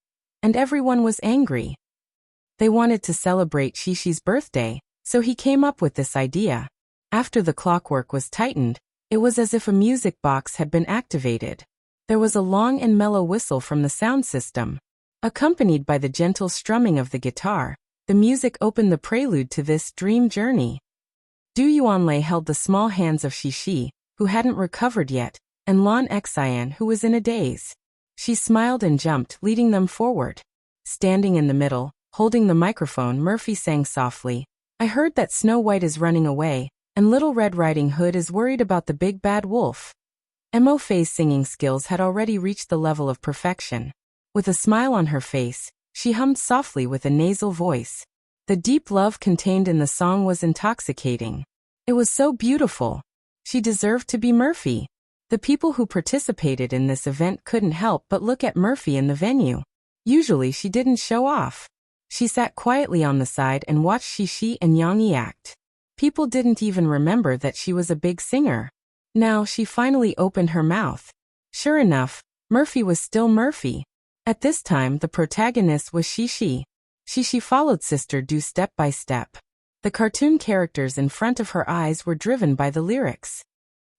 and everyone was angry. They wanted to celebrate Shishi's birthday, so he came up with this idea. After the clockwork was tightened, it was as if a music box had been activated. There was a long and mellow whistle from the sound system. Accompanied by the gentle strumming of the guitar, the music opened the prelude to this dream journey. Du Yuanlei held the small hands of Shishi, who hadn't recovered yet, and Lon Xian, who was in a daze. She smiled and jumped, leading them forward. Standing in the middle, holding the microphone, Murphy sang softly, I heard that Snow White is running away, and Little Red Riding Hood is worried about the big bad wolf. Mo Fei's singing skills had already reached the level of perfection. With a smile on her face, she hummed softly with a nasal voice. The deep love contained in the song was intoxicating. It was so beautiful. She deserved to be Murphy. The people who participated in this event couldn't help but look at Murphy in the venue. Usually she didn't show off. She sat quietly on the side and watched Xixi and Yang Yi act. People didn't even remember that she was a big singer. Now she finally opened her mouth. Sure enough, Murphy was still Murphy. At this time the protagonist was Xixi. Xixi followed Sister Du step by step. The cartoon characters in front of her eyes were driven by the lyrics.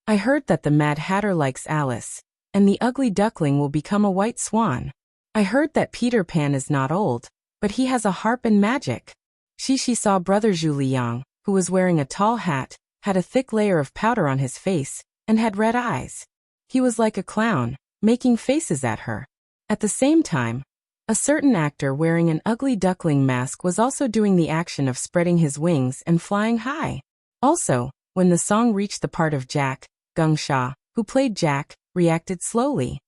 I heard that the Mad Hatter likes Alice, and the ugly duckling will become a white swan. I heard that Peter Pan is not old, but he has a harp and magic. Xixi saw Brother Zhu Liang, who was wearing a tall hat, had a thick layer of powder on his face, and had red eyes. He was like a clown, making faces at her. At the same time, a certain actor wearing an ugly duckling mask was also doing the action of spreading his wings and flying high. Also, when the song reached the part of Jack, Gung Sha, who played Jack, reacted slowly.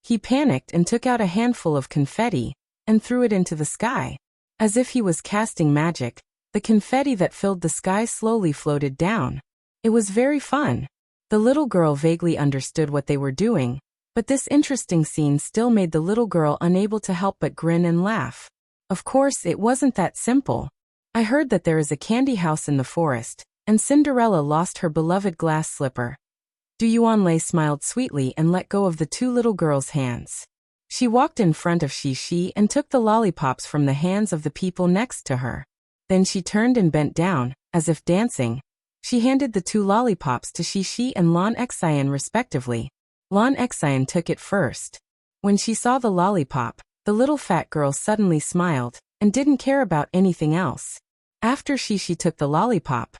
He panicked and took out a handful of confetti and threw it into the sky. As if he was casting magic, the confetti that filled the sky slowly floated down. It was very fun. The little girl vaguely understood what they were doing, but this interesting scene still made the little girl unable to help but grin and laugh. Of course, it wasn't that simple. I heard that there is a candy house in the forest, and Cinderella lost her beloved glass slipper. Du Yuanlei smiled sweetly and let go of the two little girls' hands. She walked in front of Xixi and took the lollipops from the hands of the people next to her. Then she turned and bent down, as if dancing. She handed the two lollipops to Xixi and Lan Xian respectively. Lan Xian took it first. When she saw the lollipop, the little fat girl suddenly smiled, and didn't care about anything else. After Xixi took the lollipop,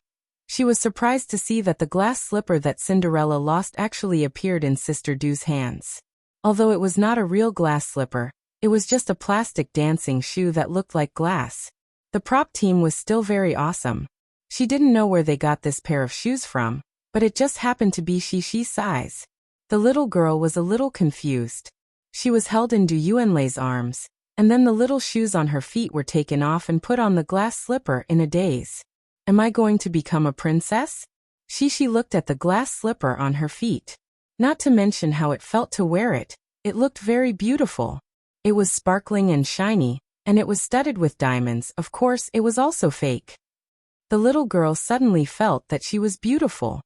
she was surprised to see that the glass slipper that Cinderella lost actually appeared in Sister Du's hands. Although it was not a real glass slipper, it was just a plastic dancing shoe that looked like glass. The prop team was still very awesome. She didn't know where they got this pair of shoes from, but it just happened to be Xixi's size. The little girl was a little confused. She was held in Du Yuanlei's arms, and then the little shoes on her feet were taken off and put on the glass slipper in a daze. Am I going to become a princess? Xixi looked at the glass slipper on her feet. Not to mention how it felt to wear it, it looked very beautiful. It was sparkling and shiny, and it was studded with diamonds. Of course, it was also fake. The little girl suddenly felt that she was beautiful.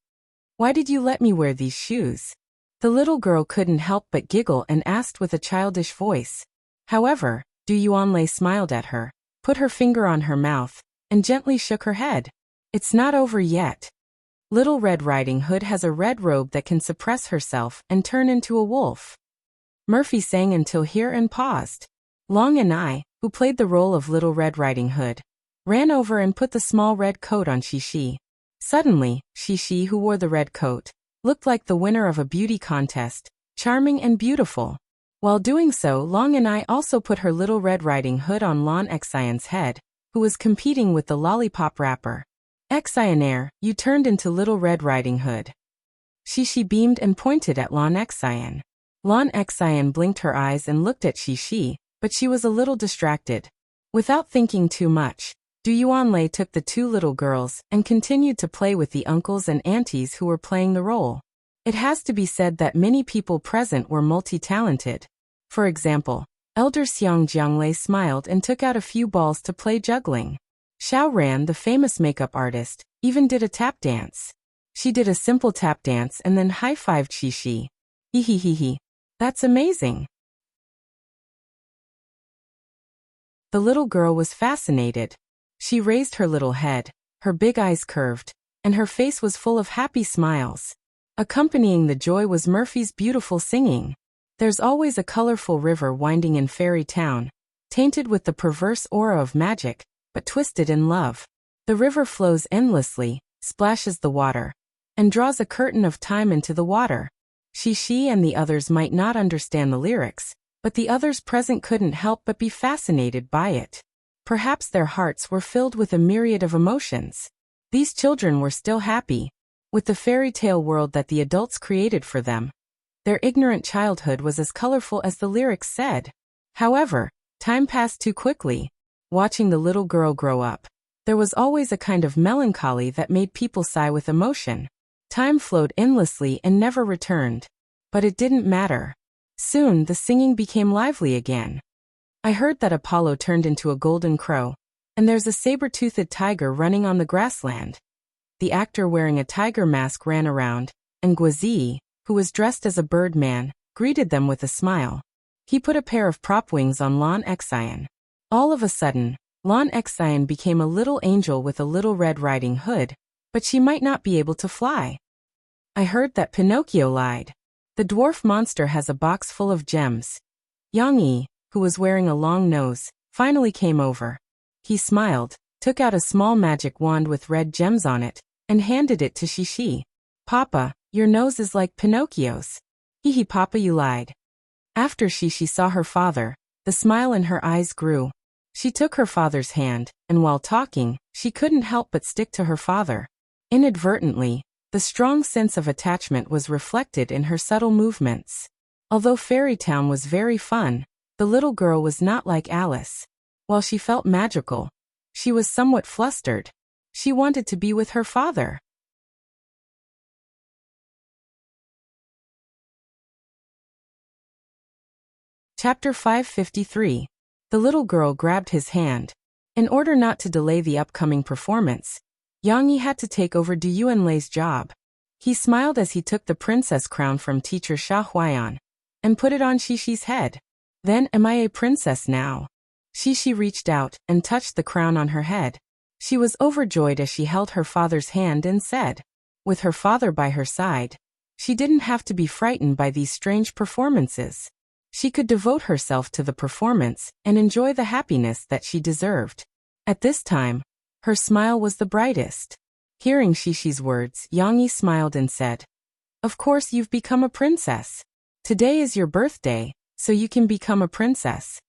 Why did you let me wear these shoes? The little girl couldn't help but giggle and asked with a childish voice. However, Du Yuanlei smiled at her, put her finger on her mouth, and gently shook her head. It's not over yet. Little Red Riding Hood has a red robe that can suppress herself and turn into a wolf. Murphy sang until here and paused. Long and I, who played the role of Little Red Riding Hood, ran over and put the small red coat on Xixi. Suddenly, Xixi, who wore the red coat, looked like the winner of a beauty contest, charming and beautiful. While doing so, Long and I also put her Little Red Riding Hood on Lan Xian's head, who was competing with the lollipop wrapper. Xianair, you turned into Little Red Riding Hood. Xixi beamed and pointed at Lan Xian. Lan Xian blinked her eyes and looked at Xixi, but she was a little distracted. Without thinking too much, Du Yuanlei took the two little girls and continued to play with the uncles and aunties who were playing the role. It has to be said that many people present were multi-talented. For example, Elder Xiang Jianglei smiled and took out a few balls to play juggling. Xiao Ran, the famous makeup artist, even did a tap dance. She did a simple tap dance and then high-fived Xixi. Hehehehe. That's amazing. The little girl was fascinated. She raised her little head, her big eyes curved, and her face was full of happy smiles. Accompanying the joy was Murphy's beautiful singing. There's always a colorful river winding in Fairy Town, tainted with the perverse aura of magic, but twisted in love. The river flows endlessly, splashes the water, and draws a curtain of time into the water. Xixi and the others might not understand the lyrics, but the others present couldn't help but be fascinated by it. Perhaps their hearts were filled with a myriad of emotions. These children were still happy with the fairy tale world that the adults created for them. Their ignorant childhood was as colorful as the lyrics said. However, time passed too quickly. Watching the little girl grow up, there was always a kind of melancholy that made people sigh with emotion. Time flowed endlessly and never returned. But it didn't matter. Soon the singing became lively again. I heard that Apollo turned into a golden crow, and there's a saber-toothed tiger running on the grassland. The actor wearing a tiger mask ran around, and Guazi, who was dressed as a birdman, greeted them with a smile. He put a pair of prop wings on Lon Exine. All of a sudden, Lon Exine became a little angel with a little Red Riding Hood, but she might not be able to fly. I heard that Pinocchio lied. The dwarf monster has a box full of gems. Yang Yi, who was wearing a long nose, finally came over. He smiled, took out a small magic wand with red gems on it, and handed it to Shishi. Papa, your nose is like Pinocchio's. Hee Papa, you lied. After Shishi saw her father, the smile in her eyes grew. She took her father's hand, and while talking, she couldn't help but stick to her father. Inadvertently, the strong sense of attachment was reflected in her subtle movements. Although Fairy Town was very fun, the little girl was not like Alice. While she felt magical, she was somewhat flustered. She wanted to be with her father. Chapter 553. The little girl grabbed his hand. In order not to delay the upcoming performance, Yang Yi had to take over Du Yuanlei's job. He smiled as he took the princess crown from teacher Xia Huayan and put it on Shishi's head. Then, am I a princess now? Shishi reached out and touched the crown on her head. She was overjoyed as she held her father's hand and said, with her father by her side, she didn't have to be frightened by these strange performances. She could devote herself to the performance and enjoy the happiness that she deserved. At this time, her smile was the brightest. Hearing Shishi's words, Yang Yi smiled and said, of course you've become a princess. Today is your birthday, so you can become a princess.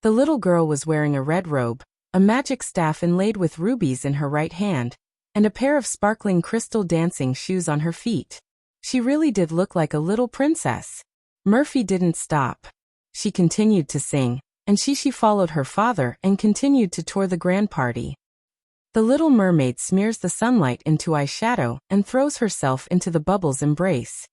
The little girl was wearing a red robe, a magic staff inlaid with rubies in her right hand, and a pair of sparkling crystal dancing shoes on her feet. She really did look like a little princess. Murphy didn't stop. She continued to sing, and Shishi followed her father and continued to tour the grand party. The little mermaid smears the sunlight into eyeshadow and throws herself into the bubble's embrace.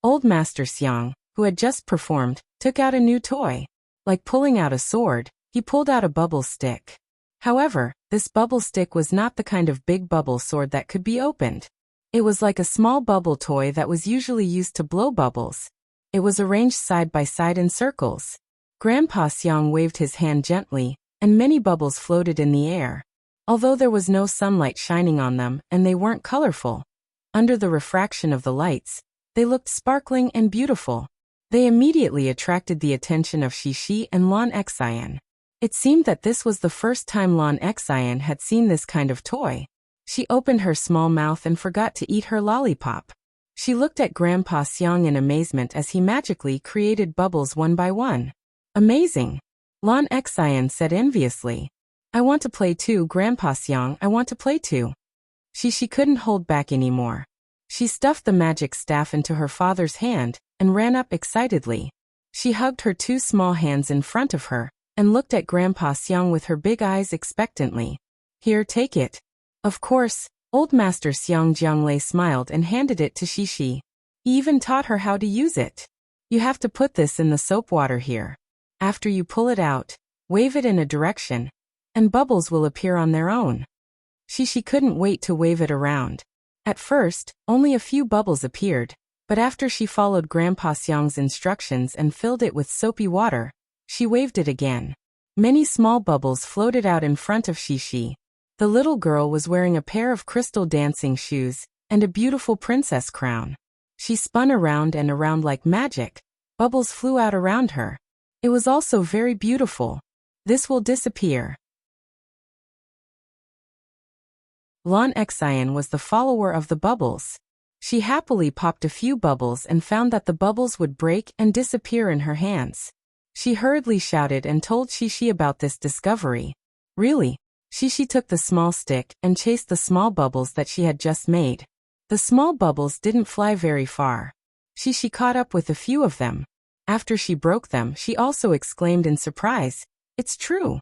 Old Master Xiang, who had just performed, took out a new toy. Like pulling out a sword, he pulled out a bubble stick. However, this bubble stick was not the kind of big bubble sword that could be opened. It was like a small bubble toy that was usually used to blow bubbles. It was arranged side by side in circles. Grandpa Xiang waved his hand gently, and many bubbles floated in the air. Although there was no sunlight shining on them and they weren't colorful, under the refraction of the lights, they looked sparkling and beautiful. They immediately attracted the attention of Shishi and Lon Exine. It seemed that this was the first time Lon Exine had seen this kind of toy. She opened her small mouth and forgot to eat her lollipop. She looked at Grandpa Xiang in amazement as he magically created bubbles one by one. Amazing! Lon Exine said enviously. I want to play too, Grandpa Xiang, I want to play too. She couldn't hold back anymore. She stuffed the magic staff into her father's hand and ran up excitedly. She hugged her two small hands in front of her and looked at Grandpa Xiang with her big eyes expectantly. Here, take it. Of course, old Master Xiang Jianglei smiled and handed it to Shishi. He even taught her how to use it. You have to put this in the soap water here. After you pull it out, wave it in a direction, and bubbles will appear on their own. Shishi couldn't wait to wave it around. At first, only a few bubbles appeared, but after she followed Grandpa Xiang's instructions and filled it with soapy water, she waved it again. Many small bubbles floated out in front of Shishi. The little girl was wearing a pair of crystal dancing shoes and a beautiful princess crown. She spun around and around like magic. Bubbles flew out around her. It was also very beautiful. This will disappear. Lon Exine was the follower of the bubbles. She happily popped a few bubbles and found that the bubbles would break and disappear in her hands. She hurriedly shouted and told Shishi about this discovery. Really? Shishi took the small stick and chased the small bubbles that she had just made. The small bubbles didn't fly very far. Shishi caught up with a few of them. After she broke them, she also exclaimed in surprise, "It's true."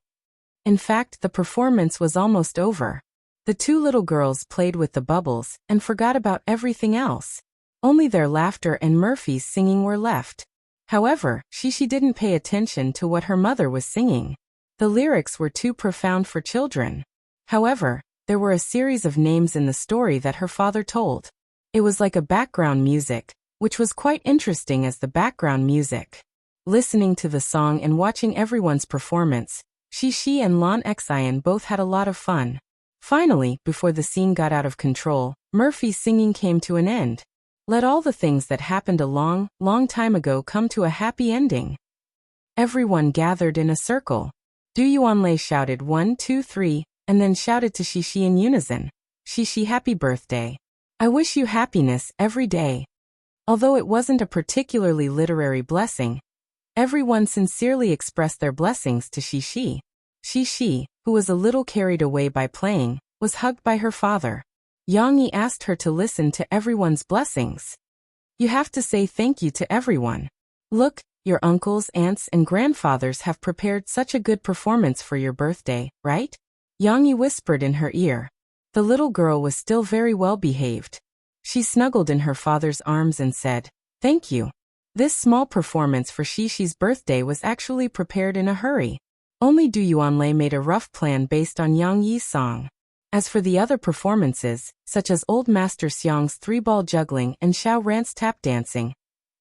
In fact, the performance was almost over. The two little girls played with the bubbles and forgot about everything else. Only their laughter and Murphy's singing were left. However, Shishi didn't pay attention to what her mother was singing. The lyrics were too profound for children. However, there were a series of names in the story that her father told. It was like a background music, which was quite interesting as the background music. Listening to the song and watching everyone's performance, Shishi and Lan Xian both had a lot of fun. Finally, before the scene got out of control, Murphy's singing came to an end. Let all the things that happened a long, long time ago come to a happy ending. Everyone gathered in a circle. Du Yuanlei shouted 1, 2, 3, and then shouted to Shishi in unison. Shishi, happy birthday. I wish you happiness every day. Although it wasn't a particularly literary blessing, everyone sincerely expressed their blessings to Shishi. Shishi, who was a little carried away by playing, was hugged by her father. Yang Yi asked her to listen to everyone's blessings. You have to say thank you to everyone. Look, your uncles, aunts, and grandfathers have prepared such a good performance for your birthday, right? Yang Yi whispered in her ear. The little girl was still very well behaved. She snuggled in her father's arms and said, "Thank you." This small performance for Shishi's birthday was actually prepared in a hurry. Only Du Yuanlei made a rough plan based on Yang Yi's song. As for the other performances, such as Old Master Xiang's three-ball juggling and Xiao Ran's tap dancing,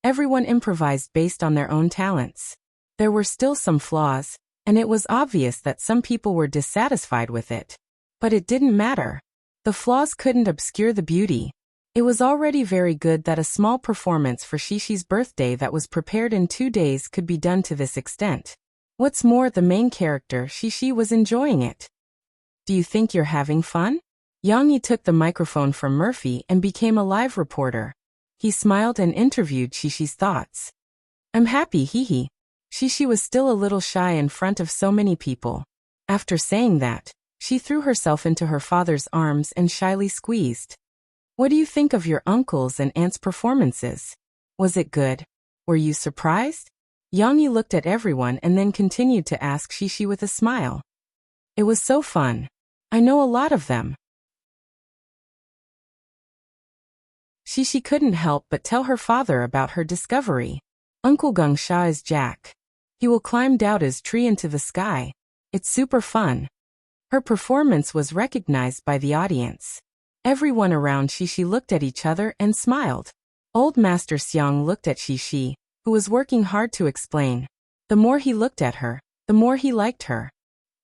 everyone improvised based on their own talents. There were still some flaws, and it was obvious that some people were dissatisfied with it. But it didn't matter. The flaws couldn't obscure the beauty. It was already very good that a small performance for Shishi's birthday that was prepared in 2 days could be done to this extent. What's more, the main character, Shishi, was enjoying it. Do you think you're having fun? Yang Yi took the microphone from Murphy and became a live reporter. He smiled and interviewed Shishi's thoughts. I'm happy, hee. Shishi was still a little shy in front of so many people. After saying that, she threw herself into her father's arms and shyly squeezed. What do you think of your uncles' and aunts' performances? Was it good? Were you surprised? Yang Yi looked at everyone and then continued to ask Shishi with a smile. It was so fun. I know a lot of them. Shishi couldn't help but tell her father about her discovery. Uncle Gungsha is Jack. He will climb Doubta's tree into the sky. It's super fun. Her performance was recognized by the audience. Everyone around Shishi looked at each other and smiled. Old Master Xiang looked at Shishi, who was working hard to explain. The more he looked at her, the more he liked her.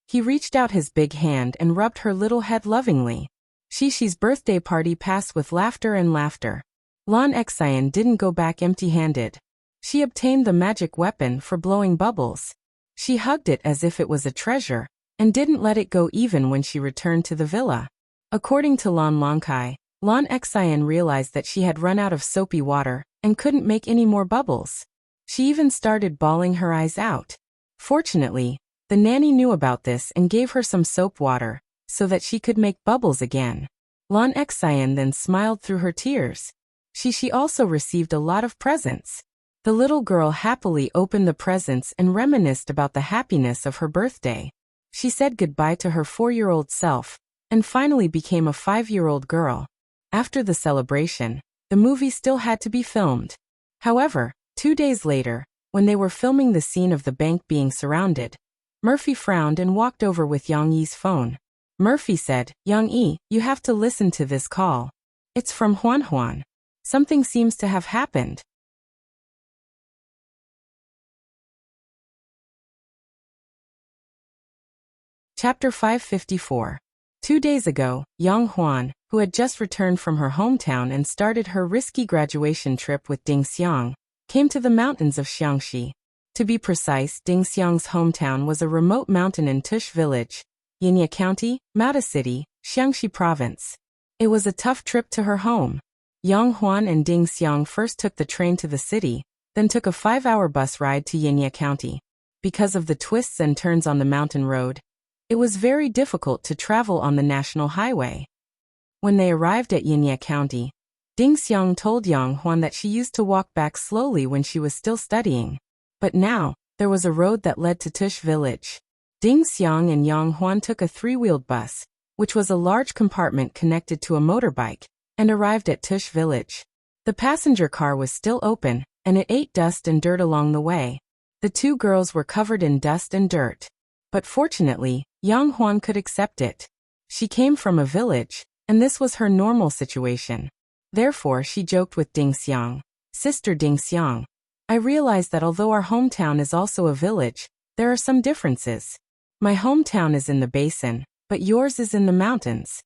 He reached out his big hand and rubbed her little head lovingly. Shishi's birthday party passed with laughter and laughter. Lan Xian didn't go back empty-handed. She obtained the magic weapon for blowing bubbles. She hugged it as if it was a treasure, and didn't let it go even when she returned to the villa. According to Lan Longkai, Lan Xian realized that she had run out of soapy water and couldn't make any more bubbles. She even started bawling her eyes out. Fortunately, the nanny knew about this and gave her some soap water, so that she could make bubbles again. Lan Xian then smiled through her tears. Shishi also received a lot of presents. The little girl happily opened the presents and reminisced about the happiness of her birthday. She said goodbye to her 4-year-old self, and finally became a 5-year-old girl. After the celebration, the movie still had to be filmed. However, 2 days later, when they were filming the scene of the bank being surrounded, Murphy frowned and walked over with Yang Yi's phone. Murphy said, Yang Yi, you have to listen to this call. It's from Huan Huan. Something seems to have happened. Chapter 554. 2 days ago, Yang Huan, who had just returned from her hometown and started her risky graduation trip with Ding Xiang, came to the mountains of Xiangxi. To be precise, Ding Xiang's hometown was a remote mountain in Tush Village, Yinya County, Mata City, Xiangxi Province. It was a tough trip to her home. Yang Huan and Ding Xiang first took the train to the city, then took a 5-hour bus ride to Yinya County. Because of the twists and turns on the mountain road, it was very difficult to travel on the national highway. When they arrived at Yinya County, Ding Xiang told Yang Huan that she used to walk back slowly when she was still studying. But now, there was a road that led to Tush village. Ding Xiang and Yang Huan took a three-wheeled bus, which was a large compartment connected to a motorbike, and arrived at Tush village. The passenger car was still open, and it ate dust and dirt along the way. The two girls were covered in dust and dirt. But fortunately, Yang Huan could accept it. She came from a village, and this was her normal situation. Therefore, she joked with Ding Xiang, "Sister Ding Xiang, I realize that although our hometown is also a village, there are some differences. My hometown is in the basin, but yours is in the mountains."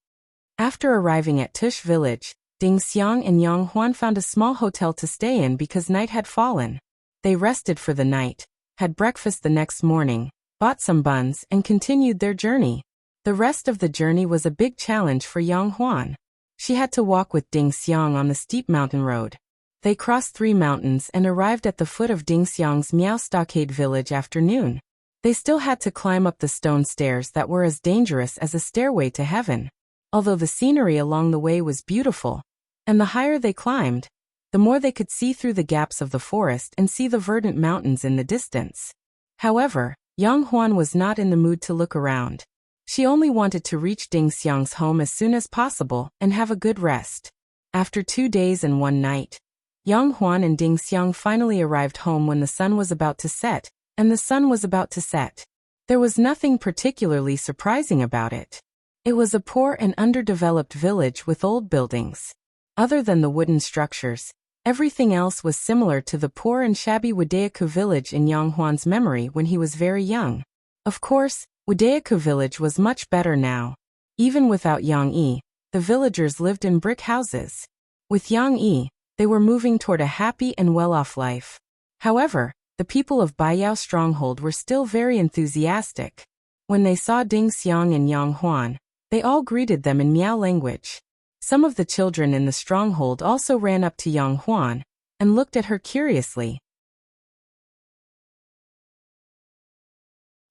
After arriving at Tush village, Ding Xiang and Yang Huan found a small hotel to stay in because night had fallen. They rested for the night, had breakfast the next morning, bought some buns, and continued their journey. The rest of the journey was a big challenge for Yang Huan. She had to walk with Ding Xiang on the steep mountain road. They crossed 3 mountains and arrived at the foot of Ding Xiang's Miao Stockade village after noon. They still had to climb up the stone stairs that were as dangerous as a stairway to heaven. Although the scenery along the way was beautiful, and the higher they climbed, the more they could see through the gaps of the forest and see the verdant mountains in the distance. However, Yang Huan was not in the mood to look around. She only wanted to reach Ding Xiang's home as soon as possible and have a good rest. After 2 days and 1 night, Yang Huan and Ding Xiang finally arrived home when the sun was about to set, and the sun was about to set. There was nothing particularly surprising about it. It was a poor and underdeveloped village with old buildings. Other than the wooden structures, everything else was similar to the poor and shabby Wadaiku village in Yang Huan's memory when he was very young. Of course, Wadaiku village was much better now. Even without Yang Yi, the villagers lived in brick houses. With Yang Yi, they were moving toward a happy and well-off life. However, the people of Baiyao Stronghold were still very enthusiastic. When they saw Ding Xiang and Yang Huan, they all greeted them in Miao language. Some of the children in the stronghold also ran up to Yang Huan and looked at her curiously.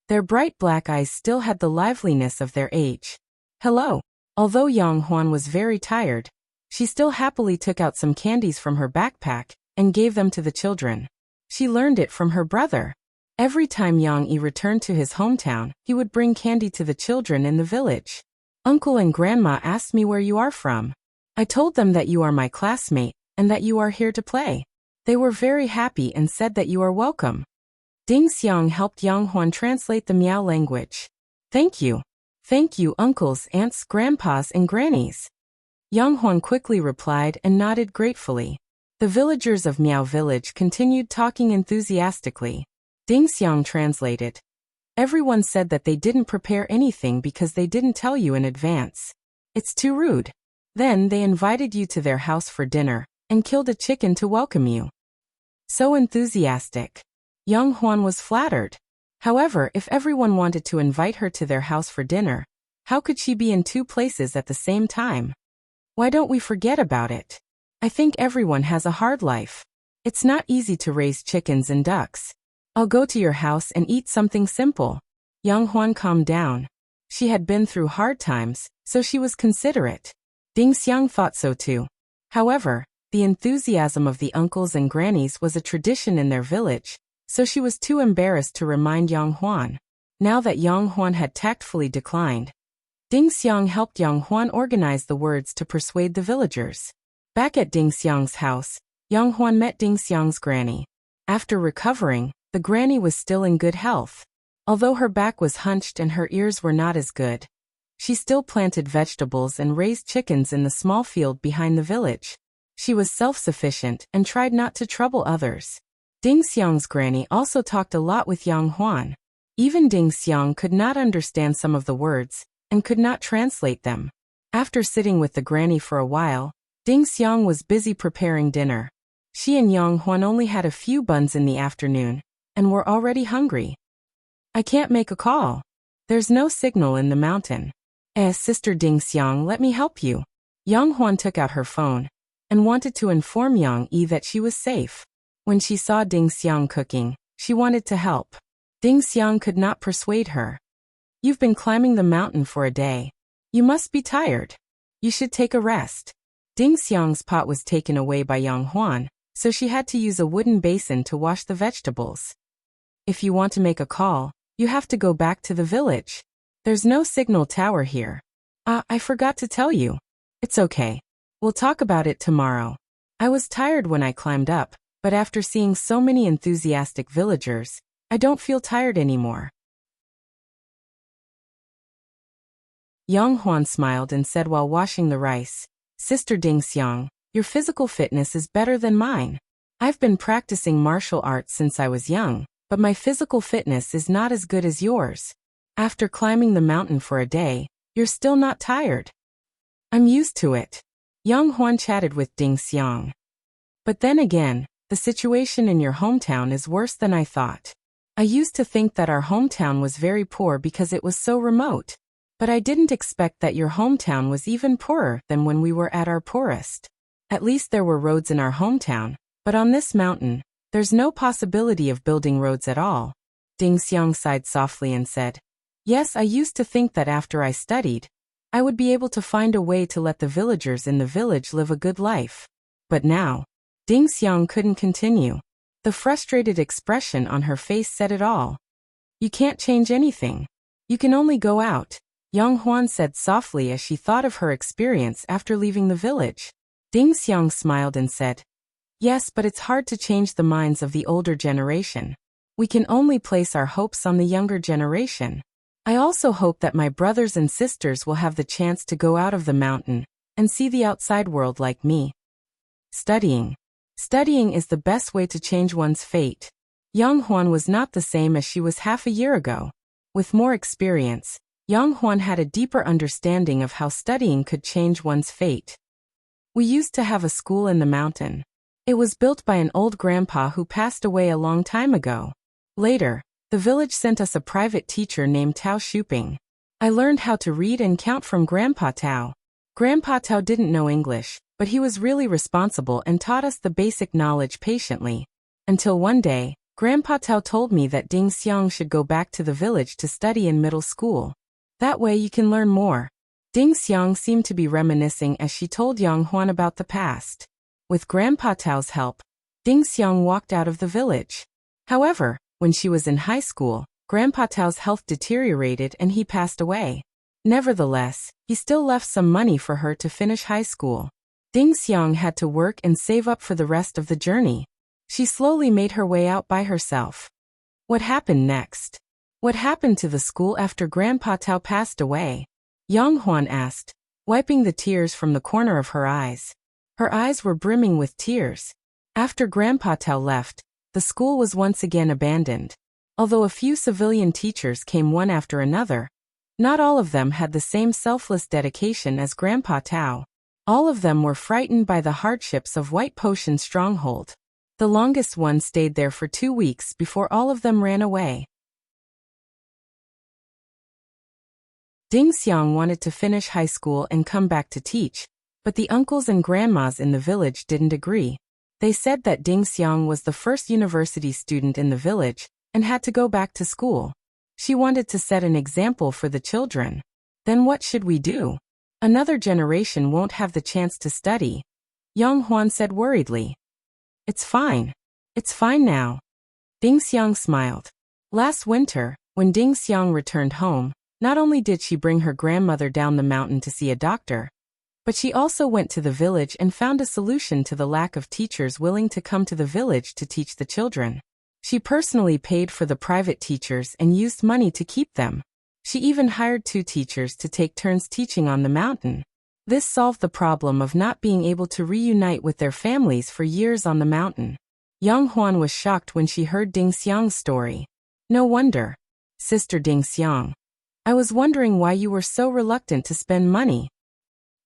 Their bright black eyes still had the liveliness of their age. "Hello." Although Yang Huan was very tired, she still happily took out some candies from her backpack and gave them to the children. She learned it from her brother. Every time Yang Yi returned to his hometown, he would bring candy to the children in the village. "Uncle and Grandma asked me where you are from. I told them that you are my classmate and that you are here to play. They were very happy and said that you are welcome." Ding Xiang helped Yang Huan translate the Miao language. "Thank you. Thank you, uncles, aunts, grandpas, and grannies." Yang Huan quickly replied and nodded gratefully. The villagers of Miao village continued talking enthusiastically. Ding Xiang translated. "Everyone said that they didn't prepare anything because they didn't tell you in advance. It's too rude. Then they invited you to their house for dinner and killed a chicken to welcome you." So enthusiastic. Yang Huan was flattered. However, if everyone wanted to invite her to their house for dinner, how could she be in 2 places at the same time? "Why don't we forget about it? I think everyone has a hard life. It's not easy to raise chickens and ducks. I'll go to your house and eat something simple." Yang Huan calmed down. She had been through hard times, so she was considerate. Ding Xiang thought so too. However, the enthusiasm of the uncles and grannies was a tradition in their village, so she was too embarrassed to remind Yang Huan. Now that Yang Huan had tactfully declined, Ding Xiang helped Yang Huan organize the words to persuade the villagers. Back at Ding Xiang's house, Yang Huan met Ding Xiang's granny. After recovering, the granny was still in good health. Although her back was hunched and her ears were not as good, she still planted vegetables and raised chickens in the small field behind the village. She was self-sufficient and tried not to trouble others. Ding Xiang's granny also talked a lot with Yang Huan. Even Ding Xiang could not understand some of the words and could not translate them. After sitting with the granny for a while, Ding Xiang was busy preparing dinner. She and Yang Huan only had a few buns in the afternoon and were already hungry. "I can't make a call. There's no signal in the mountain." Sister Ding Xiang, let me help you." Yang Huan took out her phone and wanted to inform Yang Yi that she was safe. When she saw Ding Xiang cooking, she wanted to help. Ding Xiang could not persuade her. You've been climbing the mountain for a day. You must be tired. You should take a rest. Ding Xiang's pot was taken away by Yang Huan, so she had to use a wooden basin to wash the vegetables. If you want to make a call, you have to go back to the village. There's no signal tower here. I forgot to tell you. It's okay. We'll talk about it tomorrow. I was tired when I climbed up, but after seeing so many enthusiastic villagers, I don't feel tired anymore. Yang Huan smiled and said while washing the rice, Sister Ding Xiang, your physical fitness is better than mine. I've been practicing martial arts since I was young, but my physical fitness is not as good as yours. After climbing the mountain for a day, you're still not tired. I'm used to it. Yang Huan chatted with Ding Xiang. But then again, the situation in your hometown is worse than I thought. I used to think that our hometown was very poor because it was so remote. But I didn't expect that your hometown was even poorer than when we were at our poorest. At least there were roads in our hometown, but on this mountain, there's no possibility of building roads at all. Ding Xiang sighed softly and said, Yes, I used to think that after I studied, I would be able to find a way to let the villagers in the village live a good life. But now, Ding Xiang couldn't continue. The frustrated expression on her face said it all. You can't change anything. You can only go out. Yang Huan said softly as she thought of her experience after leaving the village. Ding Xiang smiled and said, Yes, but it's hard to change the minds of the older generation. We can only place our hopes on the younger generation. I also hope that my brothers and sisters will have the chance to go out of the mountain and see the outside world like me. Studying. Studying is the best way to change one's fate. Yang Huan was not the same as she was half a year ago. With more experience, Yang Huan had a deeper understanding of how studying could change one's fate. We used to have a school in the mountain. It was built by an old grandpa who passed away a long time ago. Later, the village sent us a private teacher named Tao Shuping. I learned how to read and count from Grandpa Tao. Grandpa Tao didn't know English, but he was really responsible and taught us the basic knowledge patiently. Until one day, Grandpa Tao told me that Ding Xiang should go back to the village to study in middle school. That way you can learn more. Ding Xiang seemed to be reminiscing as she told Yang Huan about the past. With Grandpa Tao's help, Ding Xiang walked out of the village. However, when she was in high school, Grandpa Tao's health deteriorated and he passed away. Nevertheless, he still left some money for her to finish high school. Ding Xiang had to work and save up for the rest of the journey. She slowly made her way out by herself. What happened next? What happened to the school after Grandpa Tao passed away? Yang Huan asked, wiping the tears from the corner of her eyes. Her eyes were brimming with tears. After Grandpa Tao left, the school was once again abandoned. Although a few civilian teachers came one after another, not all of them had the same selfless dedication as Grandpa Tao. All of them were frightened by the hardships of White Potion Stronghold. The longest one stayed there for 2 weeks before all of them ran away. Ding Xiang wanted to finish high school and come back to teach, but the uncles and grandmas in the village didn't agree. They said that Ding Xiang was the first university student in the village and had to go back to school. She wanted to set an example for the children. Then what should we do? Another generation won't have the chance to study. Yang Huan said worriedly. It's fine. It's fine now. Ding Xiang smiled. Last winter, when Ding Xiang returned home, not only did she bring her grandmother down the mountain to see a doctor, but she also went to the village and found a solution to the lack of teachers willing to come to the village to teach the children. She personally paid for the private teachers and used money to keep them. She even hired 2 teachers to take turns teaching on the mountain. This solved the problem of not being able to reunite with their families for years on the mountain. Yang Huan was shocked when she heard Ding Xiang's story. No wonder. Sister Ding Xiang, I was wondering why you were so reluctant to spend money.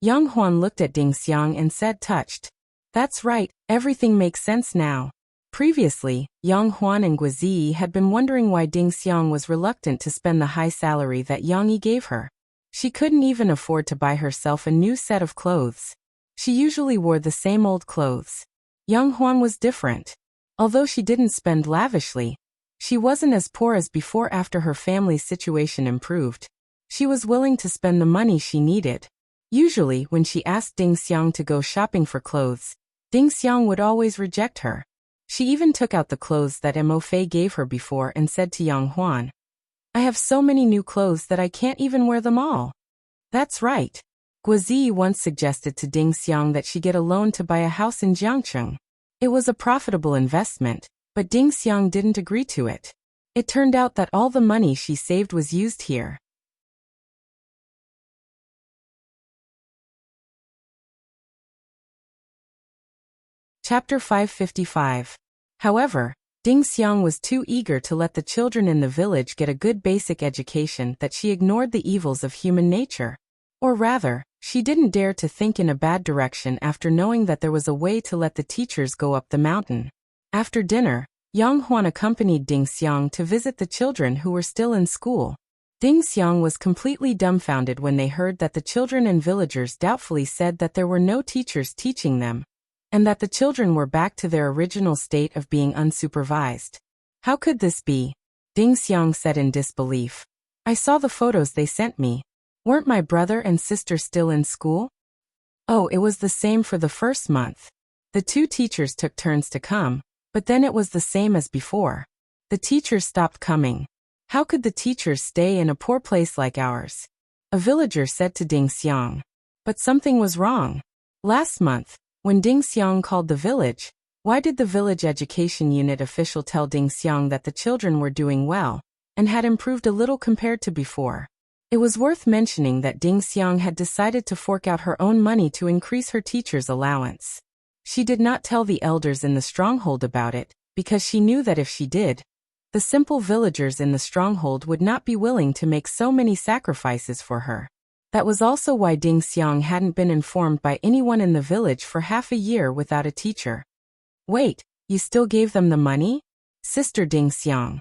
Yang Huan looked at Ding Xiang and said touched. That's right, everything makes sense now. Previously, Yang Huan and Guizi had been wondering why Ding Xiang was reluctant to spend the high salary that Yang Yi gave her. She couldn't even afford to buy herself a new set of clothes. She usually wore the same old clothes. Yang Huan was different. Although she didn't spend lavishly, She wasn't as poor as before after her family's situation improved. She was willing to spend the money she needed. Usually, when she asked Ding Xiang to go shopping for clothes, Ding Xiang would always reject her. She even took out the clothes that Mo Fei gave her before and said to Yang Huan, "I have so many new clothes that I can't even wear them all." That's right. Guozi once suggested to Ding Xiang that she get a loan to buy a house in Jiangcheng. It was a profitable investment, but Ding Xiang didn't agree to it. It turned out that all the money she saved was used here. Chapter 555. However, Ding Xiang was too eager to let the children in the village get a good basic education that she ignored the evils of human nature. Or rather, she didn't dare to think in a bad direction after knowing that there was a way to let the teachers go up the mountain. After dinner, Yang Huan accompanied Ding Xiang to visit the children who were still in school. Ding Xiang was completely dumbfounded when they heard that the children and villagers doubtfully said that there were no teachers teaching them, and that the children were back to their original state of being unsupervised. How could this be? Ding Xiang said in disbelief. I saw the photos they sent me. Weren't my brother and sister still in school? Oh, it was the same for the first month. The two teachers took turns to come, but then it was the same as before. The teachers stopped coming. How could the teachers stay in a poor place like ours? A villager said to Ding Xiang. But something was wrong. Last month, when Ding Xiang called the village, why did the village education unit official tell Ding Xiang that the children were doing well, and had improved a little compared to before? It was worth mentioning that Ding Xiang had decided to fork out her own money to increase her teacher's allowance. She did not tell the elders in the stronghold about it, because she knew that if she did, the simple villagers in the stronghold would not be willing to make so many sacrifices for her. That was also why Ding Xiang hadn't been informed by anyone in the village for half a year without a teacher. Wait, you still gave them the money? Sister Ding Xiang.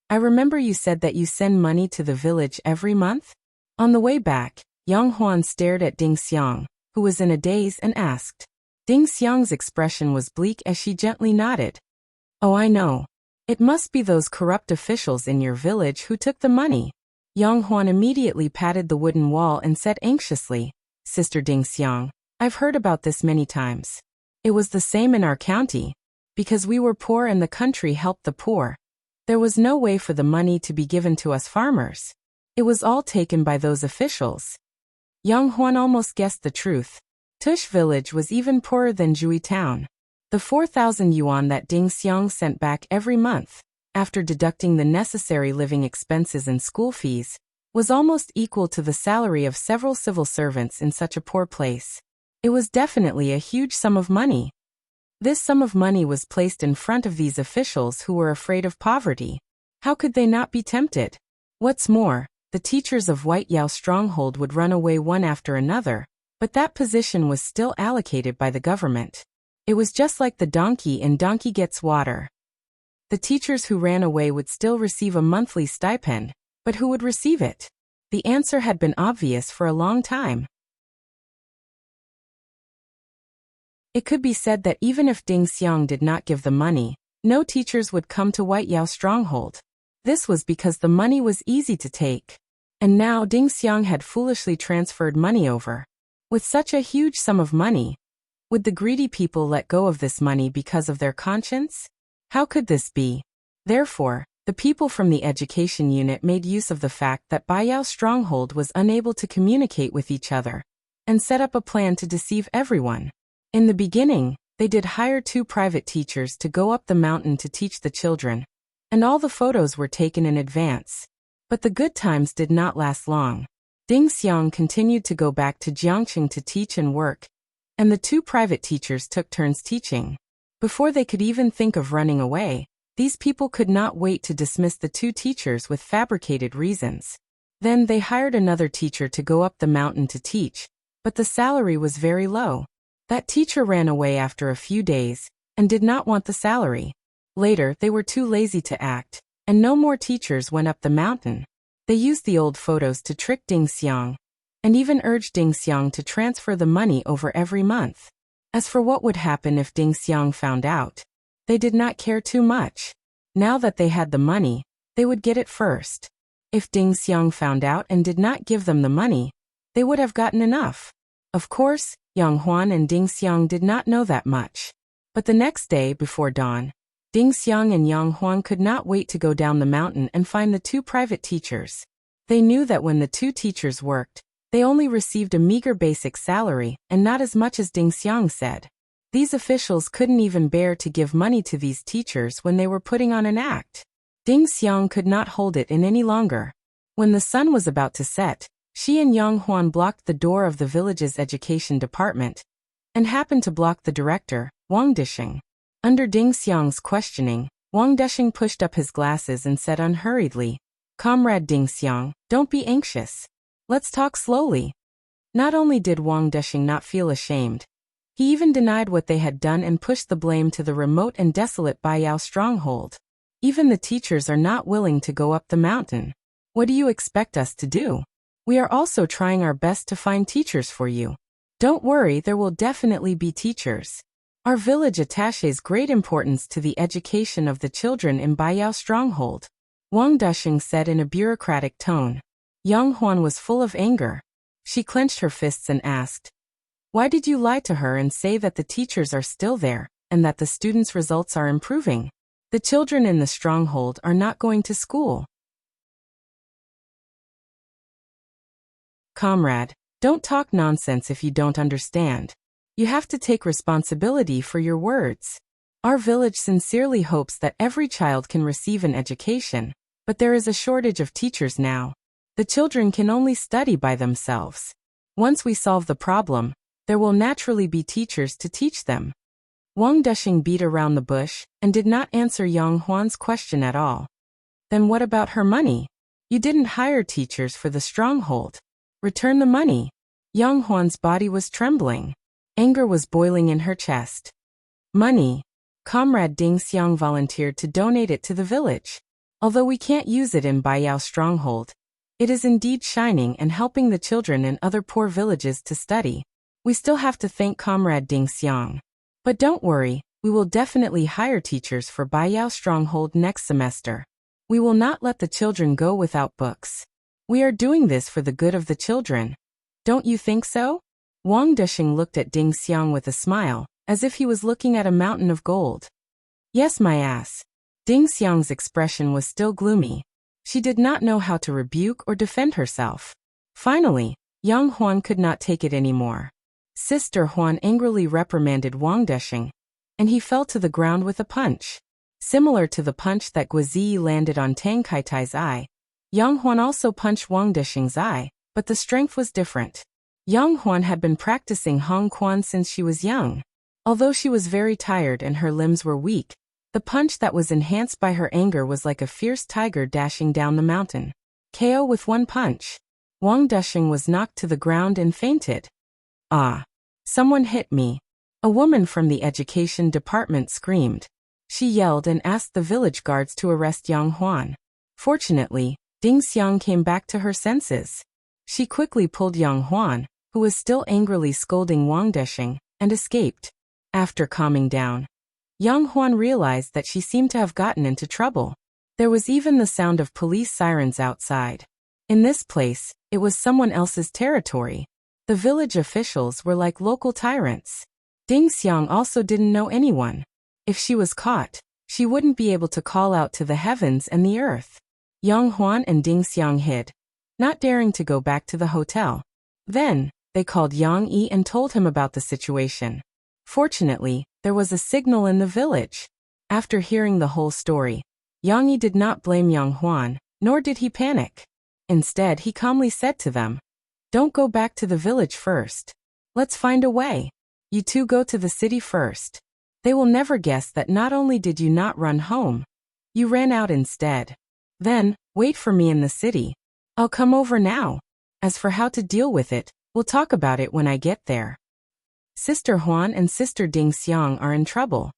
I remember you said that you send money to the village every month? On the way back, Yang Huan stared at Ding Xiang, who was in a daze, and asked. Ding Xiang's expression was bleak as she gently nodded. Oh, I know. It must be those corrupt officials in your village who took the money. Yang Huan immediately patted the wooden wall and said anxiously, Sister Ding Xiang, I've heard about this many times. It was the same in our county. Because we were poor and the country helped the poor, there was no way for the money to be given to us farmers. It was all taken by those officials. Yang Huan almost guessed the truth. Tush village was even poorer than Jui town. The 4,000 yuan that Ding Xiang sent back every month, after deducting the necessary living expenses and school fees, was almost equal to the salary of several civil servants in such a poor place. It was definitely a huge sum of money. This sum of money was placed in front of these officials who were afraid of poverty. How could they not be tempted? What's more, the teachers of White Yao Stronghold would run away one after another, but that position was still allocated by the government. It was just like the donkey in Donkey Gets Water. The teachers who ran away would still receive a monthly stipend, but who would receive it? The answer had been obvious for a long time. It could be said that even if Ding Xiang did not give the money, no teachers would come to White Yao Stronghold. This was because the money was easy to take. And now Ding Xiang had foolishly transferred money over. With such a huge sum of money, would the greedy people let go of this money because of their conscience? How could this be? Therefore, the people from the education unit made use of the fact that Baiyao Stronghold was unable to communicate with each other, and set up a plan to deceive everyone. In the beginning, they did hire 2 private teachers to go up the mountain to teach the children, and all the photos were taken in advance. But the good times did not last long. Ding Xiang continued to go back to Jiangcheng to teach and work, and the 2 private teachers took turns teaching. Before they could even think of running away, these people could not wait to dismiss the 2 teachers with fabricated reasons. Then they hired another teacher to go up the mountain to teach, but the salary was very low. That teacher ran away after a few days, and did not want the salary. Later, they were too lazy to act, and no more teachers went up the mountain. They used the old photos to trick Ding Xiang, and even urged Ding Xiang to transfer the money over every month. As for what would happen if Ding Xiang found out, they did not care too much. Now that they had the money, they would get it first. If Ding Xiang found out and did not give them the money, they would have gotten enough. Of course, Yang Huan and Ding Xiang did not know that much. But the next day before dawn, Ding Xiang and Yang Huan could not wait to go down the mountain and find the two private teachers. They knew that when the two teachers worked, they only received a meager basic salary and not as much as Ding Xiang said. These officials couldn't even bear to give money to these teachers when they were putting on an act. Ding Xiang could not hold it in any longer. When the sun was about to set, she and Yang Huan blocked the door of the village's education department and happened to block the director, Wang Disheng. Under Ding Xiang's questioning, Wang Disheng pushed up his glasses and said unhurriedly, "Comrade Ding Xiang, don't be anxious. Let's talk slowly." Not only did Wang Disheng not feel ashamed, he even denied what they had done and pushed the blame to the remote and desolate Baiyao stronghold. Even the teachers are not willing to go up the mountain. What do you expect us to do? We are also trying our best to find teachers for you. Don't worry, there will definitely be teachers. Our village attaches great importance to the education of the children in Baiyao stronghold, Wang Disheng said in a bureaucratic tone. Yang Huan was full of anger. She clenched her fists and asked, "Why did you lie to her and say that the teachers are still there, and that the students' results are improving? The children in the stronghold are not going to school." Comrade, don't talk nonsense if you don't understand. You have to take responsibility for your words. Our village sincerely hopes that every child can receive an education, but there is a shortage of teachers now. The children can only study by themselves. Once we solve the problem, there will naturally be teachers to teach them. Wang Disheng beat around the bush and did not answer Yang Huan's question at all. Then what about her money? You didn't hire teachers for the stronghold. Return the money. Yang Huan's body was trembling. Anger was boiling in her chest. Money. Comrade Ding Xiang volunteered to donate it to the village. Although we can't use it in Baiyao stronghold, it is indeed shining and helping the children in other poor villages to study. We still have to thank Comrade Ding Xiang. But don't worry, we will definitely hire teachers for Baiyao stronghold next semester. We will not let the children go without books. We are doing this for the good of the children. Don't you think so? Wang Disheng looked at Ding Xiang with a smile, as if he was looking at a mountain of gold. Yes, my ass. Ding Xiang's expression was still gloomy. She did not know how to rebuke or defend herself. Finally, Yang Huan could not take it anymore. Sister Huan angrily reprimanded Wang Disheng, and he fell to the ground with a punch. Similar to the punch that Guizi landed on Tang Kaitai's eye, Yang Huan also punched Wang Disheng's eye, but the strength was different. Yang Huan had been practicing Hong Quan since she was young. Although she was very tired and her limbs were weak, the punch that was enhanced by her anger was like a fierce tiger dashing down the mountain. KO with one punch. Wang Disheng was knocked to the ground and fainted. Ah! Someone hit me. A woman from the education department screamed. She yelled and asked the village guards to arrest Yang Huan. Fortunately, Ding Xiang came back to her senses. She quickly pulled Yang Huan, who was still angrily scolding Wang Disheng, and escaped. After calming down, Yang Huan realized that she seemed to have gotten into trouble. There was even the sound of police sirens outside. In this place, it was someone else's territory. The village officials were like local tyrants. Ding Xiang also didn't know anyone. If she was caught, she wouldn't be able to call out to the heavens and the earth. Yang Huan and Ding Xiang hid, not daring to go back to the hotel. Then, they called Yang Yi and told him about the situation. Fortunately, there was a signal in the village. After hearing the whole story, Yang Yi did not blame Yang Huan, nor did he panic. Instead, he calmly said to them, "Don't go back to the village first. Let's find a way. You two go to the city first. They will never guess that not only did you not run home, you ran out instead. Then, wait for me in the city. I'll come over now. As for how to deal with it, we'll talk about it when I get there." Sister Huan and Sister Ding Xiang are in trouble.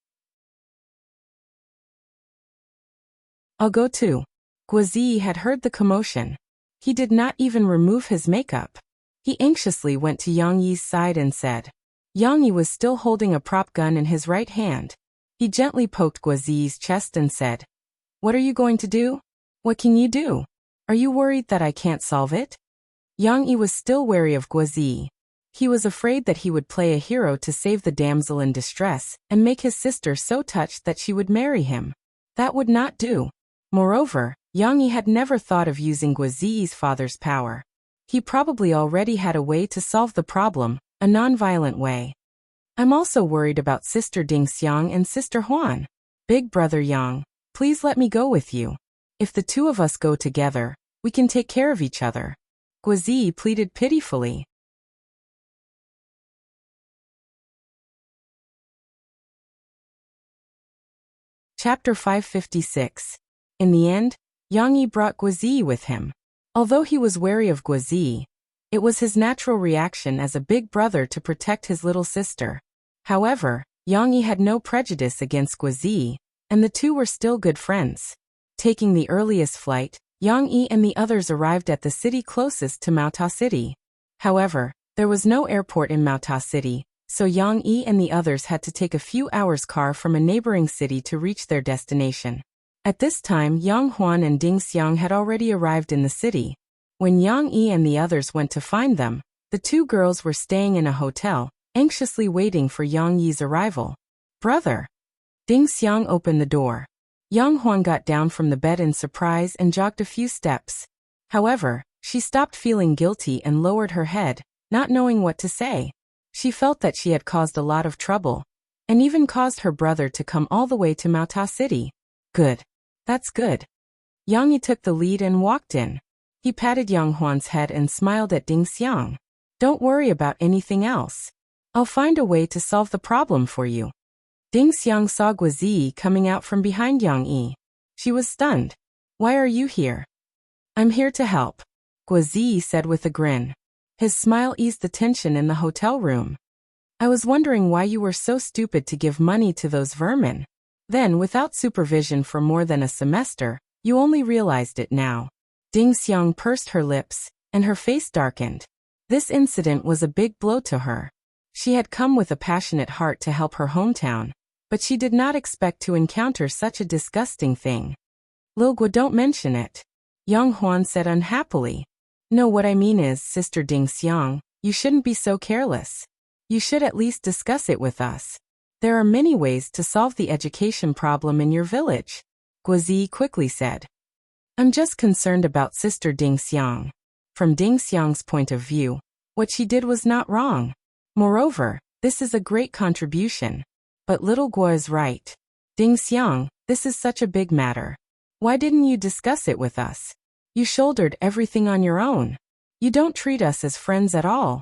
I'll go too. Guizi had heard the commotion. He did not even remove his makeup. He anxiously went to Yang Yi's side and said. Yang Yi was still holding a prop gun in his right hand. He gently poked Guizi's chest and said, What are you going to do? What can you do? Are you worried that I can't solve it? Yang Yi was still wary of Guozi. He was afraid that he would play a hero to save the damsel in distress and make his sister so touched that she would marry him. That would not do. Moreover, Yang Yi had never thought of using Guozi's father's power. He probably already had a way to solve the problem, a non-violent way. I'm also worried about Sister Ding Xiang and Sister Huan. Big brother Yang, please let me go with you. If the two of us go together, we can take care of each other. Guozi pleaded pitifully. Chapter 556. In the end, Yang Yi brought Guozi with him. Although he was wary of Guozi, it was his natural reaction as a big brother to protect his little sister. However, Yang Yi had no prejudice against Guozi, and the two were still good friends. Taking the earliest flight, Yang Yi and the others arrived at the city closest to Maota City. However, there was no airport in Maota City, so Yang Yi and the others had to take a few hours' car from a neighboring city to reach their destination. At this time, Yang Huan and Ding Xiang had already arrived in the city. When Yang Yi and the others went to find them, the two girls were staying in a hotel, anxiously waiting for Yang Yi's arrival. Brother! Ding Xiang opened the door. Yang Huan got down from the bed in surprise and jogged a few steps. However, she stopped feeling guilty and lowered her head, not knowing what to say. She felt that she had caused a lot of trouble, and even caused her brother to come all the way to Maota City. Good. That's good. Yang Yi took the lead and walked in. He patted Yang Huan's head and smiled at Ding Xiang. Don't worry about anything else. I'll find a way to solve the problem for you. Ding Xiang saw Guozi coming out from behind Yang Yi. She was stunned. Why are you here? I'm here to help, Guozi said with a grin. His smile eased the tension in the hotel room. I was wondering why you were so stupid to give money to those vermin. Then, without supervision for more than a semester, you only realized it now. Ding Xiang pursed her lips, and her face darkened. This incident was a big blow to her. She had come with a passionate heart to help her hometown, but she did not expect to encounter such a disgusting thing. Lil Guo, don't mention it, Yang Huan said unhappily. No, what I mean is, Sister Ding Xiang, you shouldn't be so careless. You should at least discuss it with us. There are many ways to solve the education problem in your village, Guozi quickly said. I'm just concerned about Sister Ding Xiang. From Ding Xiang's point of view, what she did was not wrong. Moreover, this is a great contribution. But little Guo is right. Ding Xiang, this is such a big matter. Why didn't you discuss it with us? You shouldered everything on your own. You don't treat us as friends at all.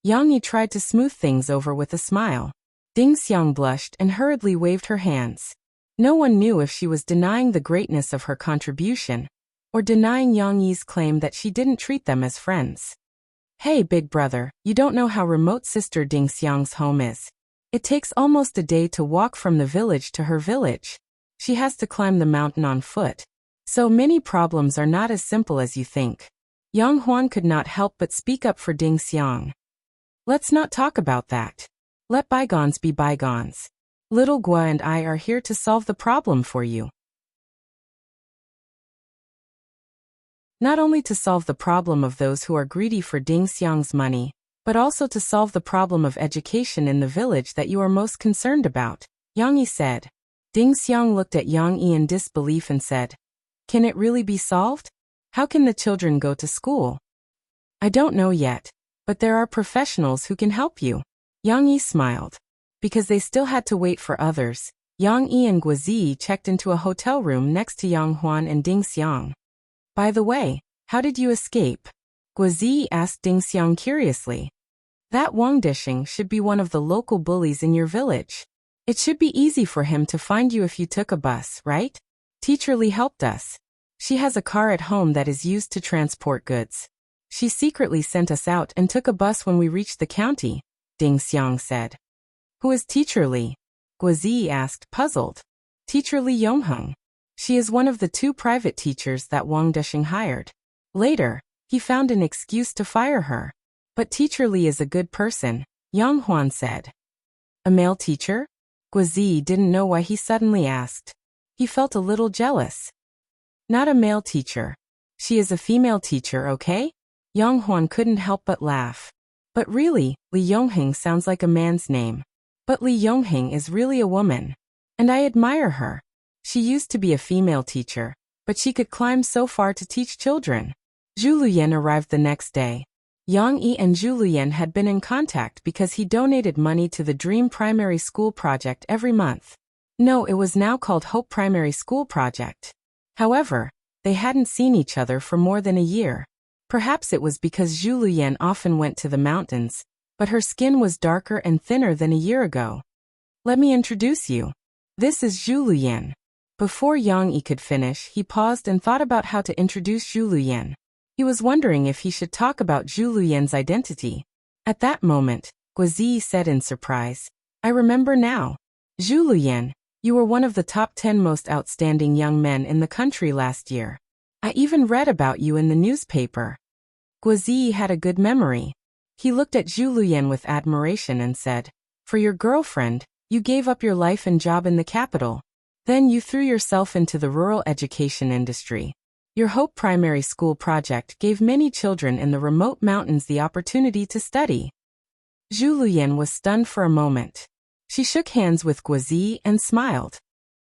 Yang Yi tried to smooth things over with a smile. Ding Xiang blushed and hurriedly waved her hands. No one knew if she was denying the greatness of her contribution, or denying Yang Yi's claim that she didn't treat them as friends. Hey big brother, you don't know how remote Sister Ding Xiang's home is. It takes almost a day to walk from the village to her village. She has to climb the mountain on foot. So many problems are not as simple as you think. Yang Huan could not help but speak up for Ding Xiang. Let's not talk about that. Let bygones be bygones. Little Guo and I are here to solve the problem for you. Not only to solve the problem of those who are greedy for Ding Xiang's money, but also to solve the problem of education in the village that you are most concerned about, Yang Yi said. Ding Xiang looked at Yang Yi in disbelief and said, Can it really be solved? How can the children go to school? I don't know yet, but there are professionals who can help you. Yang Yi smiled. Because they still had to wait for others, Yang Yi and Guozi checked into a hotel room next to Yang Huan and Ding Xiang. By the way, how did you escape? Guozi asked Ding Xiang curiously. That Wang Dishing should be one of the local bullies in your village. It should be easy for him to find you if you took a bus, right? Teacher Li helped us. She has a car at home that is used to transport goods. She secretly sent us out and took a bus when we reached the county, Ding Xiang said. Who is Teacher Li? Guozi asked, puzzled. Teacher Li Yongheng. She is one of the 2 private teachers that Wang Desheng hired. Later, he found an excuse to fire her. But Teacher Li is a good person, Yang Huan said. A male teacher? Guozi didn't know why he suddenly asked. He felt a little jealous. Not a male teacher. She is a female teacher, okay? Yang Huan couldn't help but laugh. But really, Li Yongheng sounds like a man's name. But Li Yongheng is really a woman. And I admire her. She used to be a female teacher, but she could climb so far to teach children. Zhu Luyan arrived the next day. Yang Yi and Zhu Luyan had been in contact because he donated money to the Dream Primary School Project every month. No, it was now called Hope Primary School Project. However, they hadn't seen each other for more than a year. Perhaps it was because Zhu Luyan often went to the mountains, but her skin was darker and thinner than a year ago. Let me introduce you. This is Zhu Luyan. Before Yang Yi could finish, he paused and thought about how to introduce Zhu Luyan. He was wondering if he should talk about Zhu Luyan's identity. At that moment, Guozi said in surprise, I remember now. Zhu Luyan, you were one of the top 10 most outstanding young men in the country last year. I even read about you in the newspaper. Guozi had a good memory. He looked at Zhu Luyan with admiration and said, For your girlfriend, you gave up your life and job in the capital. Then you threw yourself into the rural education industry. Your Hope Primary School project gave many children in the remote mountains the opportunity to study. Zhu Luyan was stunned for a moment. She shook hands with Guozi and smiled.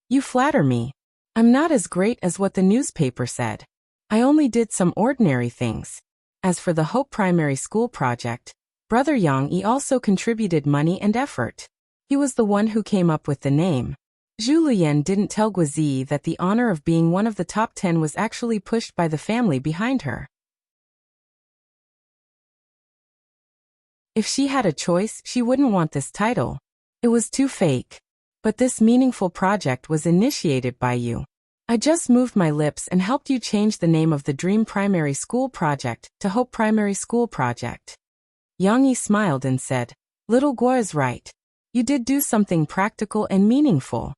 You flatter me. I'm not as great as what the newspaper said. I only did some ordinary things. As for the Hope Primary School project, Brother Yang Yi also contributed money and effort. He was the one who came up with the name. Zhu Luyan didn't tell Guozi that the honor of being one of the top 10 was actually pushed by the family behind her. If she had a choice, she wouldn't want this title. It was too fake. But this meaningful project was initiated by you. I just moved my lips and helped you change the name of the Dream Primary School Project to Hope Primary School Project. Yang Yi smiled and said, Little Guo is right. You did do something practical and meaningful.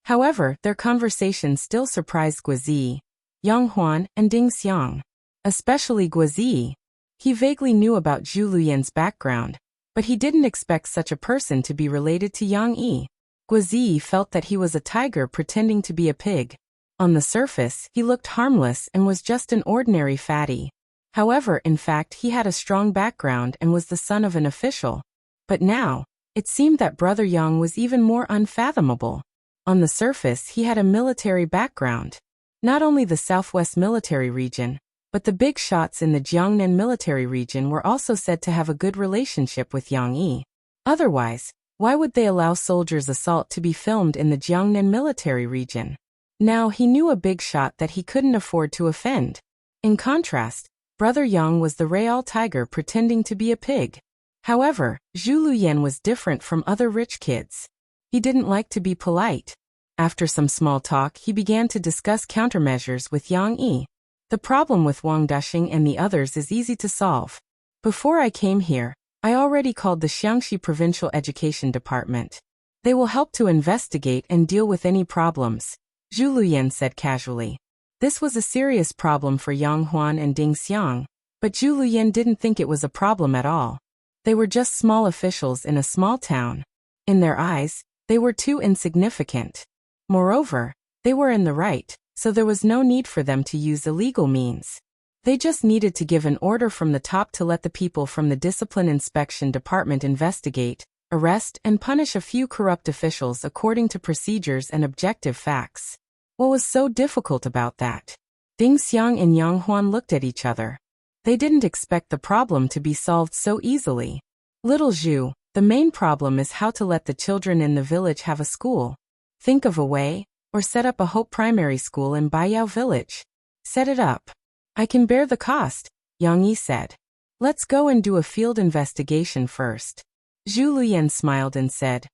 However, their conversation still surprised Guozi, Yang Huan, and Ding Xiang. Especially Guozi. He vaguely knew about Zhu Luyan's background, but he didn't expect such a person to be related to Yang Yi. Guozi felt that he was a tiger pretending to be a pig. On the surface, he looked harmless and was just an ordinary fatty. However, in fact, he had a strong background and was the son of an official. But now, it seemed that Brother Yang was even more unfathomable. On the surface, he had a military background. Not only the Southwest Military Region, but the big shots in the Jiangnan Military Region were also said to have a good relationship with Yang Yi. Otherwise, why would they allow soldiers' assault to be filmed in the Jiangnan Military Region? Now he knew a big shot that he couldn't afford to offend. In contrast, Brother Yang was the real tiger pretending to be a pig. However, Zhu Luyan was different from other rich kids. He didn't like to be polite. After some small talk, he began to discuss countermeasures with Yang Yi. The problem with Wang Duxing and the others is easy to solve. Before I came here, I already called the Xiangxi Provincial Education Department. They will help to investigate and deal with any problems, Zhu Luyan said casually. This was a serious problem for Yang Huan and Ding Xiang, but Zhu Luyan didn't think it was a problem at all. They were just small officials in a small town. In their eyes, they were too insignificant. Moreover, they were in the right, so there was no need for them to use illegal means. They just needed to give an order from the top to let the people from the Discipline Inspection Department investigate, arrest, and punish a few corrupt officials according to procedures and objective facts. What was so difficult about that? Ding Xiang and Yang Huan looked at each other. They didn't expect the problem to be solved so easily. Little Zhu, the main problem is how to let the children in the village have a school. Think of a way, or set up a Hope Primary School in Baiyao Village. Set it up. I can bear the cost, Yang Yi said. Let's go and do a field investigation first. Zhu Luyan smiled and said,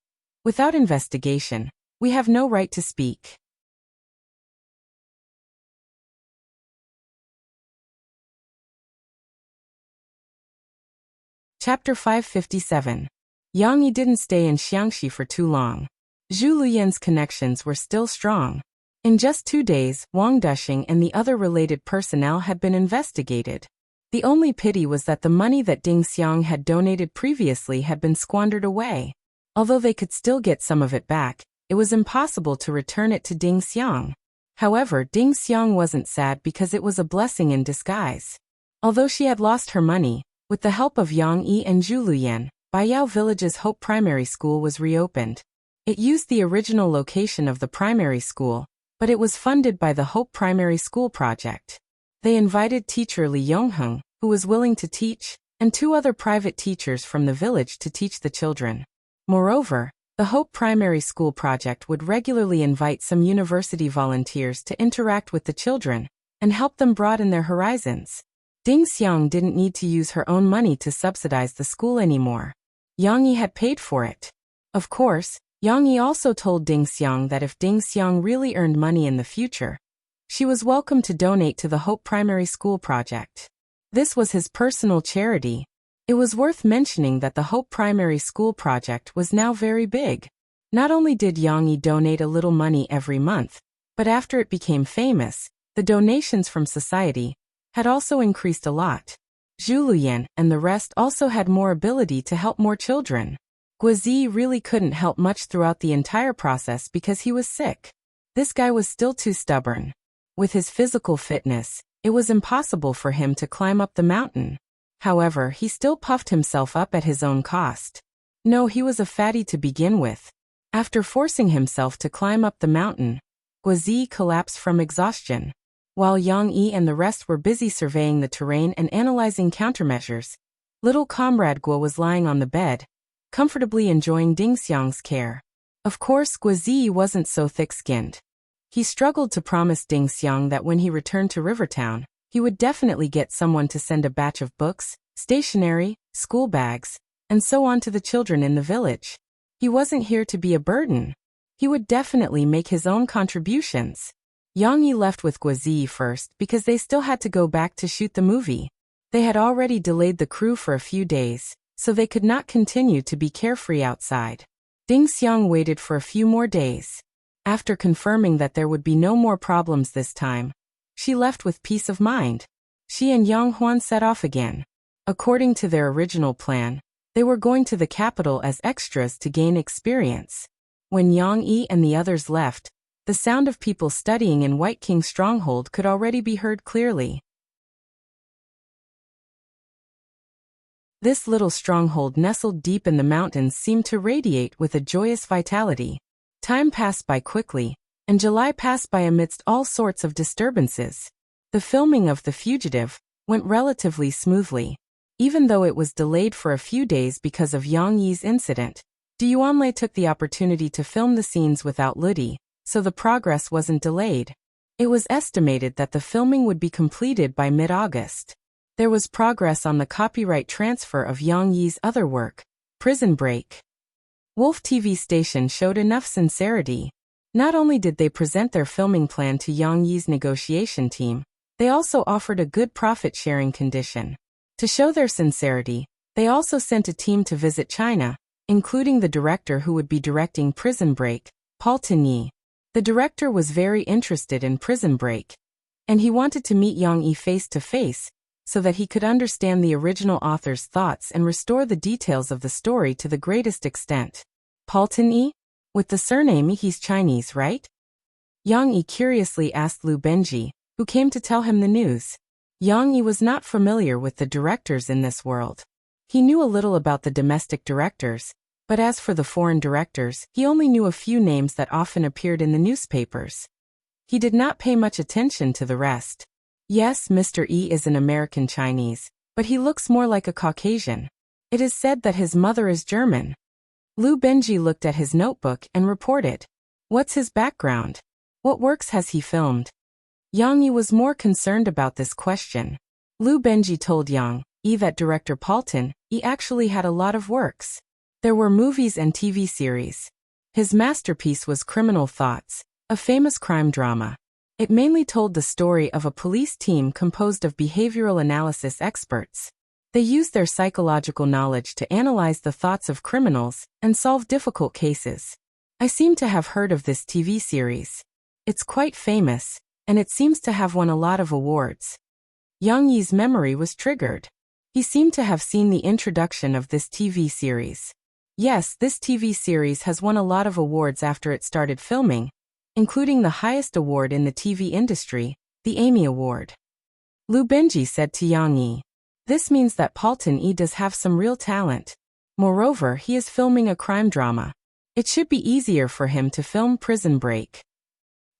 Without investigation, we have no right to speak. Chapter 557. Yang Yi didn't stay in Xiangxi for too long. Zhu Luyan's connections were still strong. In just 2 days, Wang Duxing and the other related personnel had been investigated. The only pity was that the money that Ding Xiang had donated previously had been squandered away. Although they could still get some of it back, it was impossible to return it to Ding Xiang. However, Ding Xiang wasn't sad because it was a blessing in disguise. Although she had lost her money, with the help of Yang Yi and Zhu Luyan, Baiyao Village's Hope Primary School was reopened. It used the original location of the primary school, but it was funded by the Hope Primary School project. They invited teacher Li Yongheng, who was willing to teach, and 2 other private teachers from the village to teach the children. Moreover, the Hope Primary School project would regularly invite some university volunteers to interact with the children and help them broaden their horizons. Ding Xiang didn't need to use her own money to subsidize the school anymore. Yang Yi had paid for it. Of course, Yang Yi also told Ding Xiang that if Ding Xiang really earned money in the future, she was welcome to donate to the Hope Primary School project. This was his personal charity. It was worth mentioning that the Hope Primary School project was now very big. Not only did Yang Yi donate a little money every month, but after it became famous, the donations from society had also increased a lot. Zhu Luyan and the rest also had more ability to help more children. Guozi really couldn't help much throughout the entire process because he was sick. This guy was still too stubborn. With his physical fitness, it was impossible for him to climb up the mountain. However, he still puffed himself up at his own cost. No, he was a fatty to begin with. After forcing himself to climb up the mountain, Guozi collapsed from exhaustion. While Yang Yi and the rest were busy surveying the terrain and analyzing countermeasures, little comrade Guo was lying on the bed, comfortably enjoying Ding Xiang's care. Of course, Guozi wasn't so thick-skinned. He struggled to promise Ding Xiang that when he returned to Rivertown, he would definitely get someone to send a batch of books, stationery, school bags, and so on to the children in the village. He wasn't here to be a burden. He would definitely make his own contributions. Yang Yi left with Guozi first because they still had to go back to shoot the movie. They had already delayed the crew for a few days, so they could not continue to be carefree outside. Ding Xiang waited for a few more days. After confirming that there would be no more problems this time, she left with peace of mind. She and Yang Huan set off again. According to their original plan, they were going to the capital as extras to gain experience. When Yang Yi and the others left, the sound of people studying in White King's stronghold could already be heard clearly. This little stronghold nestled deep in the mountains seemed to radiate with a joyous vitality. Time passed by quickly, and July passed by amidst all sorts of disturbances. The filming of The Fugitive went relatively smoothly. Even though it was delayed for a few days because of Yang Yi's incident, Yuanlei took the opportunity to film the scenes without Ludi, so the progress wasn't delayed. It was estimated that the filming would be completed by mid-August. There was progress on the copyright transfer of Yang Yi's other work, Prison Break. Wolf TV station showed enough sincerity. Not only did they present their filming plan to Yang Yi's negotiation team, they also offered a good profit-sharing condition. To show their sincerity, they also sent a team to visit China, including the director who would be directing Prison Break, Paul Tinyi. The director was very interested in Prison Break, and he wanted to meet Yang Yi face to face, so that he could understand the original author's thoughts and restore the details of the story to the greatest extent. Paul Tinyi? With the surname he's Chinese, right? Yang Yi curiously asked Lu Benji, who came to tell him the news. Yang Yi was not familiar with the directors in this world. He knew a little about the domestic directors, but as for the foreign directors, he only knew a few names that often appeared in the newspapers. He did not pay much attention to the rest. Yes, Mr. E is an American Chinese, but he looks more like a Caucasian. It is said that his mother is German. Lu Benji looked at his notebook and reported. What's his background? What works has he filmed? Yang Yi was more concerned about this question. Lu Benji told Yang Yi that director Paulton Yi actually had a lot of works. There were movies and TV series. His masterpiece was Criminal Thoughts, a famous crime drama. It mainly told the story of a police team composed of behavioral analysis experts. They used their psychological knowledge to analyze the thoughts of criminals and solve difficult cases. I seem to have heard of this TV series. It's quite famous, and it seems to have won a lot of awards. Yang Yi's memory was triggered. He seemed to have seen the introduction of this TV series. Yes, this TV series has won a lot of awards after it started filming, including the highest award in the TV industry, the Emmy Award. Lu Benji said to Yang Yi, "This means that Palton E does have some real talent. Moreover, he is filming a crime drama. It should be easier for him to film Prison Break."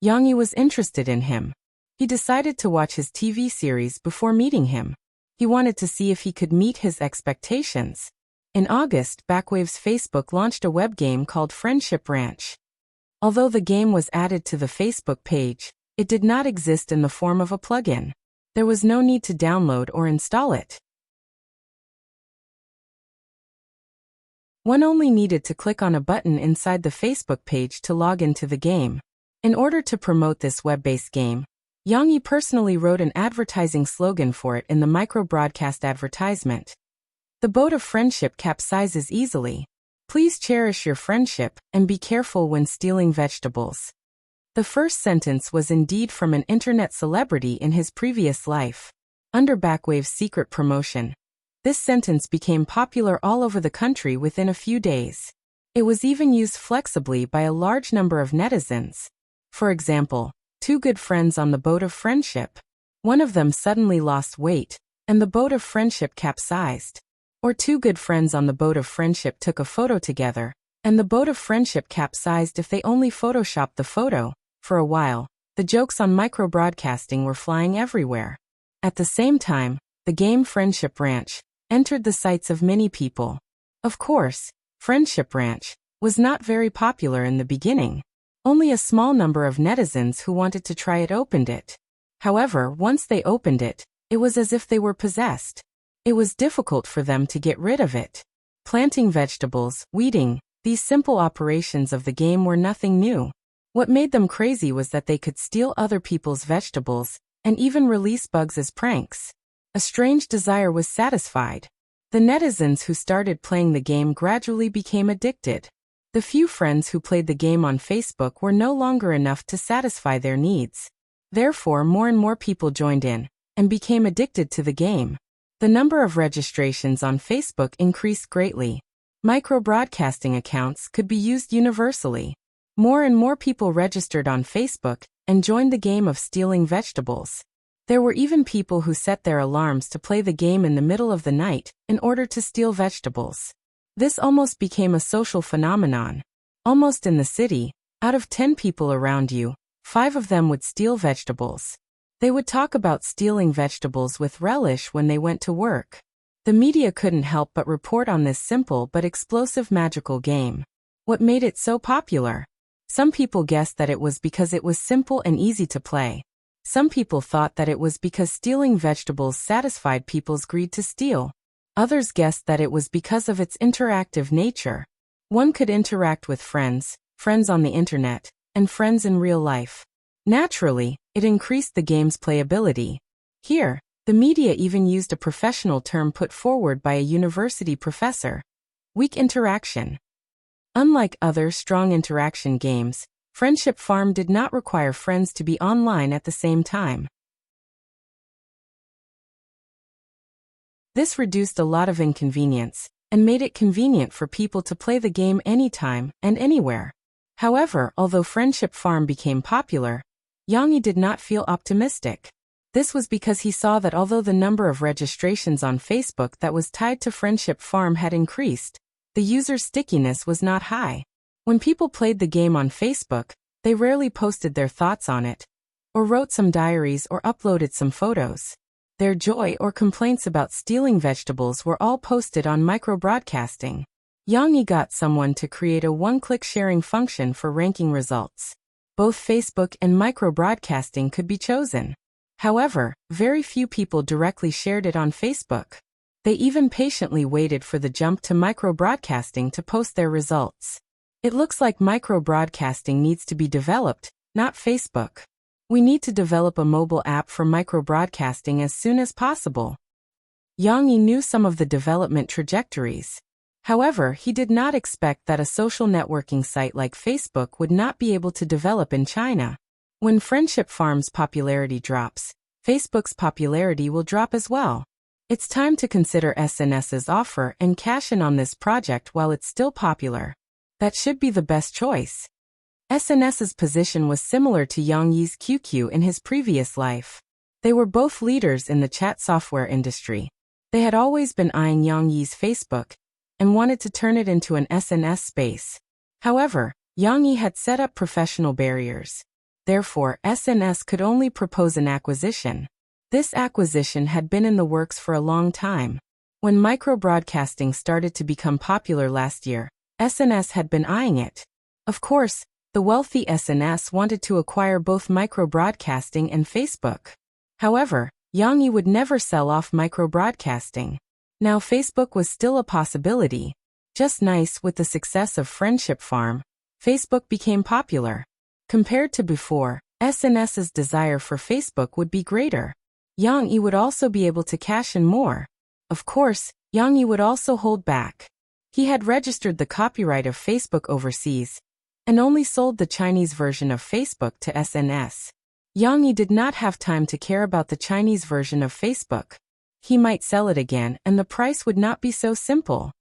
Yang Yi was interested in him. He decided to watch his TV series before meeting him. He wanted to see if he could meet his expectations. In August, Backwave's Facebook launched a web game called Friendship Ranch. Although the game was added to the Facebook page, it did not exist in the form of a plugin. There was no need to download or install it. One only needed to click on a button inside the Facebook page to log into the game. In order to promote this web-based game, Yang Yi personally wrote an advertising slogan for it in the micro-broadcast advertisement. "The boat of friendship capsizes easily. Please cherish your friendship and be careful when stealing vegetables." The first sentence was indeed from an internet celebrity in his previous life. Under Backwave's secret promotion, this sentence became popular all over the country within a few days. It was even used flexibly by a large number of netizens. For example, two good friends on the boat of friendship. One of them suddenly lost weight, and the boat of friendship capsized. Or two good friends on the boat of friendship took a photo together, and the boat of friendship capsized if they only photoshopped the photo. For a while, the jokes on micro-broadcasting were flying everywhere. At the same time, the game Friendship Ranch entered the sights of many people. Of course, Friendship Ranch was not very popular in the beginning. Only a small number of netizens who wanted to try it opened it. However, once they opened it, it was as if they were possessed. It was difficult for them to get rid of it. Planting vegetables, weeding, these simple operations of the game were nothing new. What made them crazy was that they could steal other people's vegetables, and even release bugs as pranks. A strange desire was satisfied. The netizens who started playing the game gradually became addicted. The few friends who played the game on Facebook were no longer enough to satisfy their needs. Therefore, more and more people joined in, and became addicted to the game. The number of registrations on Facebook increased greatly. Micro-broadcasting accounts could be used universally. More and more people registered on Facebook and joined the game of stealing vegetables. There were even people who set their alarms to play the game in the middle of the night in order to steal vegetables. This almost became a social phenomenon. Almost in the city, out of 10 people around you, 5 of them would steal vegetables. They would talk about stealing vegetables with relish when they went to work. The media couldn't help but report on this simple but explosive magical game. What made it so popular? Some people guessed that it was because it was simple and easy to play. Some people thought that it was because stealing vegetables satisfied people's greed to steal. Others guessed that it was because of its interactive nature. One could interact with friends, friends on the internet, and friends in real life. Naturally, it increased the game's playability. Here, the media even used a professional term put forward by a university professor: weak interaction. Unlike other strong interaction games, Friendship Farm did not require friends to be online at the same time. This reduced a lot of inconvenience, and made it convenient for people to play the game anytime and anywhere. However, although Friendship Farm became popular, Yang Yi did not feel optimistic. This was because he saw that although the number of registrations on Facebook that was tied to Friendship Farm had increased, the user stickiness was not high. When people played the game on Facebook, they rarely posted their thoughts on it, or wrote some diaries or uploaded some photos. Their joy or complaints about stealing vegetables were all posted on micro-broadcasting. Yang Yi got someone to create a one-click sharing function for ranking results. Both Facebook and micro-broadcasting could be chosen. However, very few people directly shared it on Facebook. They even patiently waited for the jump to micro-broadcasting to post their results. It looks like micro-broadcasting needs to be developed, not Facebook. We need to develop a mobile app for micro-broadcasting as soon as possible. Yang Yi knew some of the development trajectories. However, he did not expect that a social networking site like Facebook would not be able to develop in China. When Friendship Farm's popularity drops, Facebook's popularity will drop as well. It's time to consider SNS's offer and cash in on this project while it's still popular. That should be the best choice. SNS's position was similar to Yang Yi's QQ in his previous life. They were both leaders in the chat software industry. They had always been eyeing Yang Yi's Facebook and wanted to turn it into an SNS space. However, Yang Yi had set up professional barriers. Therefore, SNS could only propose an acquisition. This acquisition had been in the works for a long time. When microbroadcasting started to become popular last year, SNS had been eyeing it. Of course, the wealthy SNS wanted to acquire both microbroadcasting and Facebook. However, Yang Yi would never sell off microbroadcasting. Now Facebook was still a possibility. Just nice, with the success of Friendship Farm, Facebook became popular. Compared to before, SNS's desire for Facebook would be greater. Yang Yi would also be able to cash in more. Of course, Yang Yi would also hold back. He had registered the copyright of Facebook overseas and only sold the Chinese version of Facebook to SNS. Yang Yi did not have time to care about the Chinese version of Facebook. He might sell it again and the price would not be so simple.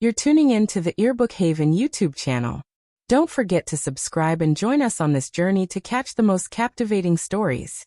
You're tuning in to the Earbook Haven YouTube channel. Don't forget to subscribe and join us on this journey to catch the most captivating stories.